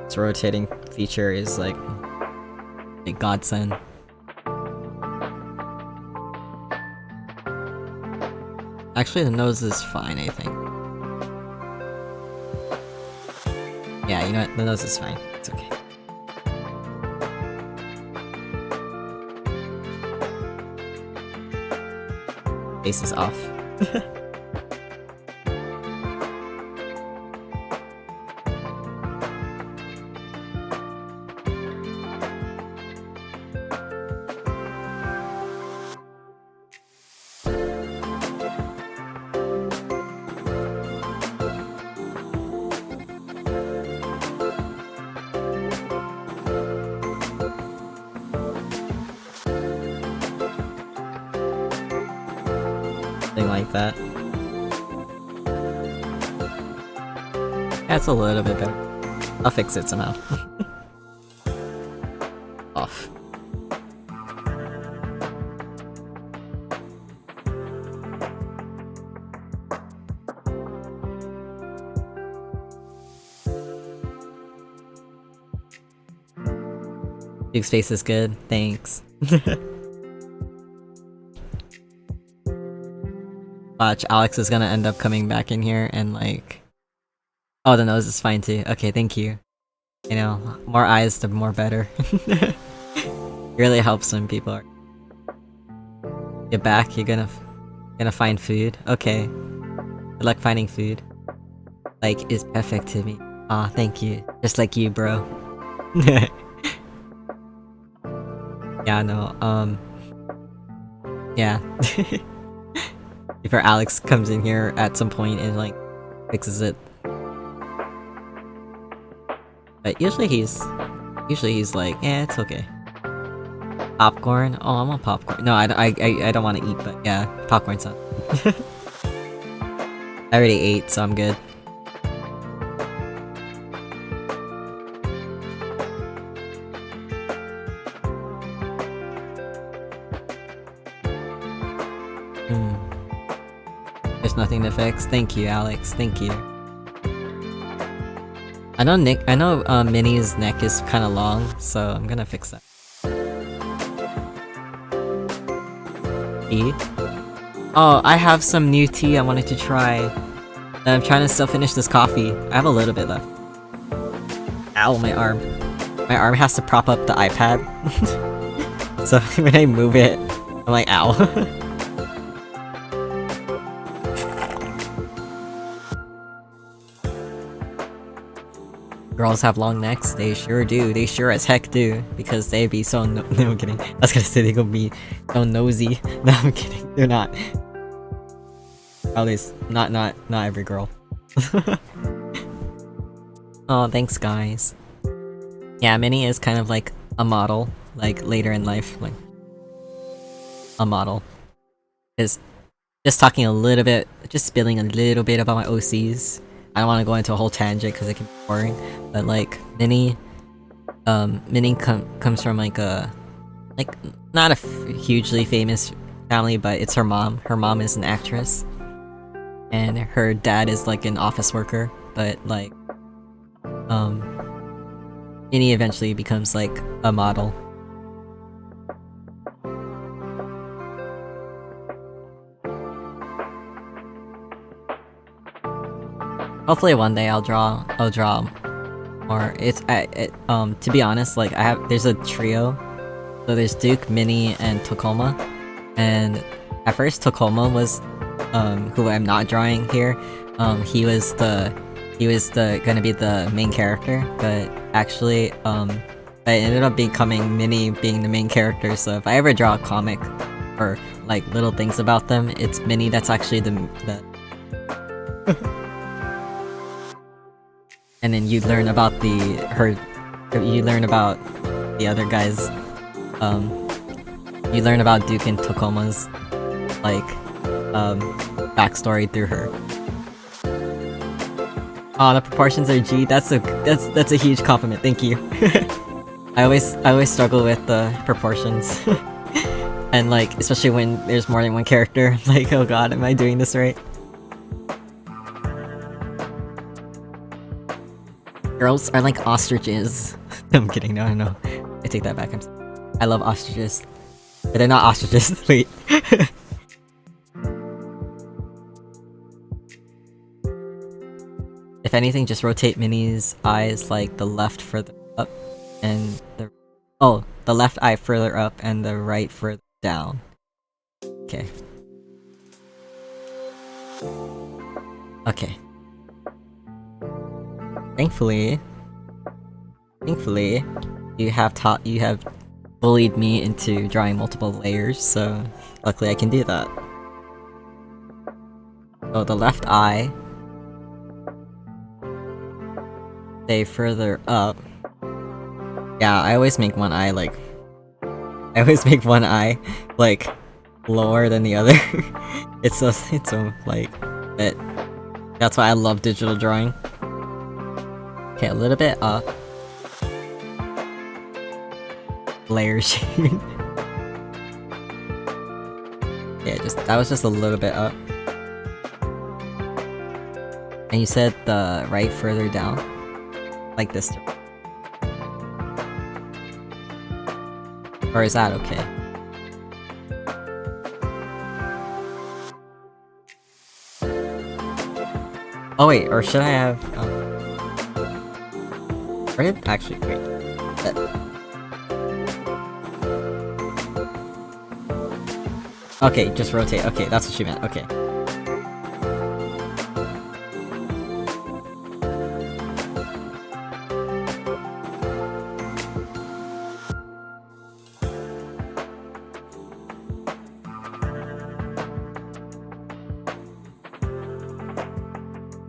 S1: This rotating feature is like a godsend. Actually, the nose is fine, I think. Yeah, you know what? The nose is fine. It's okay. Face is off. Like that. That's a little bit better. I'll fix it somehow. Off. Big space is good, thanks. Watch, Alex is gonna end up coming back in here and like... Oh, the nose is fine too. Okay, thank you. You know, more eyes the more better. It really helps when people are... Get back, you're gonna find food. Okay. Good luck finding food. Like, is perfect to me. Aw, thank you. Just like you, bro. Yeah, no, yeah. Before Alex comes in here at some point and like fixes it. But usually he's like, yeah, it's okay. Popcorn? Oh, I want popcorn. No, I don't want to eat, but yeah, popcorn's not. I already ate, so I'm good. There's nothing to fix. Thank you, Alex. Thank you. I know Minnie's neck is kind of long, so I'm gonna fix that. Tea? Oh, I have some new tea I wanted to try. And I'm trying to still finish this coffee. I have a little bit left. Ow, my arm. My arm has to prop up the iPad. So when I move it, I'm like, ow. Girls have long necks. They sure do. They sure as heck do. Because they be so no, I'm kidding. I was gonna say they gonna be so nosy. No, I'm kidding. They're not. At least not every girl. Oh, thanks guys. Yeah, Minnie is kind of like a model, like later in life, like a model. Is just talking a little bit, just spilling a little bit about my OCs. I don't want to go into a whole tangent because it can be boring, but like Minnie comes from like a not a hugely famous family, but it's her mom. Her mom is an actress, and her dad is like an office worker. But like, Minnie eventually becomes like a model. Hopefully one day I'll draw more. To be honest, like there's a trio. So there's Duke, Minnie, and Tokoma. And at first Tokoma was who I'm not drawing here. He was gonna be the main character, but actually I ended up becoming Minnie being the main character. So if I ever draw a comic or like little things about them, it's Minnie that's actually the and then you learn about you learn about the other guys. You learn about Duke and Tokoma's like backstory through her. Oh, the proportions are G. That's a huge compliment. Thank you. I always struggle with the proportions, and like especially when there's more than one character. Like, oh god, am I doing this right? Girls are like ostriches. I'm kidding. No. I take that back. I love ostriches. But they're not ostriches. Wait. If anything, just rotate Minnie's eyes like the left further up and the left eye further up and the right further down. Okay. Okay. Thankfully, you have bullied me into drawing multiple layers, so luckily I can do that. So the left eye, stay further up. Yeah, I always make one eye like lower than the other. it's so like, but that's why I love digital drawing. Okay, a little bit up. Layer shade. Yeah, that was just a little bit up. And you said the right further down? Like this. Or is that okay? Oh wait, or should I have... Where did... Actually, wait. Okay, just rotate. Okay, that's what you meant. Okay.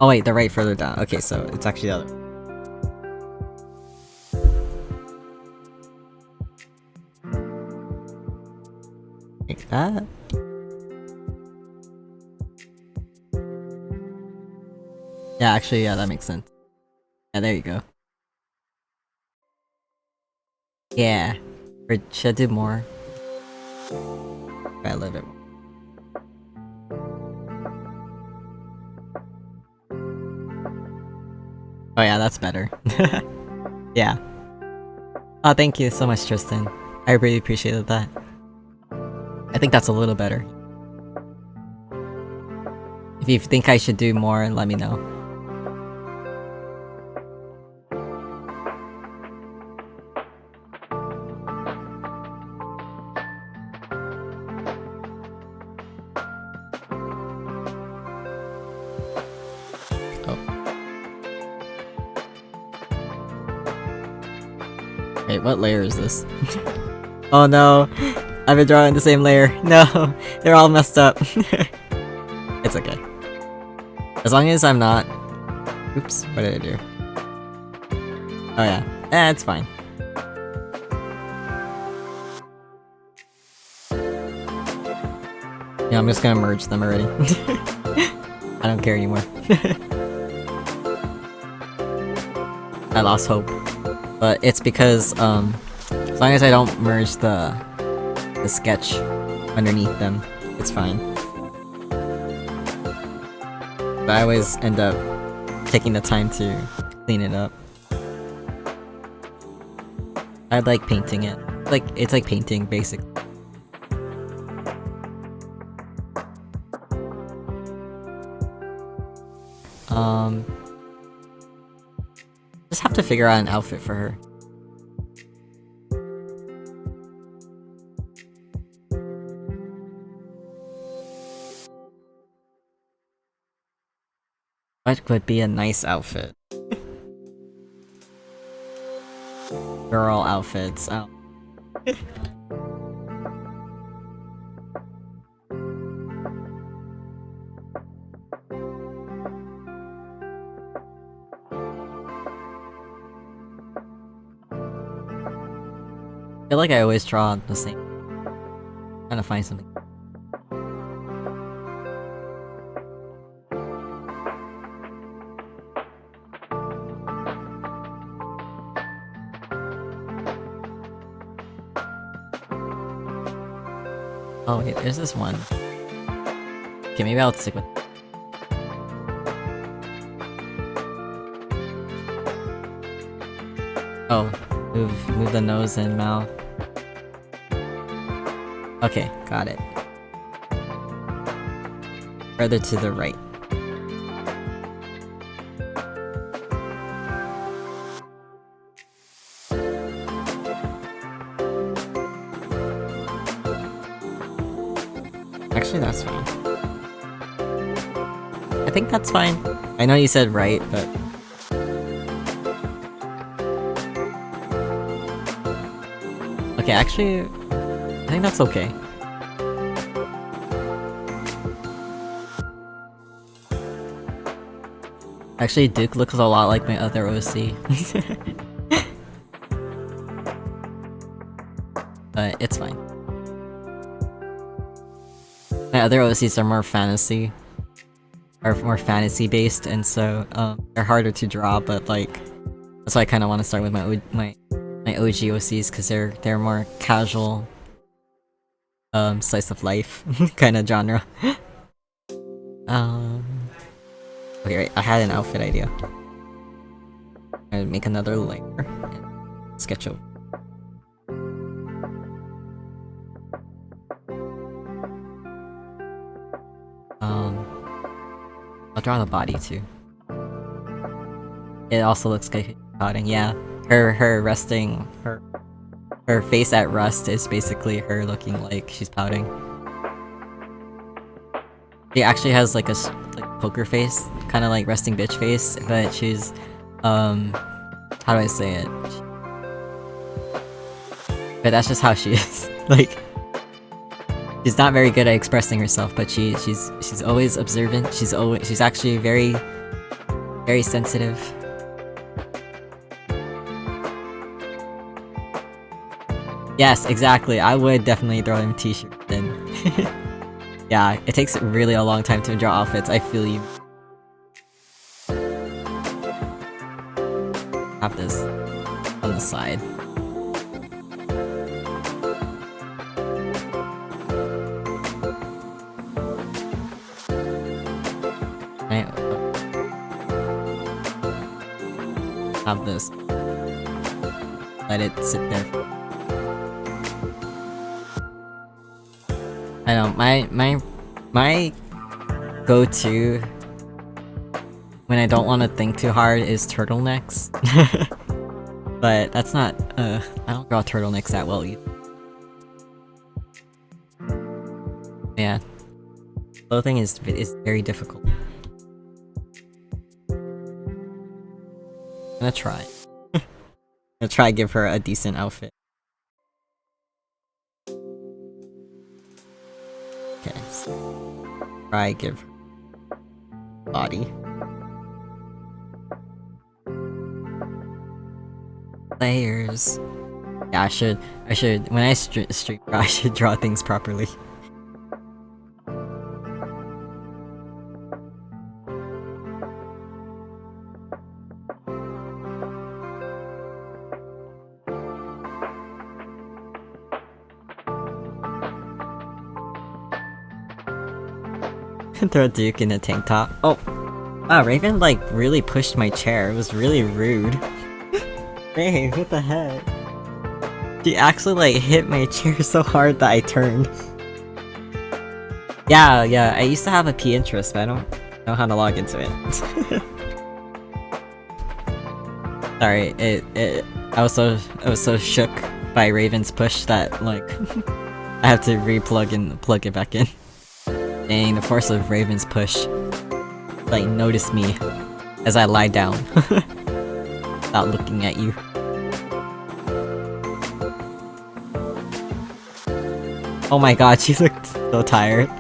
S1: Oh wait, the right further down. Okay, so it's actually the other. Like that. Yeah, actually, yeah, that makes sense. Yeah, there you go. Yeah. Or should I do more? Try a little bit more. Oh yeah, that's better. Yeah. Oh, thank you so much, Tristan. I really appreciated that. I think that's a little better. If you think I should do more, let me know. Wait, what layer is this? Oh no! I've been drawing the same layer. No! They're all messed up. It's okay. As long as I'm not... Oops, what did I do? Oh yeah. It's fine. Yeah, I'm just gonna merge them already. I don't care anymore. I lost hope. But it's because, as long as I don't merge the sketch underneath them, it's fine. But I always end up taking the time to clean it up. I like painting it. It's like painting, basically. Just have to figure out an outfit for her. What would be a nice outfit? Girl outfits. Oh. I feel like I always draw the same. Trying to find something. Oh wait, there's this one. Okay, maybe I'll stick with... Oh, move the nose and mouth. Okay, got it. Further to the right. Actually, that's fine. I think that's fine. I know you said right, but... Okay, actually... I think that's okay. Actually, Duke looks a lot like my other OC. But it's fine. My other OCs are more fantasy. Are more fantasy based, and so they're harder to draw, but like that's why I kinda wanna start with my OG OCs, cause they're more casual slice of life kinda genre. Okay, right, I had an outfit idea. I'm gonna make another layer and sketch over. I'll draw the body too. It also looks like pouting. Yeah, her resting, her face at rest is basically her looking like she's pouting. She actually has like a poker face, kind of like resting bitch face, but she's how do I say it? But that's just how she is. Like, she's not very good at expressing herself, but she's always observant. She's actually very sensitive. Yes, exactly. I would definitely throw him t-shirt then. Yeah, it takes really a long time to draw outfits. I feel you. Have this on the side. Have this. Let it sit there. I know, my go-to when I don't want to think too hard is turtlenecks. But that's not, I don't draw turtlenecks that well either. Yeah. Clothing is very difficult. I'm gonna try. I'll try to give her a decent outfit. Okay, so try give her body. Layers. Yeah, I should, when I stream, I should draw things properly. Throw a Duke in a tank top. Oh! Wow, Raven like really pushed my chair. It was really rude. Hey, what the heck? She actually like hit my chair so hard that I turned. Yeah, I used to have a Pinterest, but I don't know how to log into it. Sorry, I was so shook by Raven's push that like I have to plug it back in. Dang, the force of Raven's push like noticed me as I lie down without looking at you. Oh my god, she looked so tired.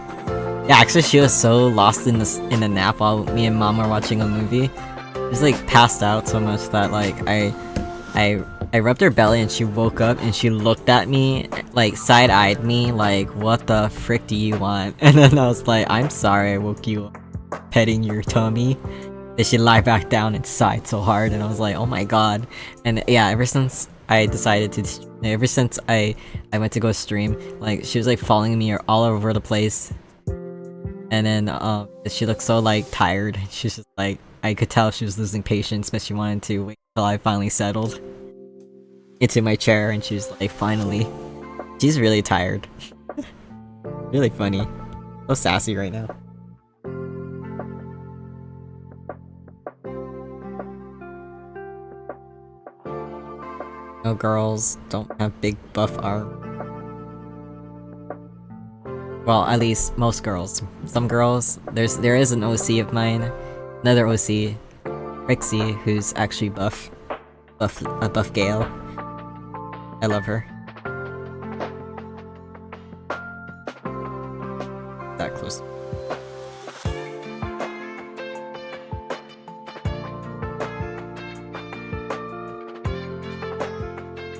S1: Yeah, actually she was so lost in a nap while me and mom were watching a movie. She was like passed out so much that like I rubbed her belly and she woke up and she looked at me, like side-eyed me, like, what the frick do you want? And then I was like, I'm sorry I woke you up petting your tummy. Then she lied back down and sighed so hard and I was like, oh my god. And yeah, ever since I decided to, ever since I went to go stream, like, she was like following me all over the place. And then, she looked so like tired. She's just like, I could tell she was losing patience, but she wanted to wait until I finally settled into my chair, and she's like, finally. She's really tired. Really funny. So sassy right now. No, girls don't have big buff arm. Well, at least most girls. Some girls, there is an OC of mine, another OC, Rixie, who's actually buff Gale. I love her. That close.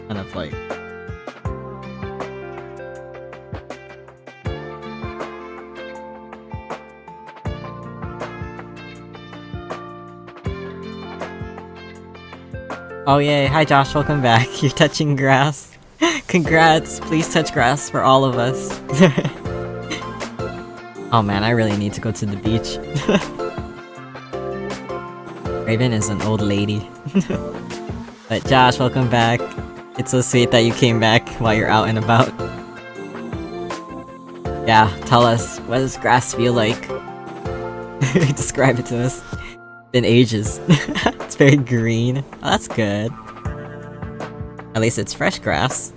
S1: Kind of like... Oh yay, hi Josh, welcome back. You're touching grass. Congrats, please touch grass for all of us. Oh man, I really need to go to the beach. Raven is an old lady. But Josh, welcome back. It's so sweet that you came back while you're out and about. Yeah, tell us, what does grass feel like? Describe it to us. Been ages. It's very green. Oh, that's good. At least it's fresh grass.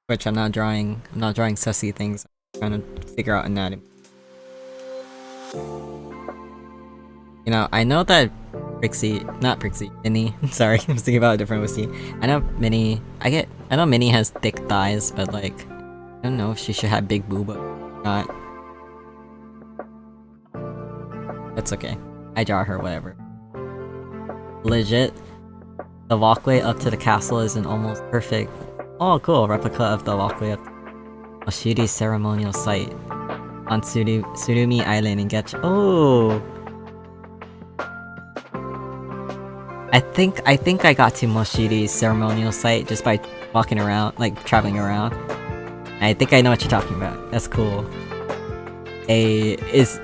S1: Which I'm not drawing sussy things. I'm trying to figure out anatomy. You know, I know that Minnie, sorry, I was thinking about a different whiskey. I know Minnie has thick thighs, but like, I don't know if she should have big boob or not. That's okay. I draw her, whatever. Legit, the walkway up to the castle is an almost perfect, oh cool, replica of the walkway up to Moshiri's ceremonial site on Tsurumi Island in Getch. Oh! I think I got to Moshiri's ceremonial site just by walking around, like traveling around. I think I know what you're talking about. That's cool. It's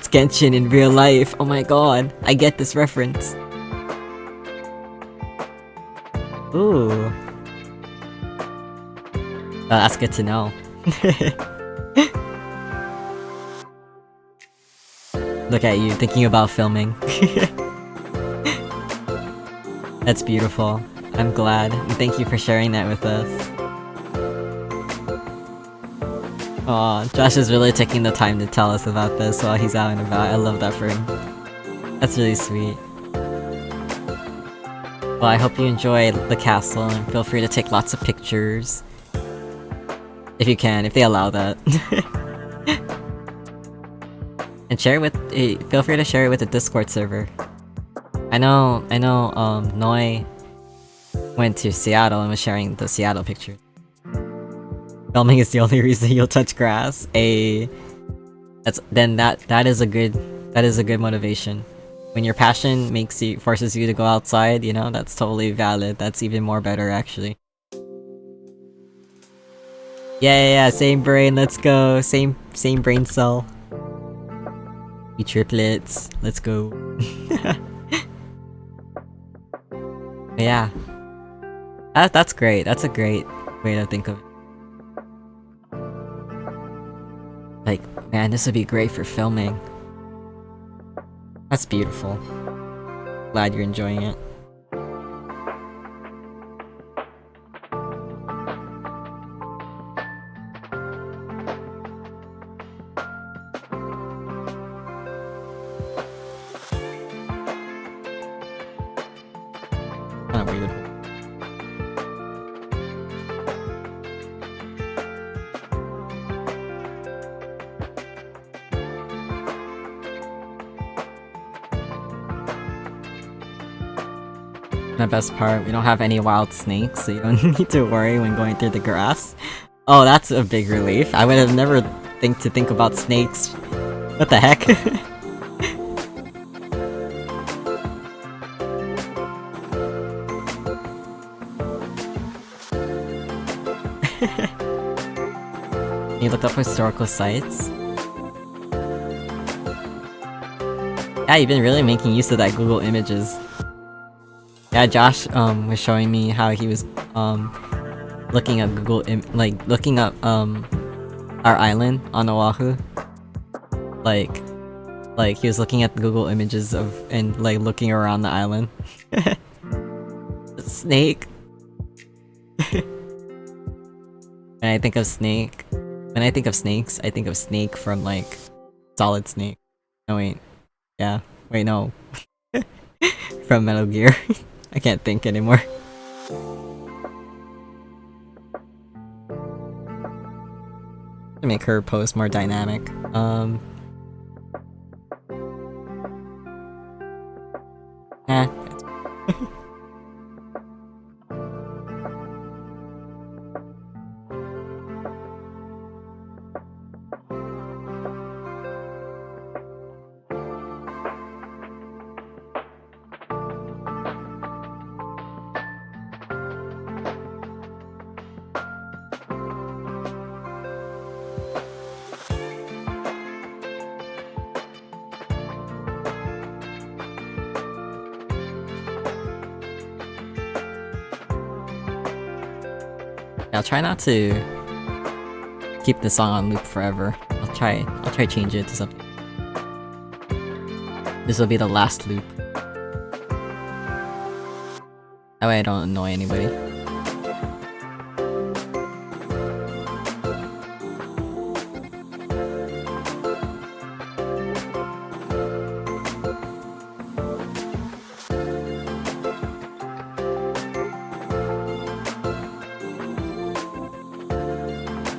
S1: Genshin in real life. Oh my god, I get this reference. Ooh. That's good to know. Look at you, thinking about filming. That's beautiful. I'm glad. And thank you for sharing that with us. Aw, Josh is really taking the time to tell us about this while he's out and about. I love that for him. That's really sweet. Well, I hope you enjoy the castle and feel free to take lots of pictures. If you can, if they allow that. And share it with, feel free to share it with the Discord server. I know, Noi went to Seattle and was sharing the Seattle pictures. Filming is the only reason you'll touch grass. That is a good motivation. When your passion forces you to go outside, you know, that's totally valid. That's even more better, actually. Yeah, same brain, let's go. Same brain cell. We triplets, let's go. Yeah. That's great, that's a great way to think of it. Like, man, this would be great for filming. That's beautiful. Glad you're enjoying it. Kinda weird. The best part, we don't have any wild snakes, so you don't need to worry when going through the grass. Oh, that's a big relief. I would have never think about snakes. What the heck? You looked up historical sites? Yeah, you've been really making use of that Google Images. Yeah, Josh was showing me how he was looking at looking up our island on Oahu. Like he was looking at Google Images and looking around the island. Snake. When I think of snakes, I think of Snake from Solid Snake. No wait. Yeah. Wait, no. From Metal Gear. I can't think anymore. To make her post more dynamic. I'll try not to keep the song on loop forever. I'll try change it to something. This will be the last loop. That way I don't annoy anybody.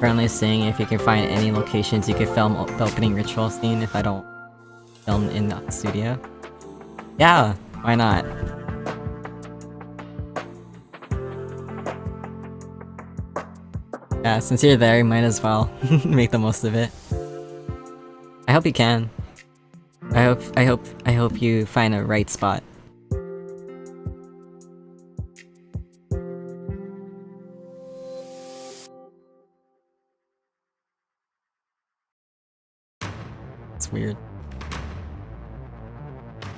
S1: Currently seeing if you can find any locations you could film the opening ritual scene if I don't film in the studio. Yeah, why not? Yeah, since you're there, you might as well make the most of it. I hope you can. I hope you find a right spot. Weird.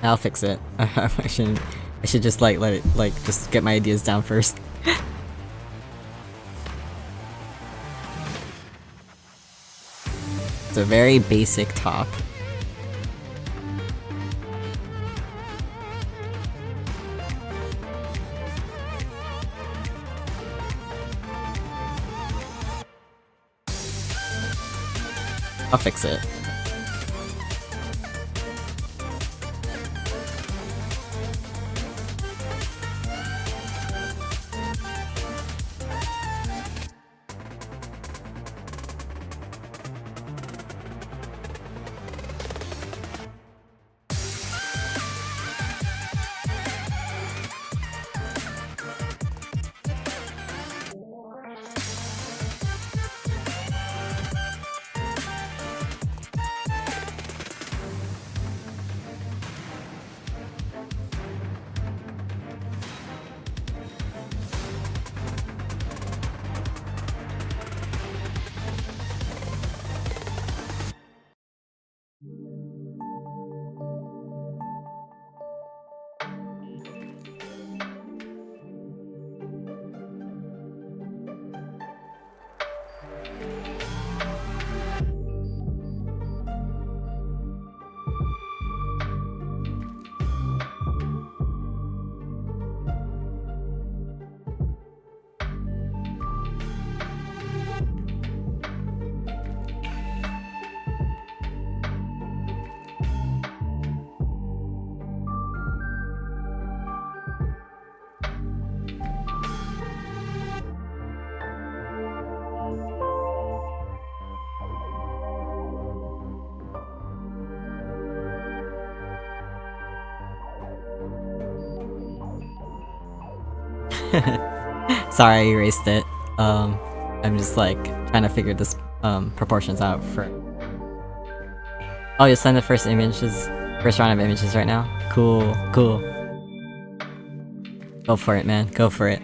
S1: I'll fix it. I should just let it just get my ideas down first. It's a very basic top. I'll fix it. Sorry, I erased it. I'm just like trying to figure this proportions out for. Oh, you'll send the first images, first round of images right now. Cool, cool. Go for it, man. Go for it.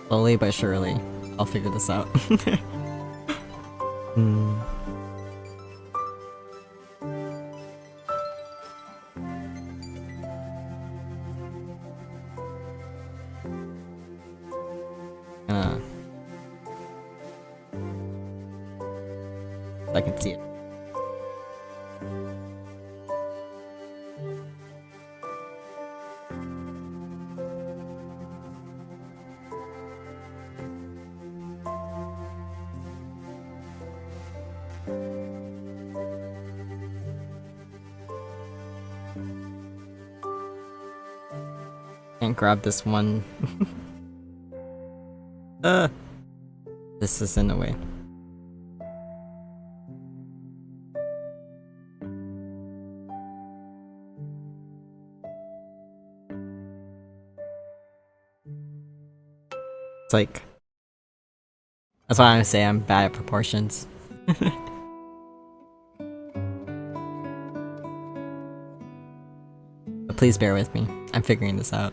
S1: Slowly but surely, I'll figure this out. Hmm. I can see it. Can't grab this one. This is in the way. like... That's why I'm saying I'm bad at proportions. But please bear with me. I'm figuring this out.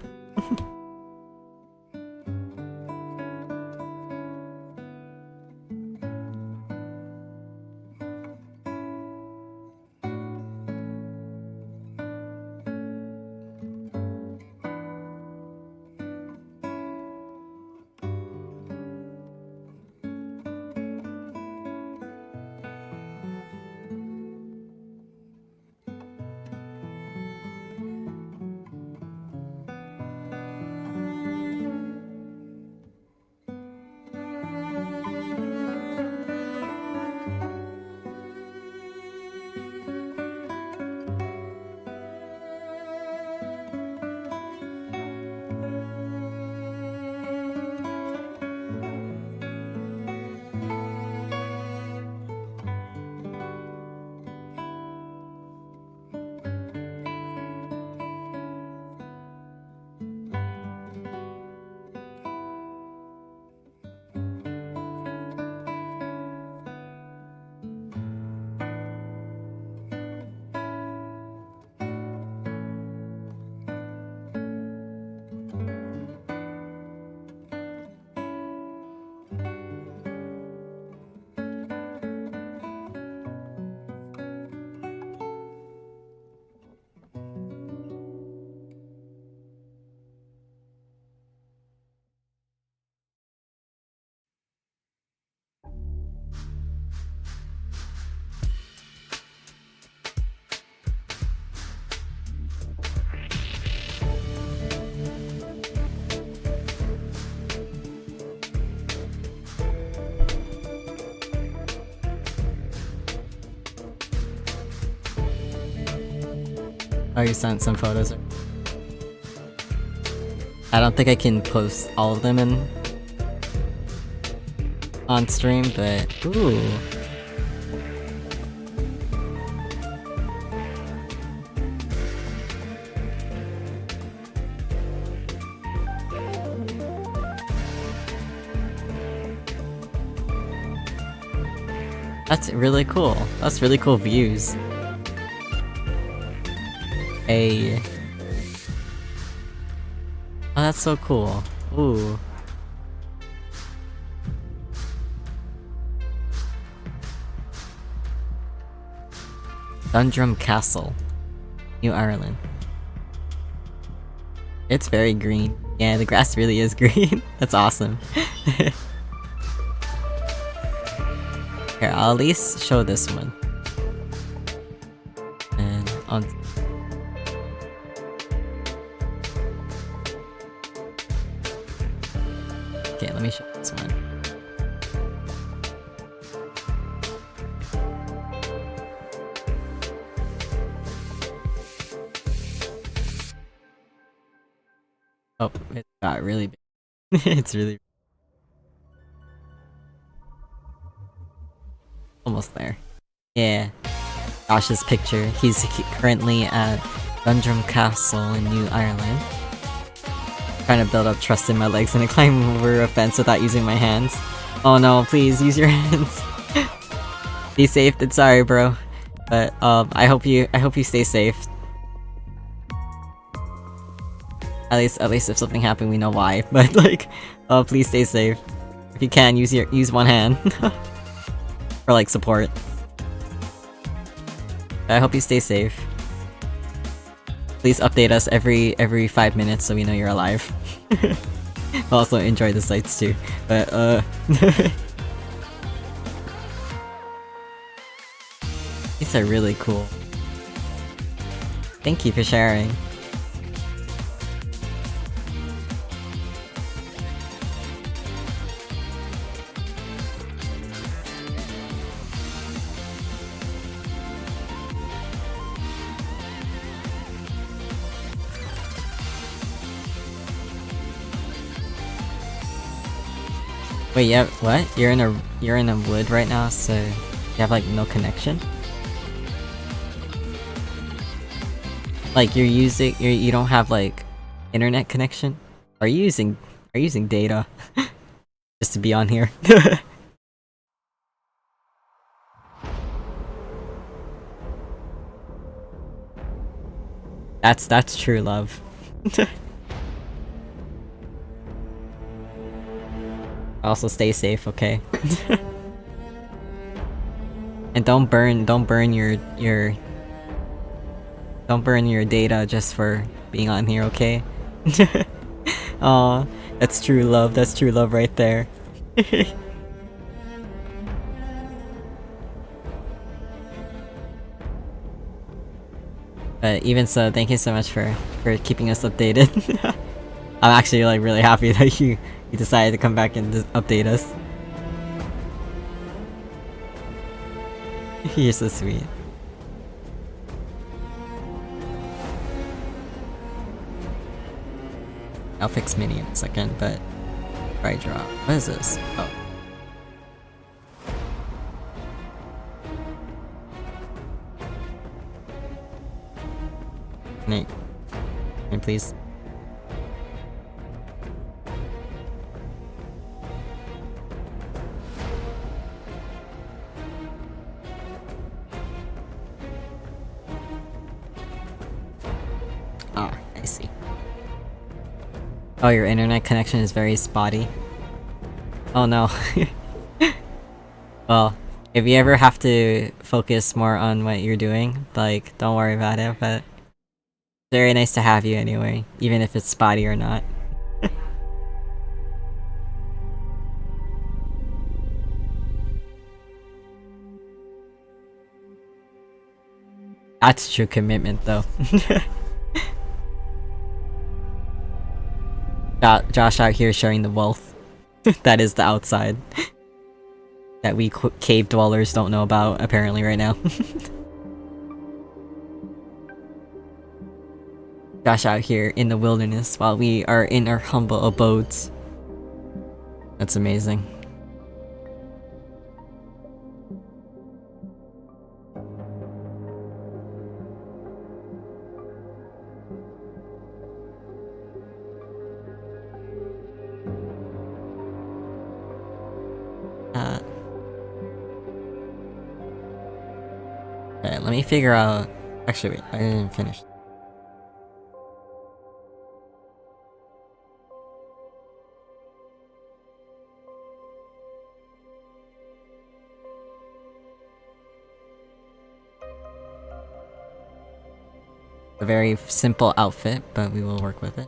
S1: Oh, you sent some photos. I don't think I can post all of them in on stream, but ooh. That's really cool. That's really cool views. Oh, that's so cool. Ooh. Dundrum Castle, New Ireland. It's very green. Yeah, the grass really is green. That's awesome. Here, I'll at least show this one. And on. Okay, let me show this one. Oh, it got really big. It's really... almost there. Yeah. Josh's picture. He's currently at Dundrum Castle in New Ireland. Trying to build up trust in my legs and I climb over a fence without using my hands. Oh no, please use your hands. Be safe and sorry, bro. But I hope you stay safe. At least if something happened, we know why. But like, please stay safe. If you can, use one hand for like support. But I hope you stay safe. Please update us every 5 minutes so we know you're alive. Also enjoy the sights too. But these are really cool. Thank you for sharing. Wait, yeah, what? You're in a wood right now, so you have like no connection? Like you don't have like internet connection? Are you using data? just to be on here. That's true love. Also stay safe, okay? And don't burn your data just for being on here, okay? Aw, that's true love right there. But even so, thank you so much for keeping us updated. I'm actually like really happy that you decided to come back and just update us. You're so sweet. I'll fix Mini in a second, but right drop. What is this? Oh. Can I please? Ah, I see. Oh, your internet connection is very spotty. Oh no. Well, if you ever have to focus more on what you're doing, like, don't worry about it, but very nice to have you anyway, even if it's spotty or not. That's true commitment though. Josh out here showing the wealth. That is the outside. That we cave dwellers don't know about apparently right now. Josh out here in the wilderness while we are in our humble abodes. That's amazing. Okay, let me figure out... Actually, wait, I didn't finish. A very simple outfit, but we will work with it.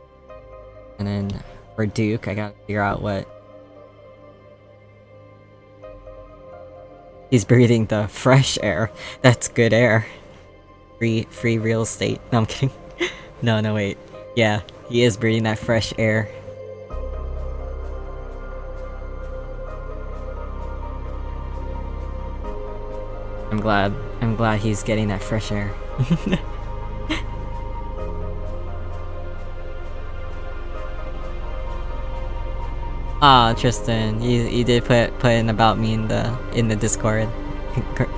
S1: And then for Duke, I gotta figure out what... He's breathing the fresh air. That's good air. Free real estate. No, I'm kidding. No, wait. Yeah, he is breathing that fresh air. I'm glad he's getting that fresh air. Ah, Tristan, you did put in about me in the Discord.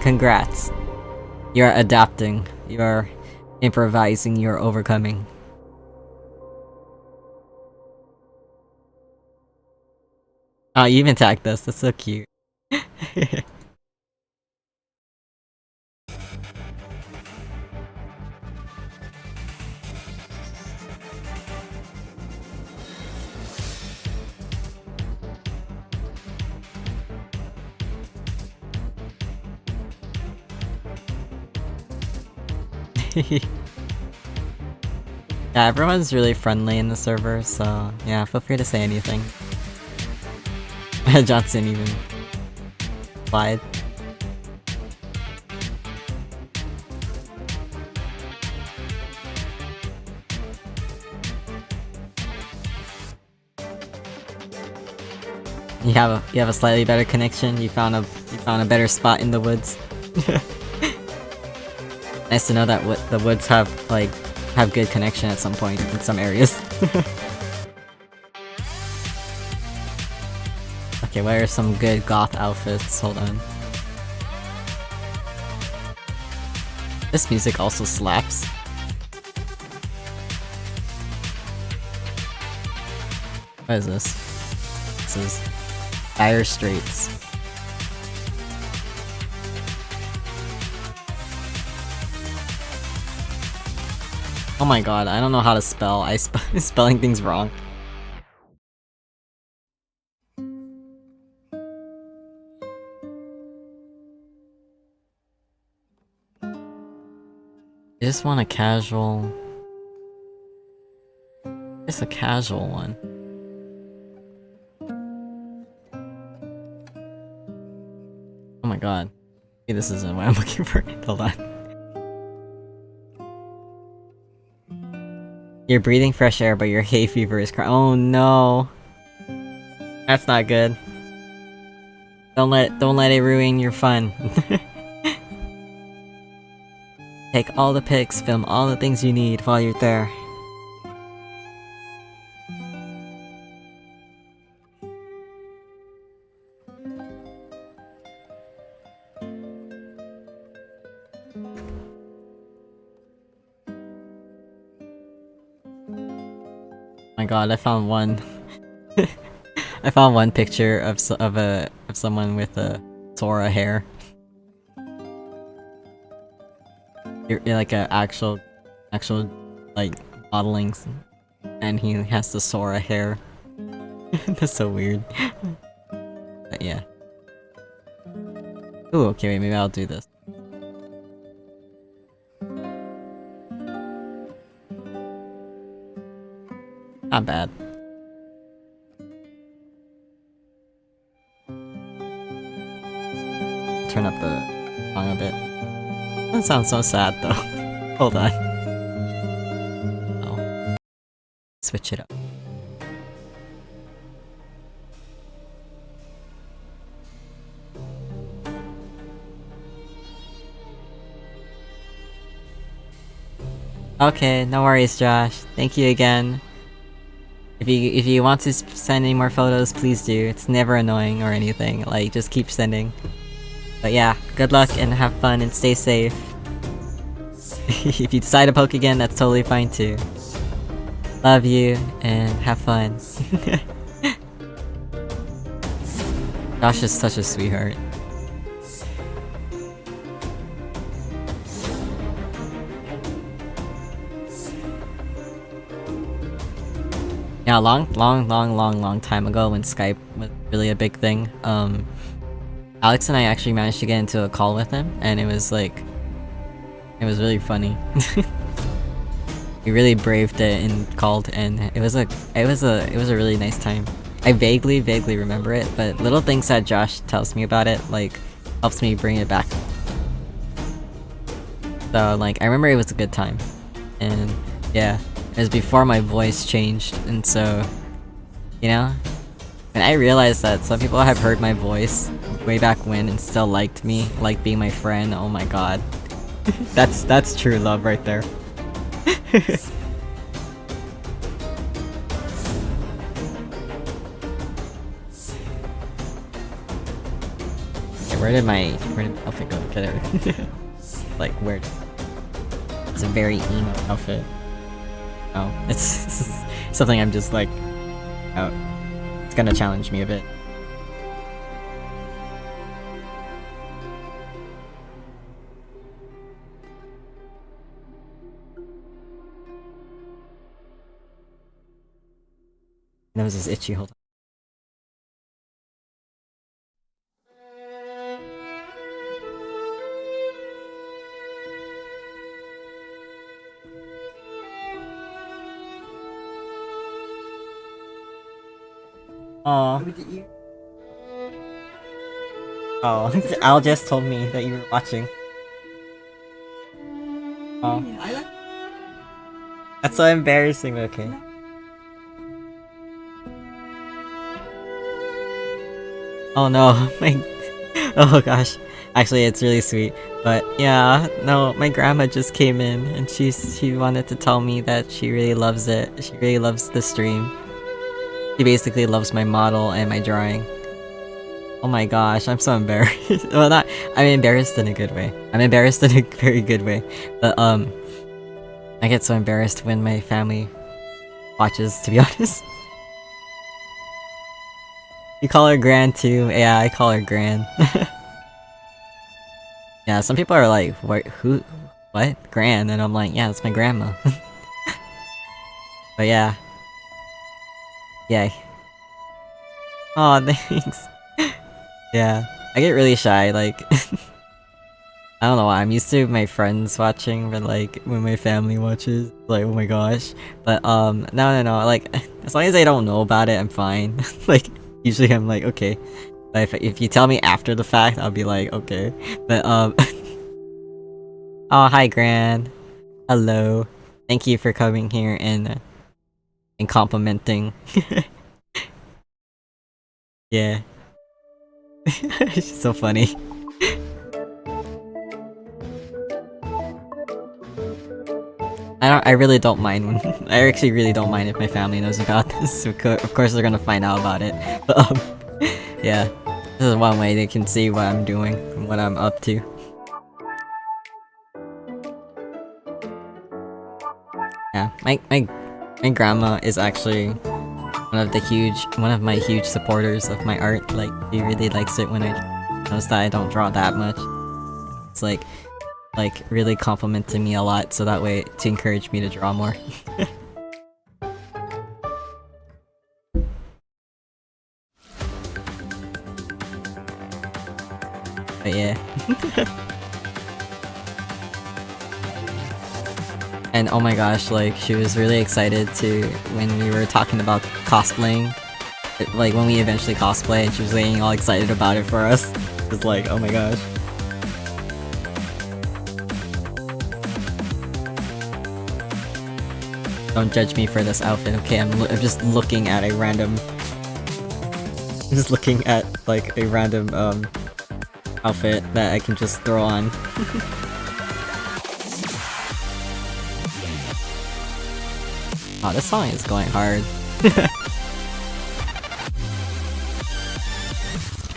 S1: Congrats. You're adapting. You're improvising. You're overcoming. Oh, you even tagged us. That's so cute. Yeah, everyone's really friendly in the server, so yeah, feel free to say anything. Johnson even replied. You have a slightly better connection. You found a better spot in the woods. Nice to know that the woods have good connection at some point in some areas. Okay, what are some good goth outfits? Hold on. This music also slaps. What is this? This is... Dire Straits. Oh my god, I don't know how to spell. Spelling things wrong. I just want a casual... Just a casual one. Oh my god. Maybe this isn't what I'm looking for. Hold on. You're breathing fresh air, but your hay fever is oh no. That's not good. Don't let it ruin your fun. Take all the pics, film all the things you need while you're there. Oh my god, I found one. I found one picture of someone with a Sora hair. You're like a actual like modeling, and he has the Sora hair. That's so weird. But yeah. Ooh, okay, wait, maybe I'll do this. Not bad. Turn up the song a bit. That sounds so sad though. Hold on. Oh. Switch it up. Okay, no worries, Josh. Thank you again. If you want to send any more photos, please do. It's never annoying or anything. Like, just keep sending. But yeah, good luck and have fun and stay safe. If you decide to poke again, that's totally fine too. Love you and have fun. Josh is such a sweetheart. Yeah, long time ago when Skype was really a big thing, Alex and I actually managed to get into a call with him, and it was like, it was really funny. We really braved it and called, and it was a really nice time. I vaguely remember it, but little things that Josh tells me about it, like, helps me bring it back. So, like, I remember it was a good time. And, yeah. It was before my voice changed, and so, you know? And I realized that some people have heard my voice way back when and still liked me, like being my friend, oh my god. That's true love right there. Okay, where did my outfit go? Okay, there. Like, where? It's a very emo outfit. Oh, it's something I'm just like, oh, it's gonna challenge me a bit. Nose is itchy, hold on. Aww. Oh, Al just told me that you were watching. Oh. That's so embarrassing, okay. Oh no, oh gosh. Actually, it's really sweet. But yeah, no, my grandma just came in and she wanted to tell me that she really loves it. She really loves the stream. She basically loves my model and my drawing. Oh my gosh, I'm so embarrassed. Well, I'm embarrassed in a good way. I'm embarrassed in a very good way. But, I get so embarrassed when my family watches, to be honest. You call her Gran too? Yeah, I call her Gran. Yeah, some people are like, what? Gran? And I'm like, yeah, that's my grandma. But yeah. Yay. Aw, thanks. Yeah, I get really shy, like, I don't know why, I'm used to my friends watching, but like, when my family watches, like, oh my gosh. But, no, like, as long as I don't know about it, I'm fine. Like, usually I'm like, okay. But if you tell me after the fact, I'll be like, okay. But, oh, hi, Gran. Hello. Thank you for coming here and complimenting. Yeah. She's so funny. I really don't mind when I actually really don't mind if my family knows about this. Of course they're gonna find out about it. But yeah. This is one way they can see what I'm doing and what I'm up to. Yeah, my grandma is actually one of my huge supporters of my art. Like, she really likes it when I notice that I don't draw that much. It's like really complimenting me a lot, so that way to encourage me to draw more. But yeah. And oh my gosh, like, she was really excited when we were talking about cosplaying. Like, when we eventually cosplay, and she was getting all excited about it for us. It's like, oh my gosh. Don't judge me for this outfit, okay? I'm just looking at a random... I'm just looking at, like, a random, outfit that I can just throw on. Oh, this song is going hard.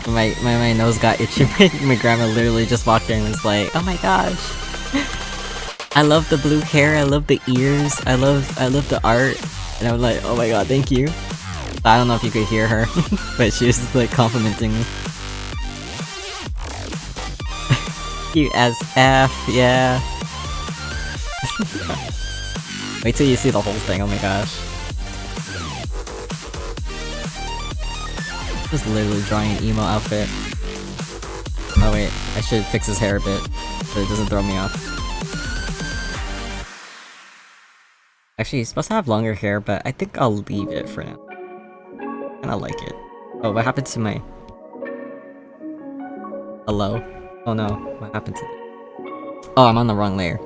S1: my nose got itchy. My grandma literally just walked in and was like, oh my gosh. I love the blue hair, I love the ears, I love the art. And I'm like, oh my god, thank you. I don't know if you could hear her, but she was just like complimenting me. Cute as F, yeah. Wait till you see the whole thing, oh my gosh. Just literally drawing an emo outfit. Oh wait, I should fix his hair a bit, so it doesn't throw me off. Actually, he's supposed to have longer hair, but I think I'll leave it for now. Kinda like it. Oh, what happened to my... Hello? Oh no, what happened to... Oh, I'm on the wrong layer.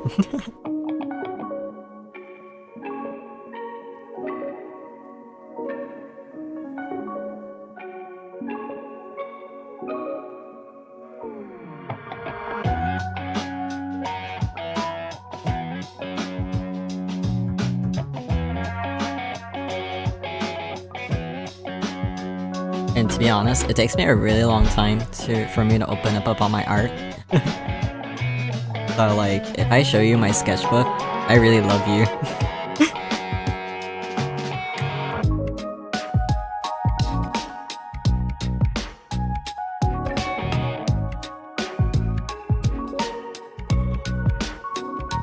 S1: And to be honest, it takes me a really long time for me to open up on my art. So like, if I show you my sketchbook, I really love you.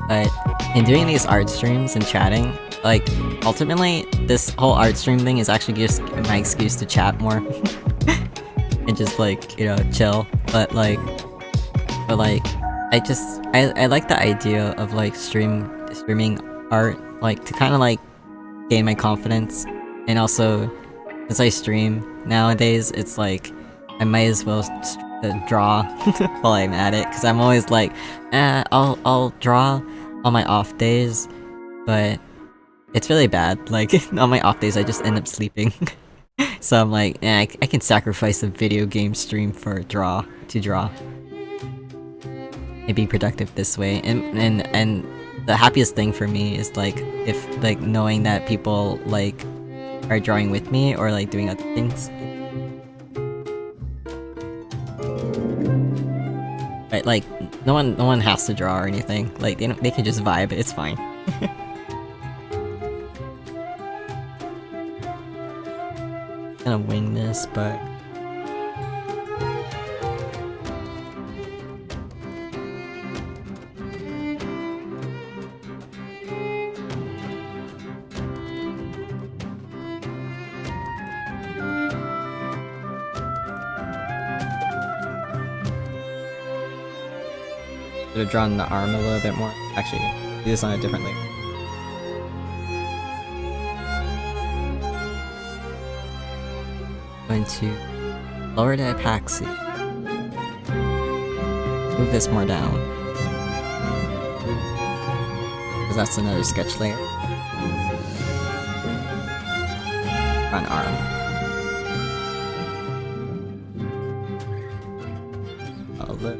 S1: But in doing these art streams and chatting, like, ultimately, this whole art stream thing is actually just my excuse to chat more. And just, like, you know, chill. But like, I like the idea of, like, streaming art, like, to kind of, like, gain my confidence. And also, since I stream nowadays, it's like, I might as well draw while I'm at it. Because I'm always like, I'll draw on my off days, but it's really bad. Like, on my off days, I just end up sleeping. So I'm like, I can sacrifice a video game stream to draw. And be productive this way. And the happiest thing for me is like, if like knowing that people like are drawing with me or like doing other things. Right, like no one has to draw or anything. Like they can just vibe. It's fine. Gonna wing this, but Should have drawn the arm a little bit more. Actually, do this on a different layer. Going to lower the epoxy. Move this more down. Because that's another sketch layer. Front arm. Oh, look.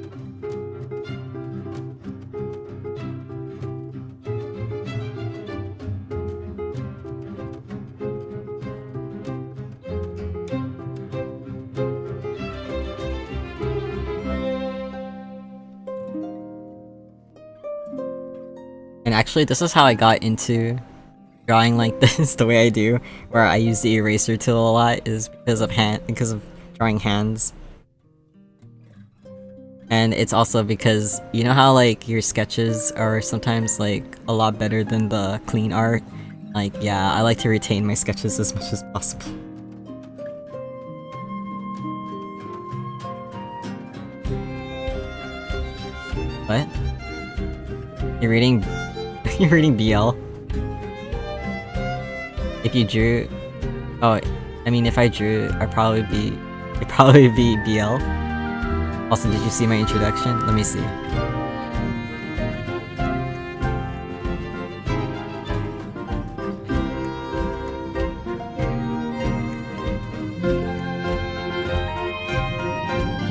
S1: And actually, this is how I got into drawing like this, the way I do, where I use the eraser tool a lot, is because of drawing hands. And it's also because, you know how like your sketches are sometimes like a lot better than the clean art? Like, yeah, I like to retain my sketches as much as possible. What? You're reading you're reading BL? If you drew... Oh, I mean, if I drew, it'd probably be BL. Also, did you see my introduction? Let me see.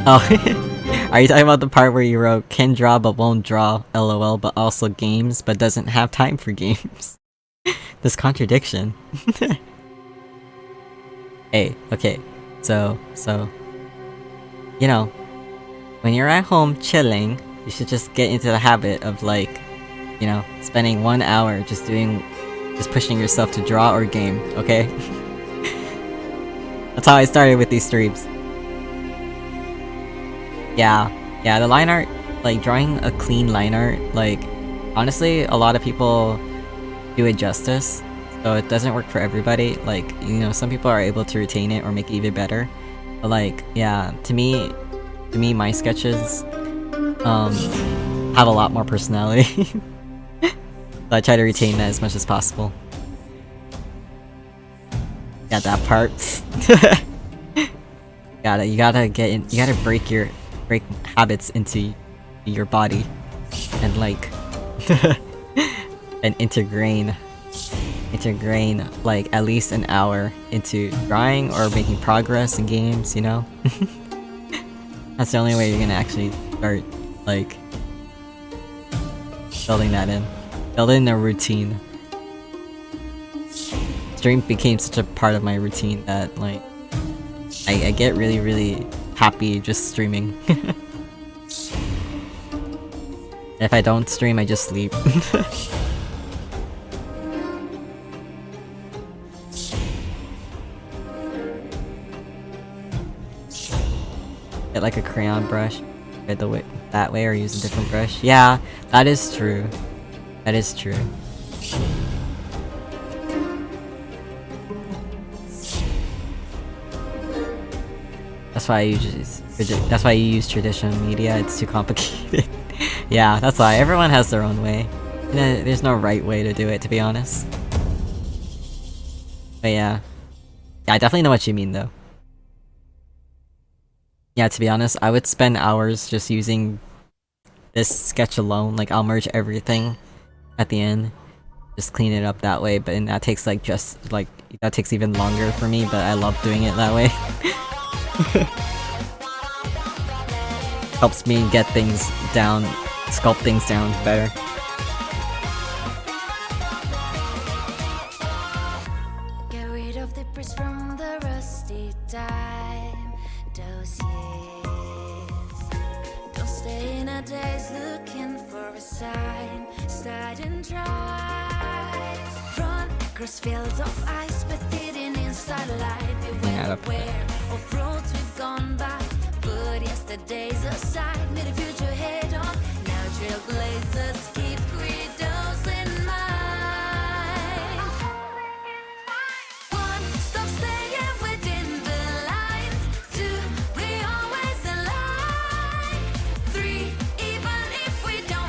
S1: Oh, are you talking about the part where you wrote, can draw but won't draw, lol, but also games, but doesn't have time for games? This contradiction. Hey, okay, so, you know, when you're at home chilling, you should just get into the habit of like, you know, spending 1 hour just pushing yourself to draw or game, okay? That's how I started with these streams. Yeah, the line art, like drawing a clean line art, like, honestly, a lot of people do it justice, so it doesn't work for everybody. Like, you know, some people are able to retain it or make it even better. But like, yeah, to me, my sketches, have a lot more personality. So I try to retain that as much as possible. Yeah, that part. You gotta break habits into your body and like and integrain like at least an hour into drawing or making progress in games, you know? That's the only way you're gonna actually start like building a routine. Stream became such a part of my routine that like I get really happy just streaming. If I don't stream, I just sleep. Get like a crayon brush, get the way that way, or use a different brush. Yeah, that is true. That is true. That's why you use traditional media. It's too complicated. Yeah, that's why everyone has their own way. There's no right way to do it, to be honest. But yeah, I definitely know what you mean, though. Yeah, to be honest, I would spend hours just using this sketch alone. Like, I'll merge everything at the end, just clean it up that way. But that takes that takes even longer for me. But I love doing it that way. Helps me get things down, sculpt things down better.
S2: Get rid of the press from the rusty time, those years. Don't stay in a daze looking for a sign. Start and try. Run across fields of ice, but hidden in starlight. Beware of roads we've gone by. Put yesterday's aside, made a future head on. Now trailblazers keep credos in mind. 1, stop staying within the lines. 2, we always align. 3, even if we don't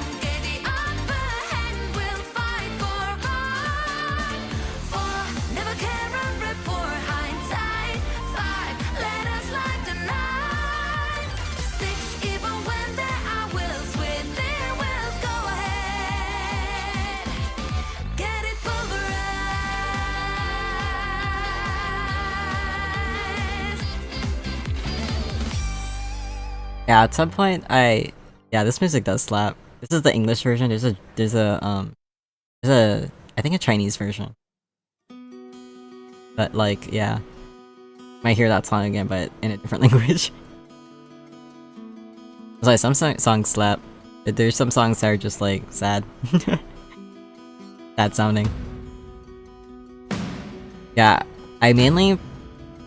S1: Yeah, at some point yeah, this music does slap. This is the English version. I think a Chinese version. But like, yeah. Might hear that song again, but in a different language. Sorry, some songs slap. There's some songs that are just like sad. Sad sounding. Yeah, I mainly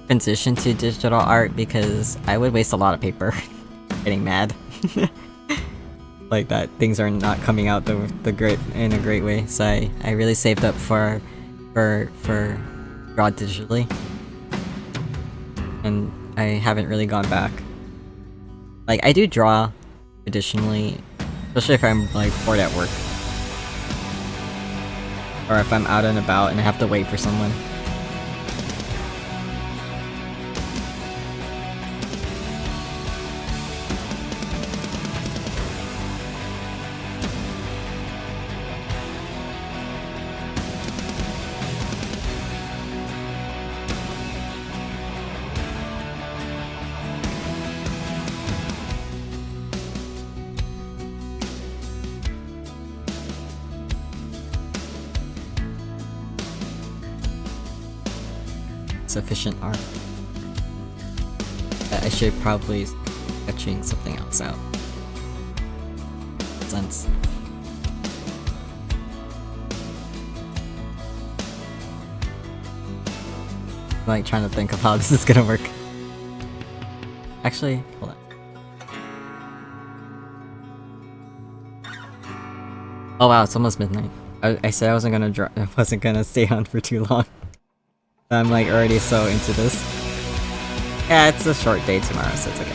S1: transitioned to digital art because I would waste a lot of paper getting mad. Like that things are not coming out in a great way. So I really saved up for draw digitally. And I haven't really gone back. Like I do draw traditionally, especially if I'm like bored at work. Or if I'm out and about and I have to wait for someone. Sufficient art. I should probably sketching something else out. Sense. I'm like trying to think of how this is gonna work. Actually, hold on. Oh wow, it's almost midnight. I said I wasn't gonna stay on for too long. I'm like already so into this. Yeah, it's a short day tomorrow, so it's okay.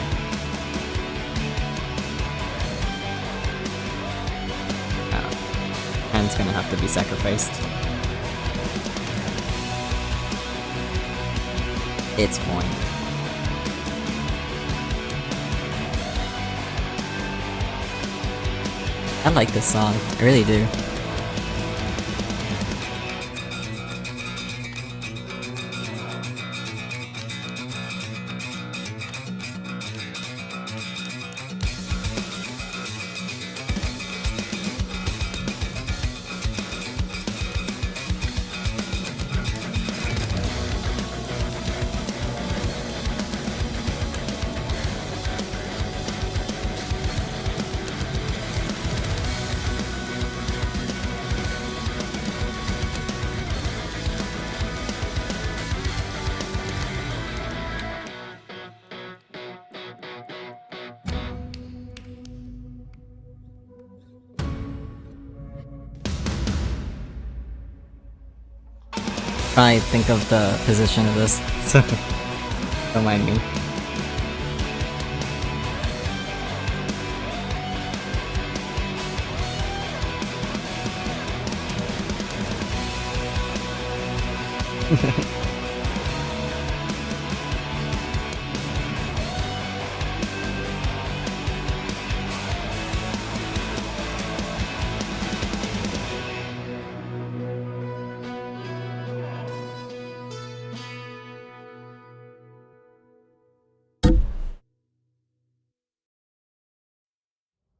S1: Hand's gonna have to be sacrificed. It's fine. I like this song, I really do. I think of the position of this, so don't mind me.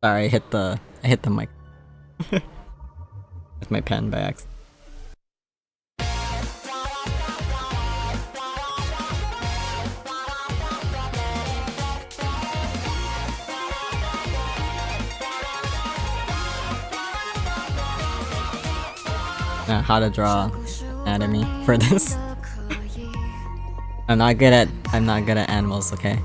S1: Sorry, I hit the mic with my pen by accident. How to draw anatomy for this. I'm not good at animals, okay?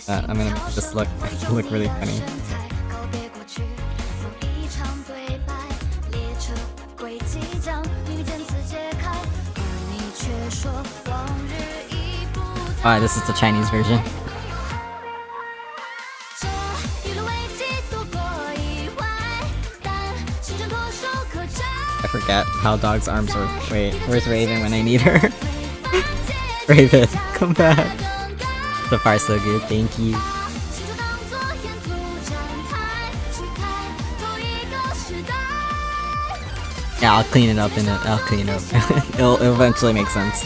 S1: I'm gonna make this look really funny. Alright, this is the Chinese version. I forget how dogs' arms work. Wait, where's Raven when I need her? Raven, come back. So far so good, thank you. Yeah, I'll clean it up I'll clean it up. It'll eventually make sense.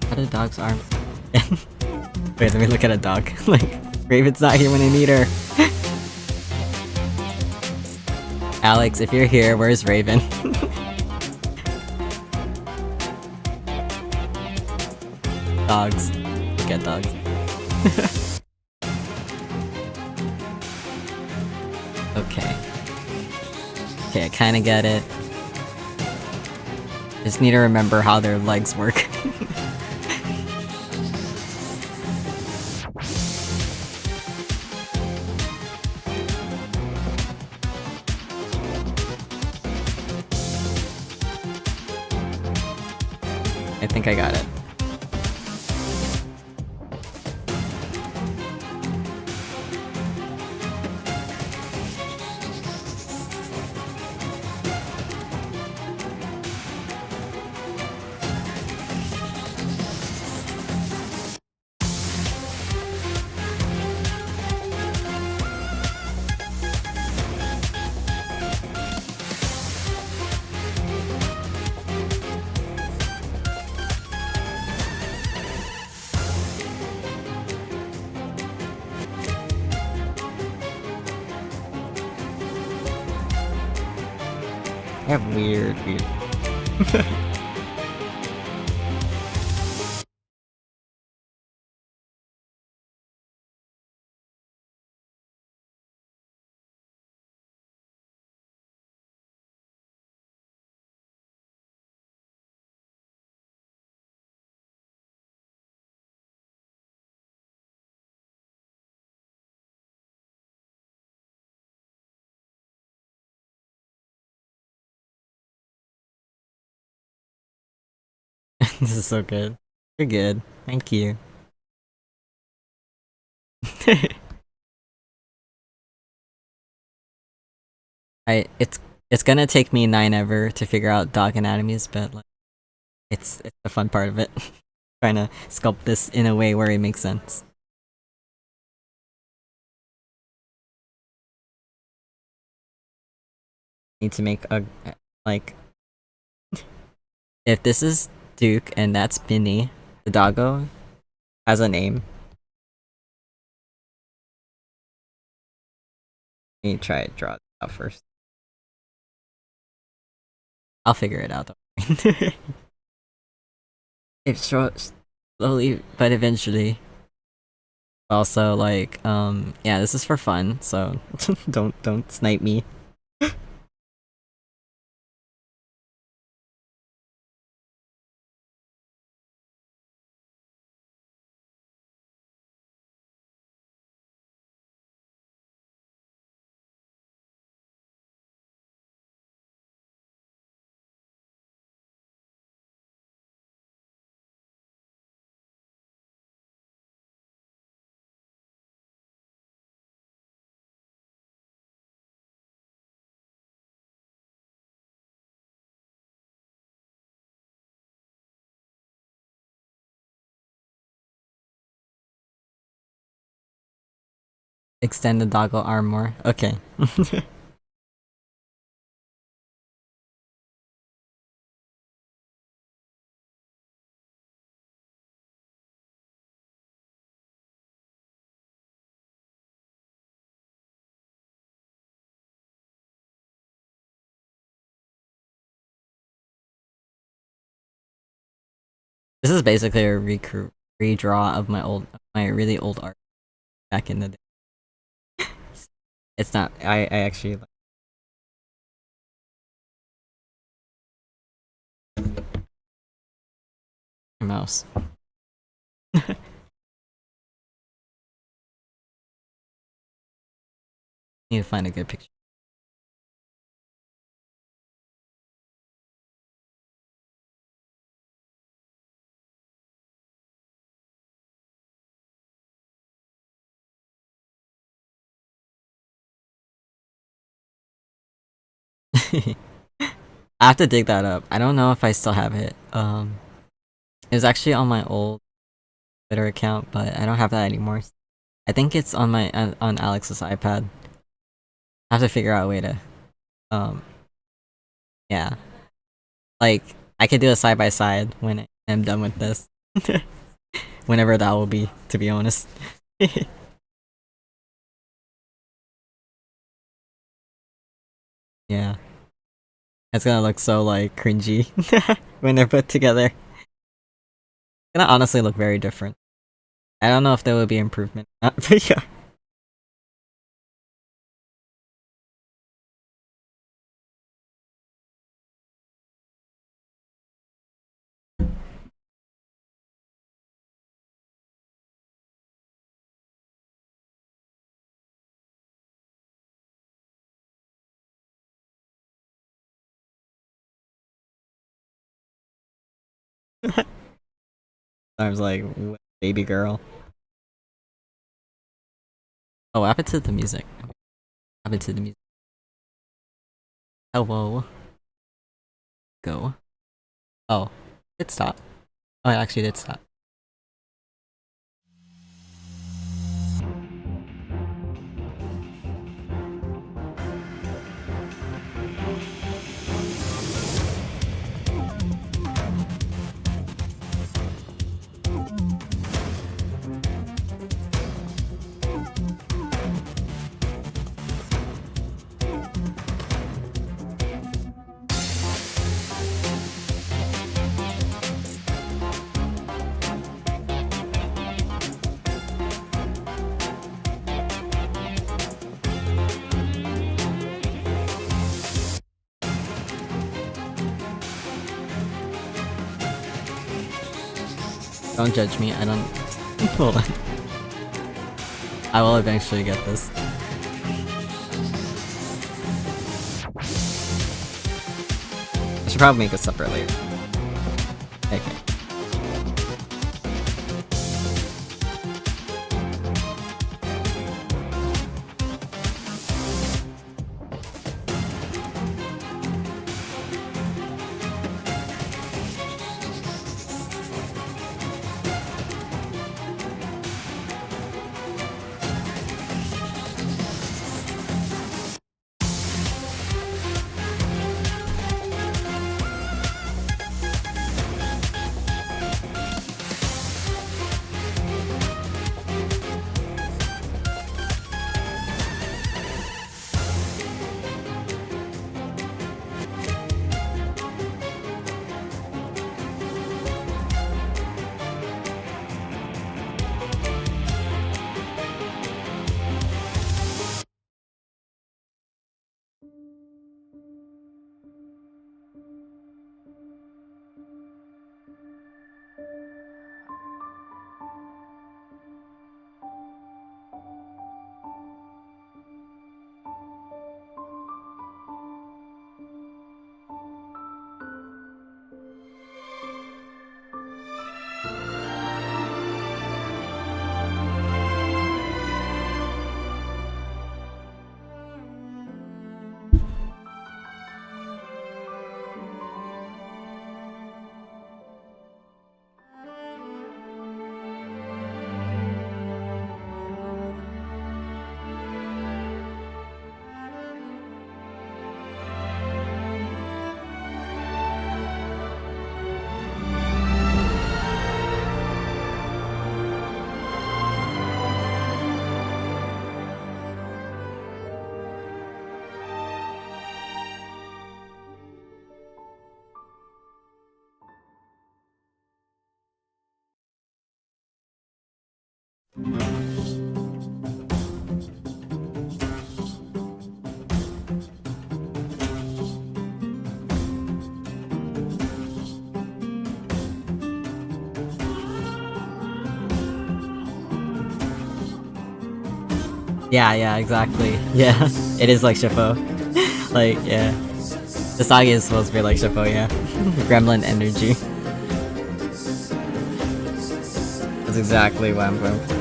S1: How do dogs arm? Wait, let me look at a dog. Like, Raven's not here when I need her. Alex, if you're here, where's Raven? Dogs. Look at dogs. Okay. Okay, I kinda get it. Just need to remember how their legs work. I think I got it. I have weird. This is so good. You're good. Thank you. It's gonna take me 9 ever to figure out dog anatomies, but like it's the fun part of it. Trying to sculpt this in a way where it makes sense. Need to make a like if this is Duke and that's Binny, the doggo has a name. Let me try to draw it out first. I'll figure it out though. It's slowly but eventually. Also, like, yeah, this is for fun, so don't snipe me. Extend the doggo arm more. Okay. This is basically a redraw of my really old art back in the day. It's not. I actually. Mouse. find a good picture. I have to dig that up. I don't know if I still have it. It was actually on my old Twitter account, but I don't have that anymore. I think it's on my on Alex's iPad. I have to figure out a way to, yeah. Like, I could do a side by side when I'm done with this. Whenever that will be, to be honest. Yeah. It's gonna look so, like, cringy when they're put together. It's gonna honestly look very different. I don't know if there will be improvement, but yeah. I was like, baby girl. Oh, what happened to the music? What happened to the music? Hello. Go. Oh, it stopped. Oh, it actually did stop. Don't judge me, I don't... Hold on. I will eventually get this. I should probably make a separate later. Okay. Yeah, exactly. Yeah, it is like Shippo. Like, yeah. The saga is supposed to be like Shippo, yeah. Gremlin energy. That's exactly what I'm going for.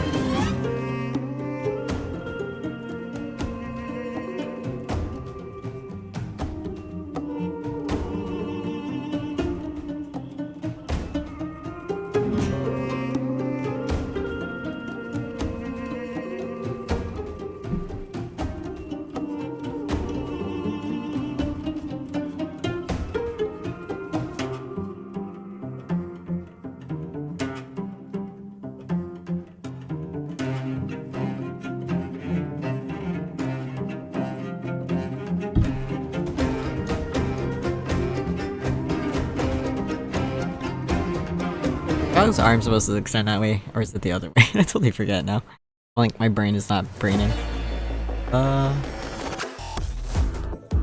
S1: How is arm supposed to extend that way? Or is it the other way? I totally forget now. Like, my brain is not braining.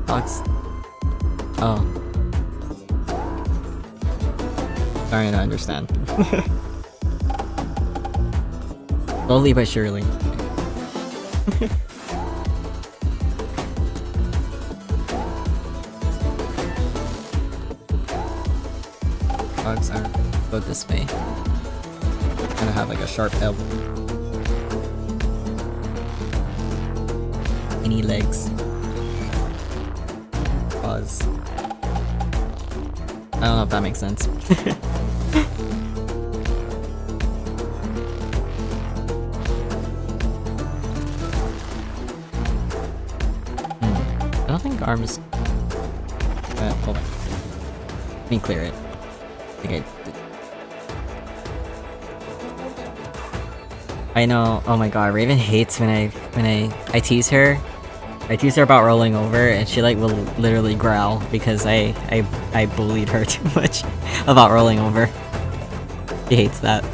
S1: Fox. Oh. Starting to understand. Slowly but surely. Dogs aren't go this way. Gonna have like a sharp elbow. Any legs. Pause. I don't know if that makes sense. I don't think arms. Hold on. Let me clear it. Okay. I know. Oh my god, Raven hates when I tease her. I tease her about rolling over, and she like will literally growl because I bullied her too much about rolling over. She hates that.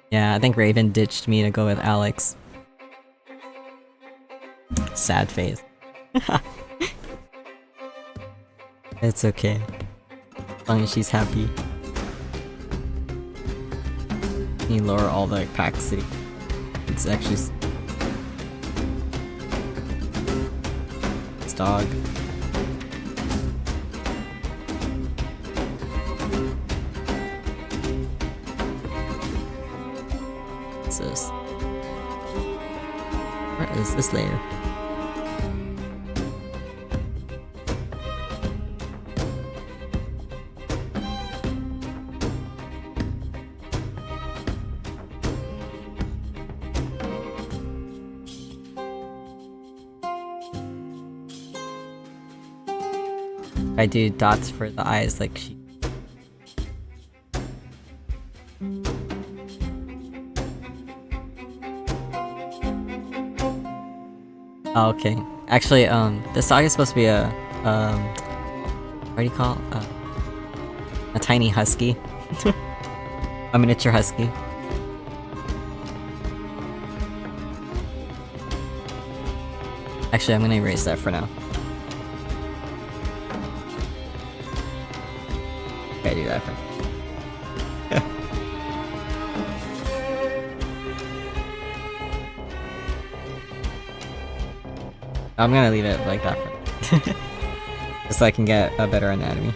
S1: Yeah, I think Raven ditched me to go with Alex. Sad face. It's okay. As long as she's happy. You lower all the opacity. It's actually... It's dog. What's this? Where is this layer? I do dots for the eyes like she... Oh, okay. Actually, this dog is supposed to be a, what do you call it? A tiny husky. A miniature husky. Actually, I'm gonna erase that for now. Okay, do that for now. I'm gonna leave it like that for now. Just so I can get a better anatomy.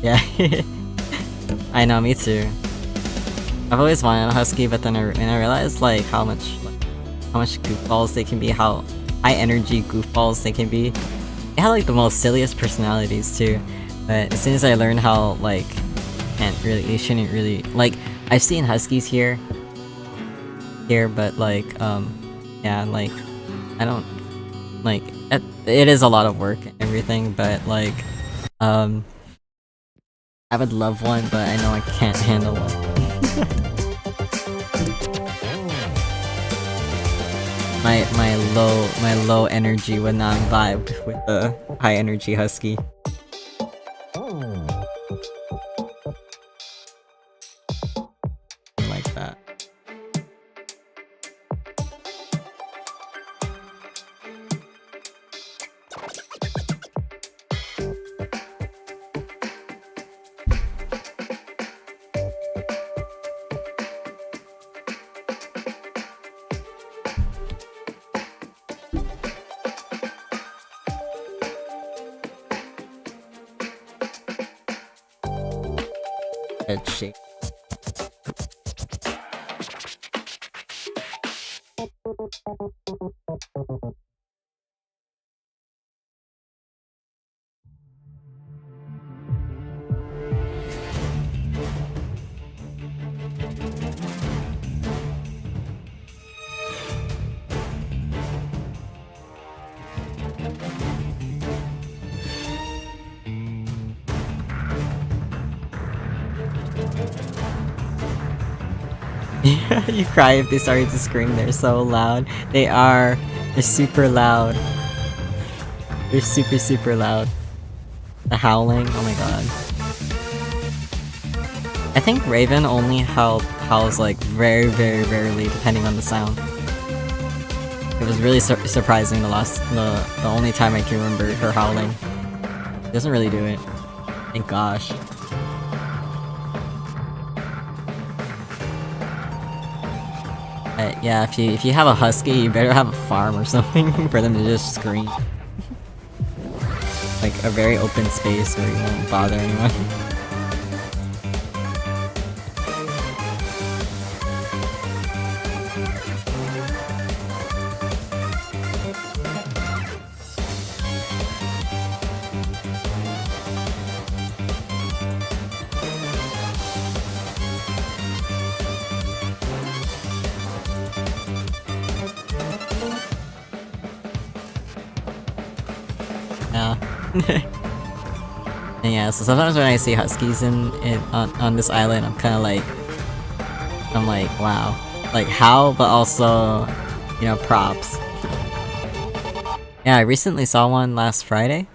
S1: Yeah. I know, me too. I've always wanted a husky, but then I realized like how much goofballs they can be, how high energy goofballs they can be. They have like the most silliest personalities too. But as soon as I learned how like you shouldn't really like, I've seen huskies here, but like yeah, like I don't like it is a lot of work and everything, but like I would love one, but I know I can't handle one. my low energy would not vibe with the high energy husky. Like that. Head shake. You cry if they started to scream, they're so loud. They are. They're super loud. They're super loud. The howling, oh my god. I think Raven only howls like very rarely depending on the sound. It was really surprising the only time I can remember her howling. She doesn't really do it. Thank gosh. Yeah, if you have a husky, you better have a farm or something for them to just scream. Like a very open space where you won't bother anyone. And yeah, so sometimes when I see huskies on this island, I'm like, wow, like how, but also, you know, props. Yeah, I recently saw one last Friday,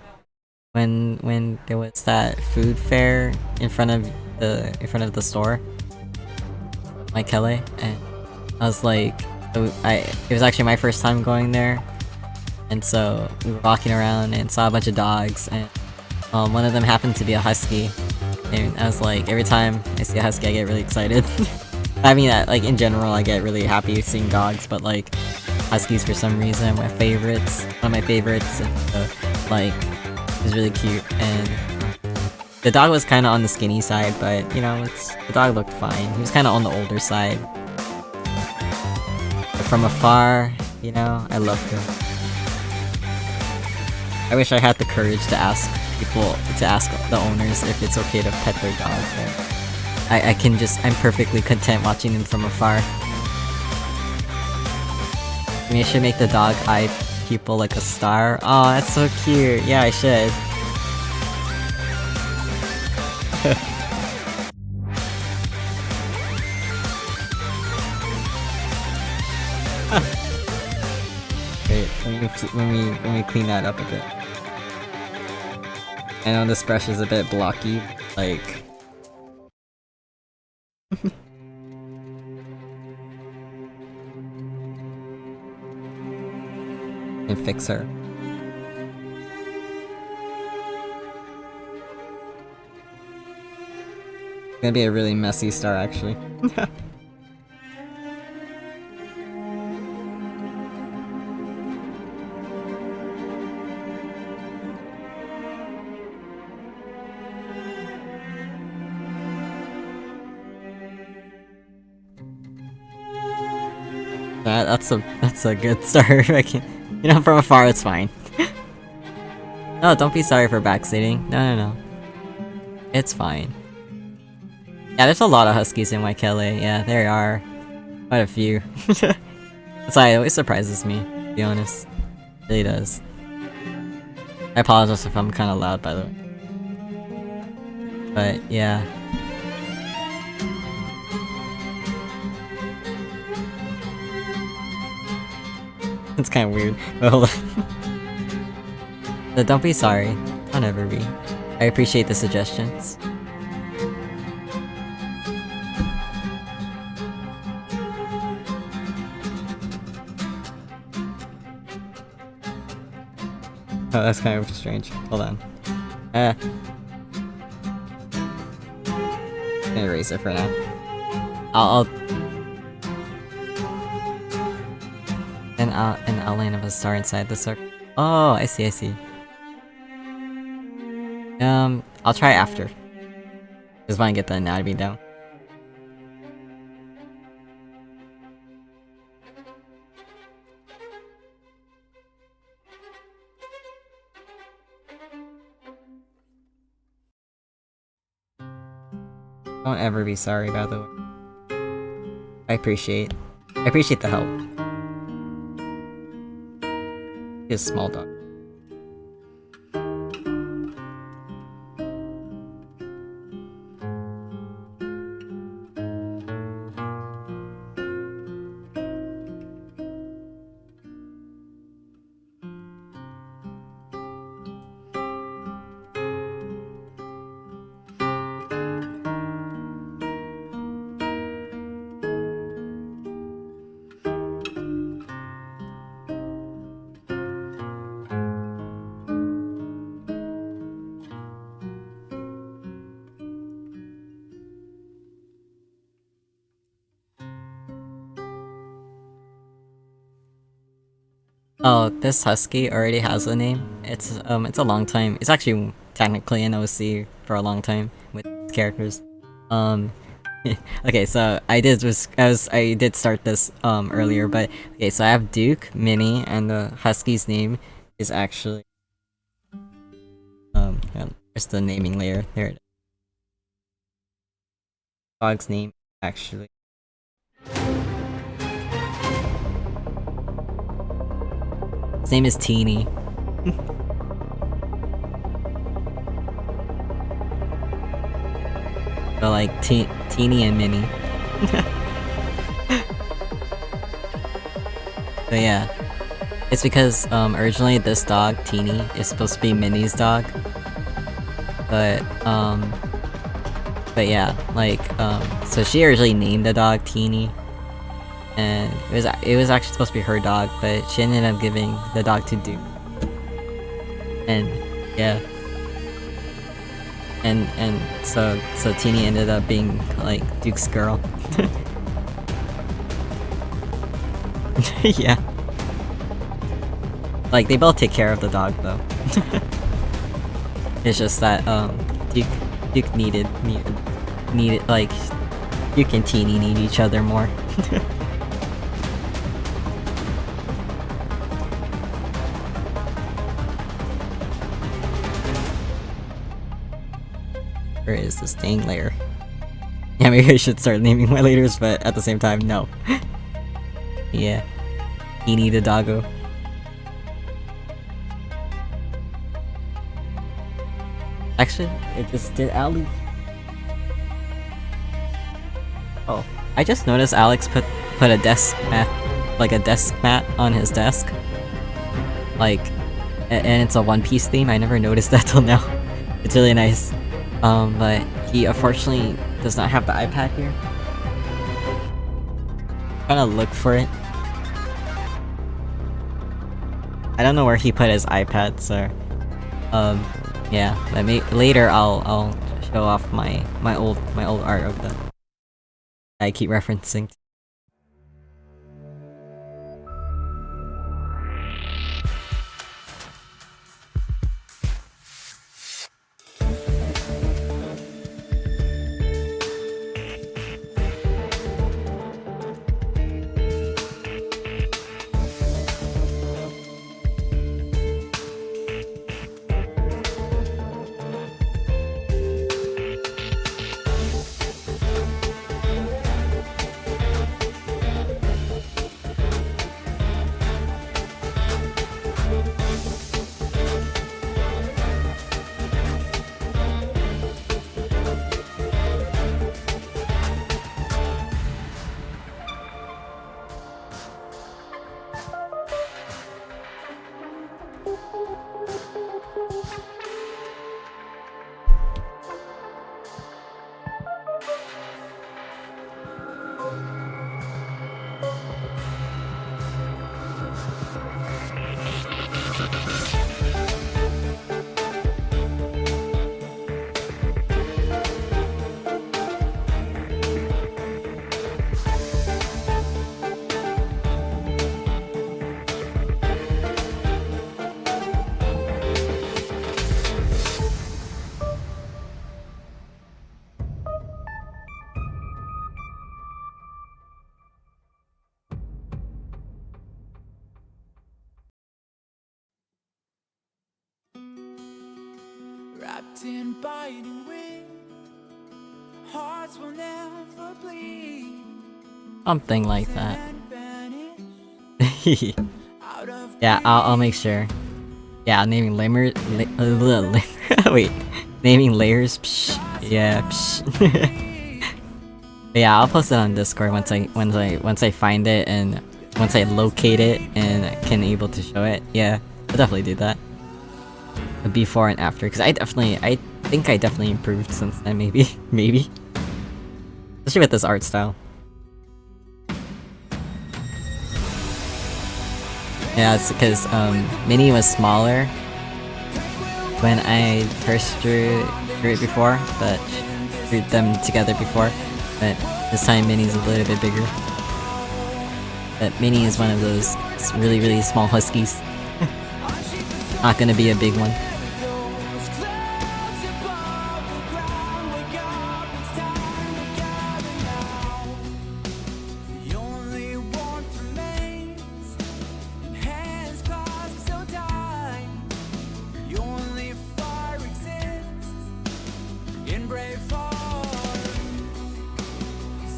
S1: when there was that food fair in front of the store, Maikele, and I was like, it was actually my first time going there. And so we were walking around and saw a bunch of dogs, and one of them happened to be a husky. And I was like, every time I see a husky, I get really excited. I mean, like in general, I get really happy seeing dogs, but like huskies for some reason, one of my favorites, and like it was really cute. And the dog was kind of on the skinny side, but you know, the dog looked fine. He was kind of on the older side. But from afar, you know, I loved him. I wish I had the courage to ask the owners if it's okay to pet their dog, but I'm perfectly content watching them from afar. I mean, I should make the dog eye people like a star. Oh, that's so cute. Yeah, I should. Wait, let me clean that up a bit. I know this brush is a bit blocky, like... and fix her. It's gonna be a really messy star, actually. That's a good start. I can, you know, from afar it's fine. No, don't be sorry for backseating. No. It's fine. Yeah, there's a lot of huskies in Waikele. Yeah, there are. Quite a few. That's why it always surprises me, to be honest. It really does. I apologize if I'm kinda loud, by the way. But, yeah. It's kinda weird, but hold on. So don't be sorry. Don't ever be. I appreciate the suggestions. Oh, that's kind of strange. Hold on. I'm gonna erase it for now. I'll an outline of a star inside the circle. Oh, I see. I'll try after. Just want to get the anatomy down. Don't ever be sorry, by the way. I appreciate the help. He's a small dog. Oh, this husky already has a name. It's a long time. It's actually technically an OC for a long time with characters. Okay, so I did start this earlier, but okay, so I have Duke, Minnie, and the husky's name is actually there's the naming layer. There it is. Dog's name actually. His name is Teeny. So like Teeny and Minnie. So yeah. It's because originally this dog, Teeny, is supposed to be Minnie's dog. But yeah, like so she originally named the dog Teeny. And it was actually supposed to be her dog, but she ended up giving the dog to Duke. And yeah. And so Teeny ended up being like Duke's girl. Yeah. Like they both take care of the dog though. It's just that Duke needed like Duke and Teeny need each other more. Where is this dang layer? Yeah, maybe I should start naming my layers, but at the same time, no. Yeah. Teeny the doggo. Actually, it just did Ali. Oh, I just noticed Alex put a desk mat, like a desk mat on his desk. Like, and it's a One Piece theme. I never noticed that till now. It's really nice. But he unfortunately does not have the iPad here. Trying to look for it. I don't know where he put his iPad, so yeah. But later I'll show off my old art of the I keep referencing.
S3: wrapped in biting wind. Hearts will never bleed.
S1: Something like that.
S3: And vanish out of
S1: Yeah, I'll make sure. Yeah, naming wait, naming layers. Psh, yeah. Psh. But yeah, I'll post it on Discord once I find it and once I locate it and can able to show it. Yeah, I'll definitely do that. The before and after, because I think I definitely improved since then. Maybe, maybe. Especially with this art style. Yeah, it's because Mini was smaller when I first drew it before, but drew them together before. But this time Mini's a little bit bigger. But Mini is one of those really, really small huskies. Not gonna be a big one.
S3: those clouds above the ground. Wake up, it's time to gather now. The only warmth remains in hands clasped so tight. The only fire exists in brave hearts.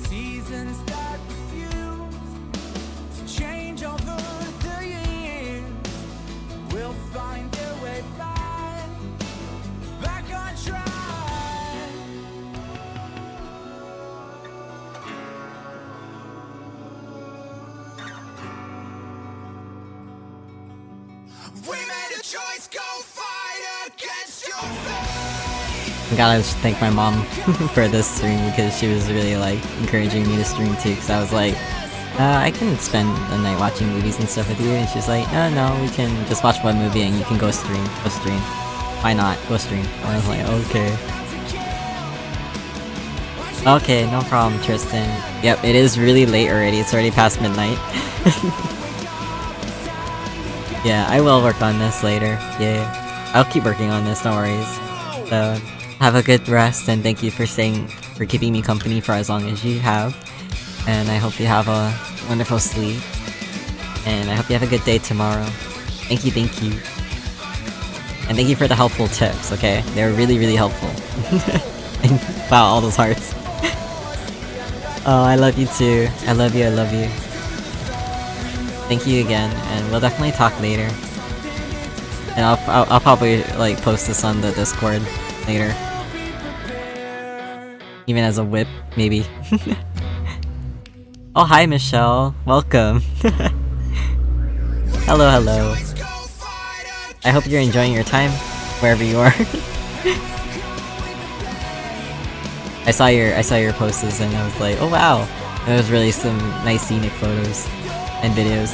S3: Seasons that refuse to change over the years will find their way back on track. We made a choice, go fight against your fate.
S1: I gotta thank my mom for this stream because she was really like encouraging me to stream too. Because I was like, I can spend the night watching movies and stuff with you, and she's like, no, we can just watch one movie and you can go stream. Why not? Go stream. And I was like, okay. Okay, no problem, Tristan. Yep, it is really late already. It's already past midnight. Yeah, I will work on this later. Yeah, I'll keep working on this, no worries. So, have a good rest, and thank you for keeping me company for as long as you have. And I hope you have a wonderful sleep. And I hope you have a good day tomorrow. Thank you. And thank you for the helpful tips, okay? They were really, really helpful. Wow, all those hearts. Oh, I love you too. I love you. Thank you again, and we'll definitely talk later. And I'll probably like post this on the Discord later. Even as a whip, maybe. Oh, hi Michelle. Welcome. Hello. I hope you're enjoying your time, wherever you are. I saw your posts and I was like, oh wow. There was really some nice scenic photos and videos.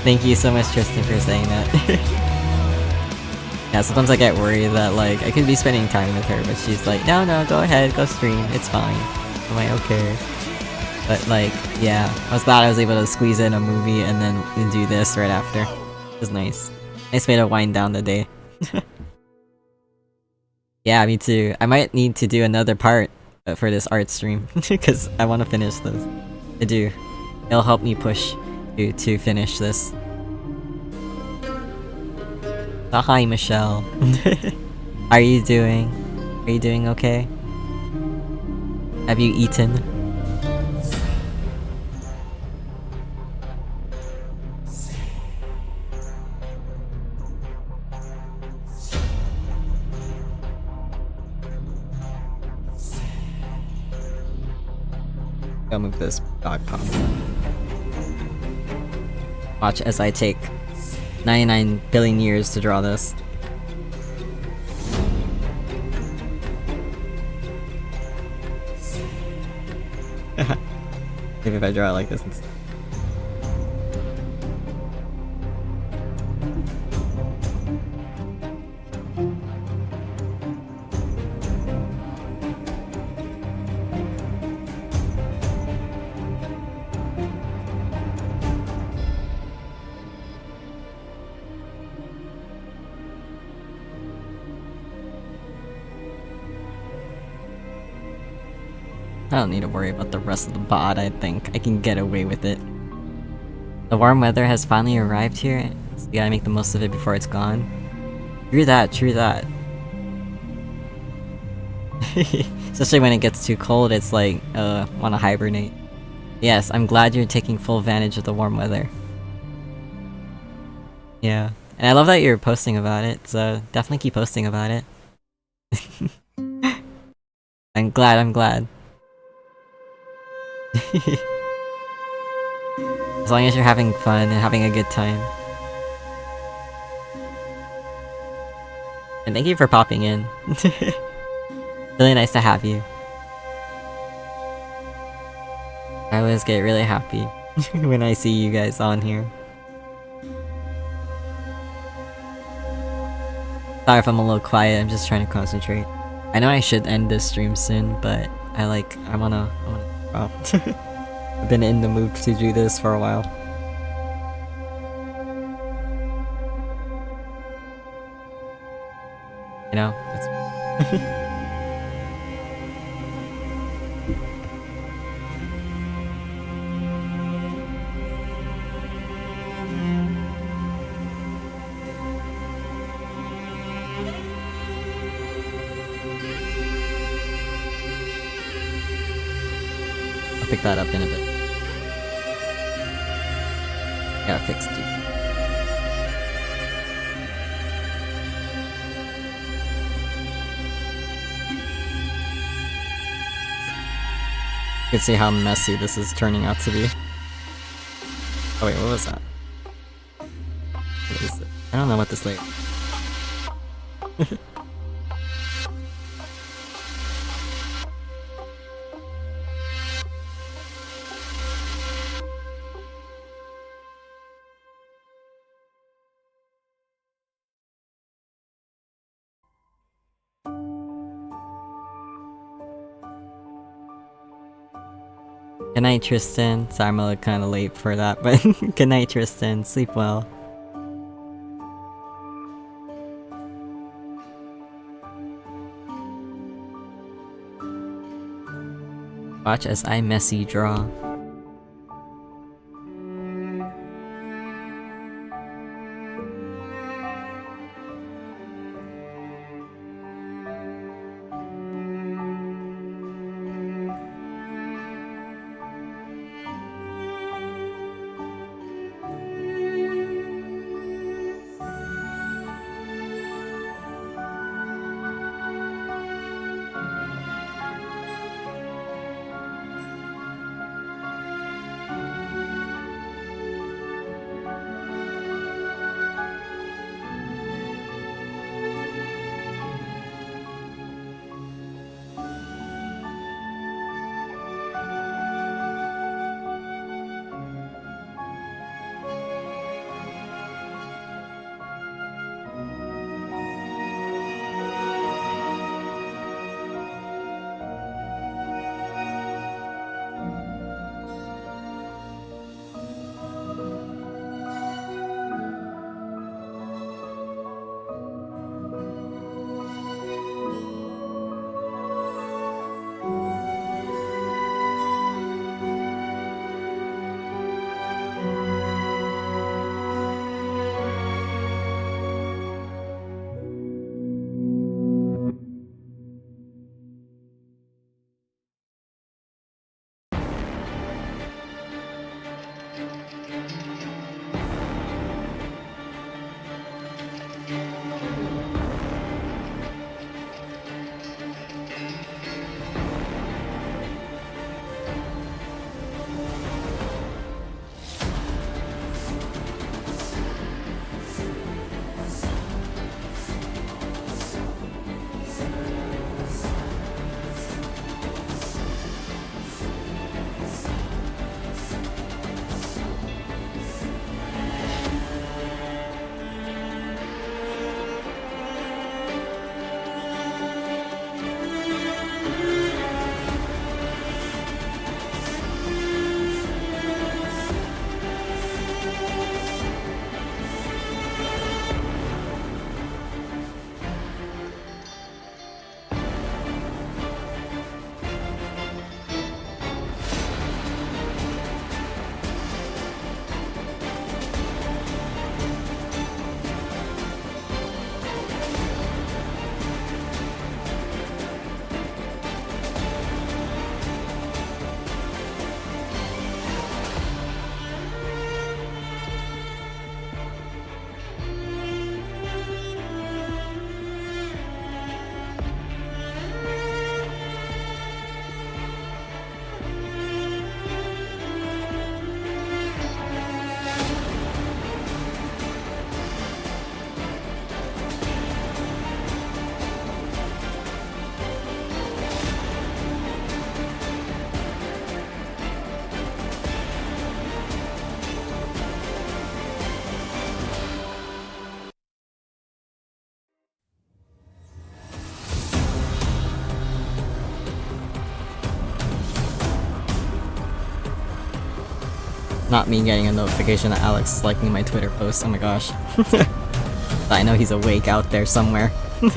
S1: Thank you so much, Tristan, for saying that. Yeah, sometimes I get worried that like I could be spending time with her, but she's like, no, go ahead, go stream, it's fine. I'm like, okay. But like, yeah, I was glad I was able to squeeze in a movie and then do this right after. It was nice. Nice way to wind down the day. Yeah, me too. I might need to do another part for this art stream because I want to finish this. I do. It'll help me push to finish this. Oh, hi, Michelle. How are you doing? Are you doing okay? Have you eaten? I'll move this dog pop. Watch as I take 99 billion years to draw this. Maybe if I draw it like this instead. I don't need to worry about the rest of the bot, I think. I can get away with it. The warm weather has finally arrived here, so you gotta make the most of it before it's gone. True that, true that. Especially when it gets too cold, it's like, wanna hibernate. Yes, I'm glad you're taking full advantage of the warm weather. Yeah. And I love that you're posting about it, so definitely keep posting about it. I'm glad, I'm glad. As long as you're having fun and having a good time. And thank you for popping in. Really nice to have you. I always get really happy when I see you guys on here. Sorry if I'm a little quiet, I'm just trying to concentrate. I know I should end this stream soon, but I wanna I've been in the mood to do this for a while. You know? I'll pick that up in a bit. Gotta fix it. You can see how messy this is turning out to be. Oh wait, what was that? What is it? I don't know what this label. Good night, Tristan. Sorry, I'm a little kinda late for that, but good night, Tristan. Sleep well. Watch as I messy draw. not me getting a notification that Alex is liking my Twitter post. Oh my gosh. I know he's awake out there somewhere. Let's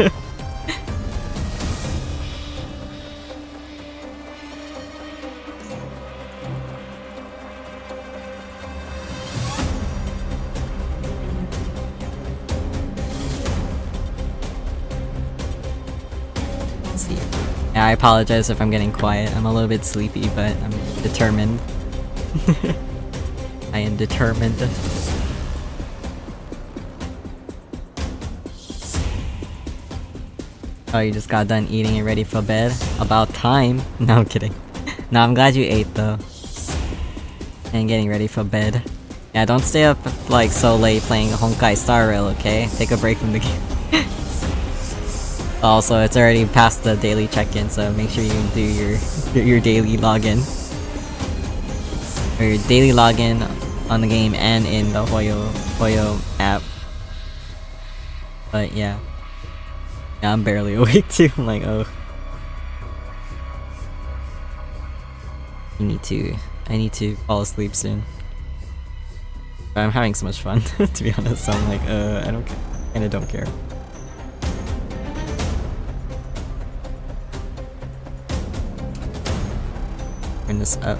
S1: see. Yeah, I apologize if I'm getting quiet. I'm a little bit sleepy, but I'm determined. I am determined. Oh, you just got done eating and ready for bed? About time. No, I'm kidding. No, I'm glad you ate though. And getting ready for bed. Yeah, don't stay up like so late playing Honkai Star Rail, okay? Take a break from the game. Also, it's already past the daily check-in, so make sure you do your daily login. Or your daily login on the game and in the Hoyo app. But yeah. Yeah, I'm barely awake too. I'm like, oh. I need to fall asleep soon. But I'm having so much fun, to be honest, so I'm like, I don't care. Kinda don't care. Turn this up.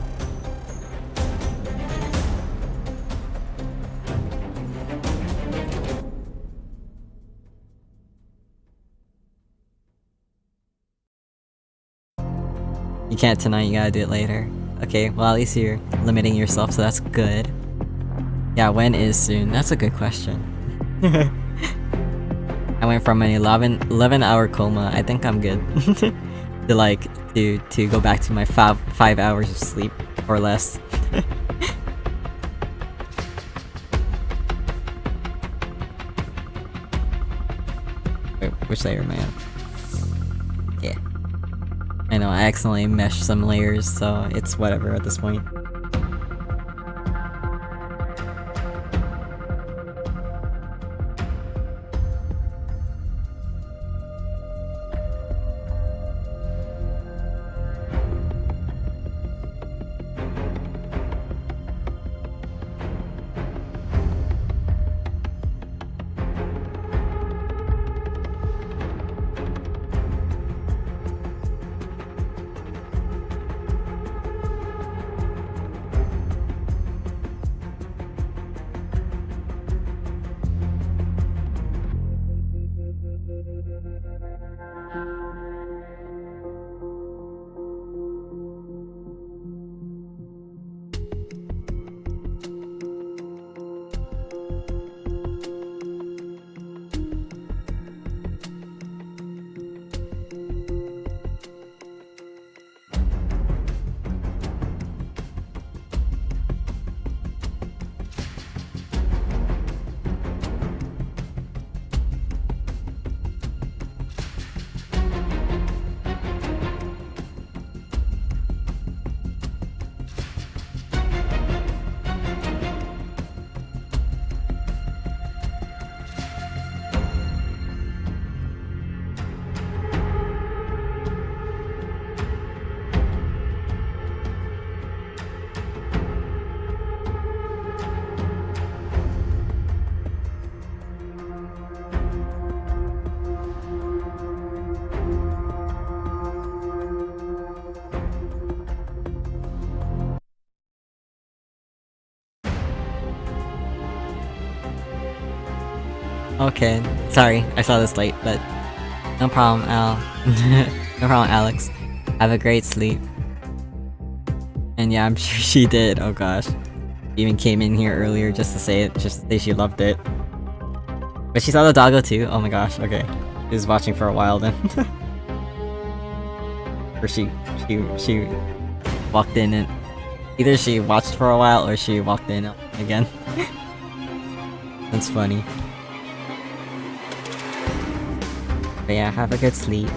S1: You can't tonight, you gotta do it later. Okay, well at least you're limiting yourself, so that's good. Yeah, when is soon? That's a good question. I went from an 11-hour coma, I think I'm good. to go back to my 5 hours of sleep, or less. Wait, which layer am I on? Yeah. I know, I accidentally meshed some layers, so it's whatever at this point. Okay, sorry, I saw this late, but no problem, Al. No problem, Alex. Have a great sleep. And yeah, I'm sure she did, oh gosh. She even came in here earlier just to say it, just to say she loved it. But she saw the doggo too? Oh my gosh, okay. She was watching for a while then. Or she walked in and... Either she watched for a while or she walked in again. That's funny. But yeah, have a good sleep.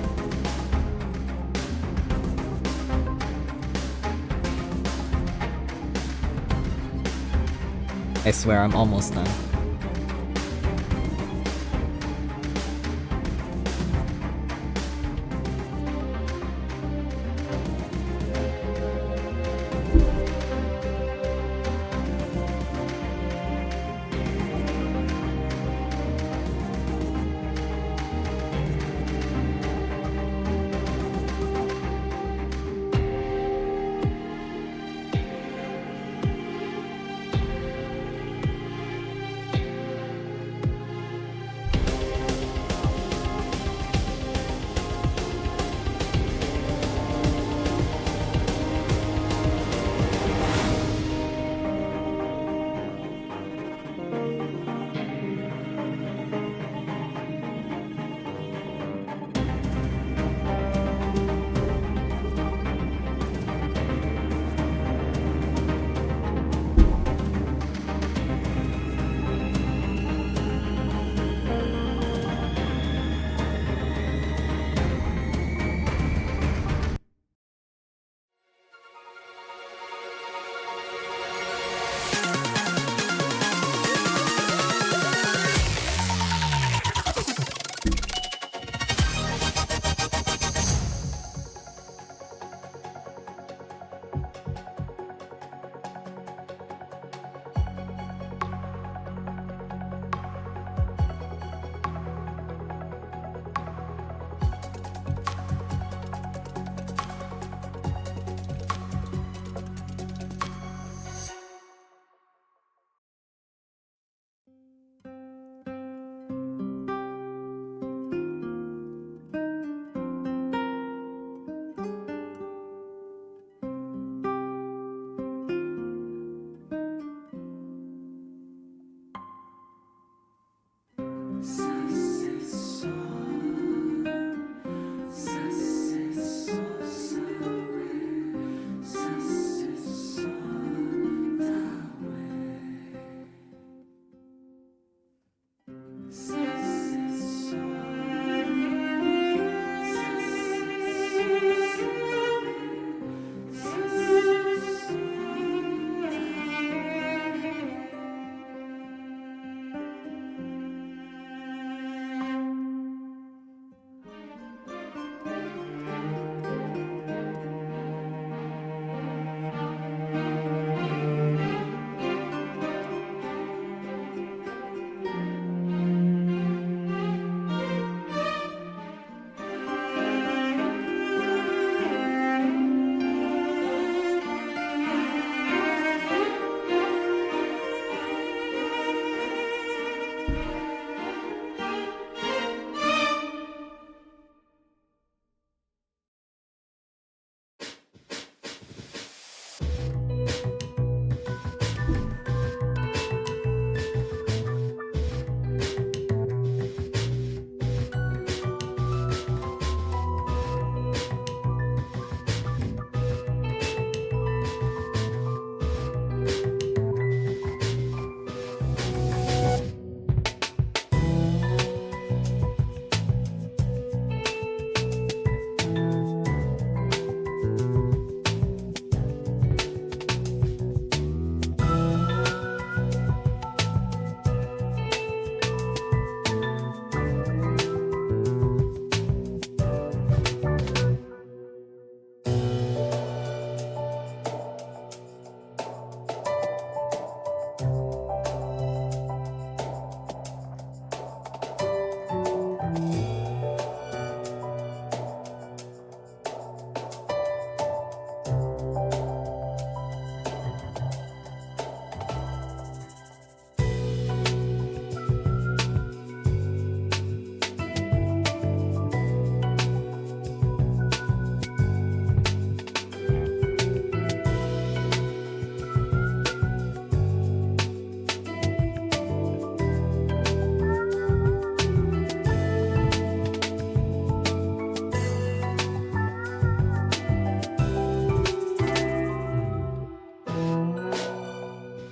S1: I swear I'm almost done.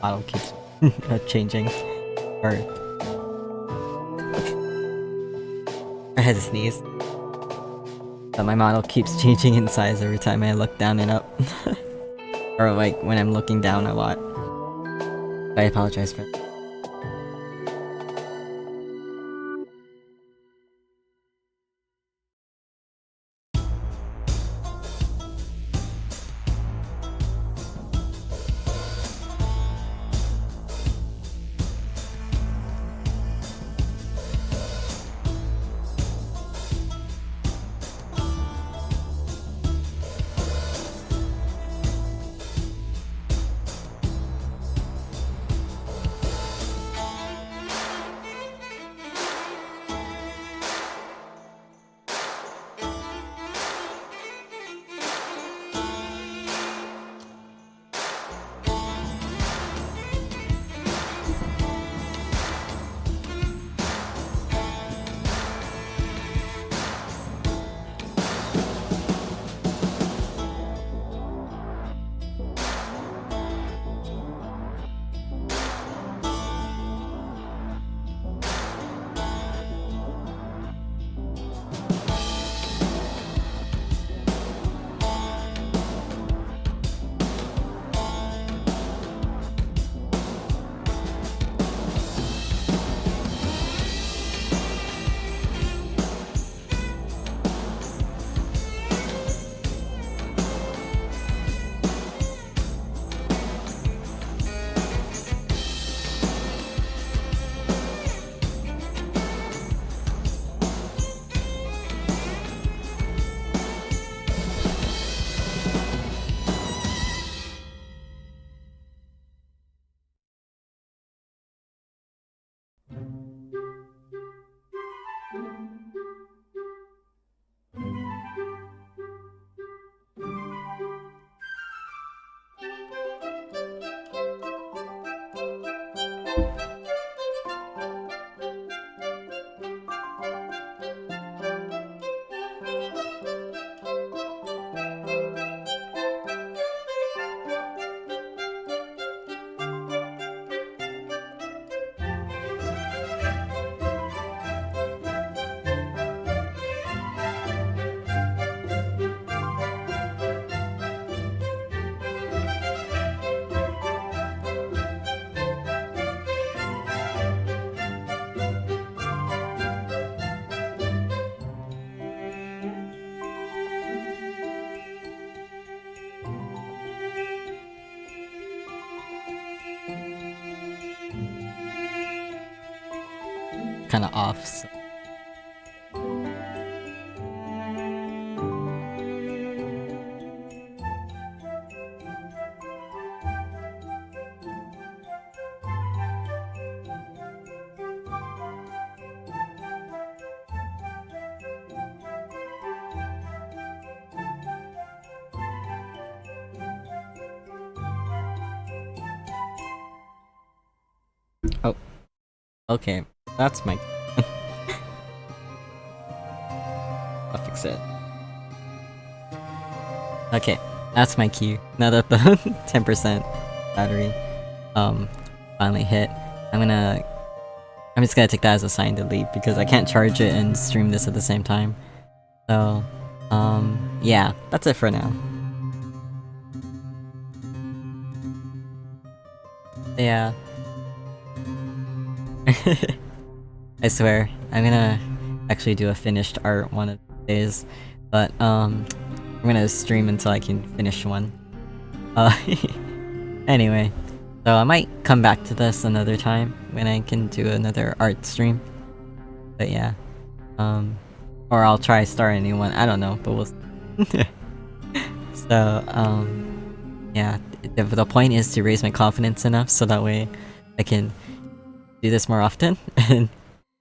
S1: model keeps changing. Or I had to sneeze. But my model keeps changing in size every time I look down and up. Or like when I'm looking down a lot. I apologize for that. Kinda off, so. Oh. Okay, that's my... I'll fix it. Okay, that's my cue. Now that the 10% battery finally hit, I'm just gonna take that as a sign to leave because I can't charge it and stream this at the same time. So, yeah, that's it for now. Yeah. I swear, I'm gonna actually do a finished art one of the days, but I'm gonna stream until I can finish one. Anyway, so I might come back to this another time when I can do another art stream. But yeah, or I'll try start a new one. I don't know, but we'll see. So yeah, the point is to raise my confidence enough so that way I can do this more often and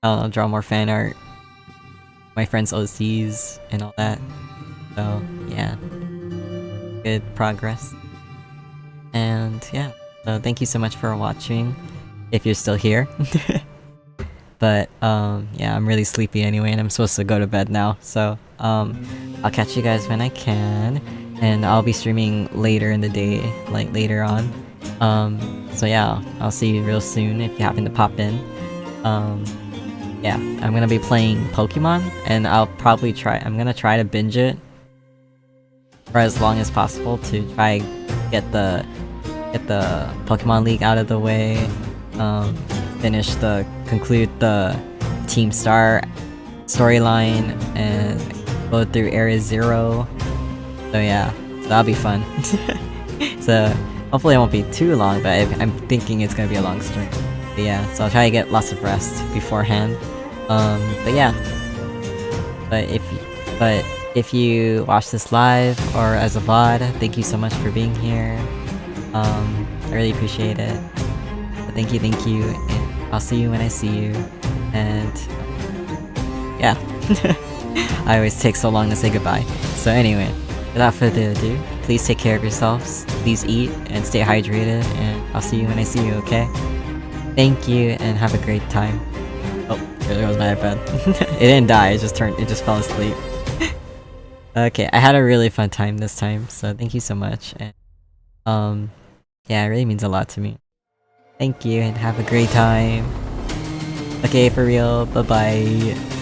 S1: I'll draw more fan art, my friends' OCs and all that. So yeah, good progress. And yeah, so thank you so much for watching if you're still here. But yeah, I'm really sleepy anyway and I'm supposed to go to bed now, so I'll catch you guys when I can, and I'll be streaming later in the day, like later on, So yeah, I'll see you real soon if you happen to pop in. Yeah, I'm gonna be playing Pokemon, and I'm gonna try to binge it for as long as possible to try get the Pokemon League out of the way, conclude the Team Star storyline, and go through Area Zero. So yeah, so that'll be fun. So hopefully it won't be too long, but I'm thinking it's gonna be a long stream. But yeah, so I'll try to get lots of rest beforehand. But yeah. But if you watch this live or as a VOD, thank you so much for being here. I really appreciate it. But thank you, and I'll see you when I see you. And yeah. I always take so long to say goodbye. So anyway, without further ado, please take care of yourselves, please eat, and stay hydrated, and I'll see you when I see you, okay? Thank you, and have a great time. Oh, there goes my iPad. It didn't die, it just fell asleep. Okay, I had a really fun time this time, so thank you so much, and yeah, it really means a lot to me. Thank you, and have a great time. Okay, for real, bye-bye.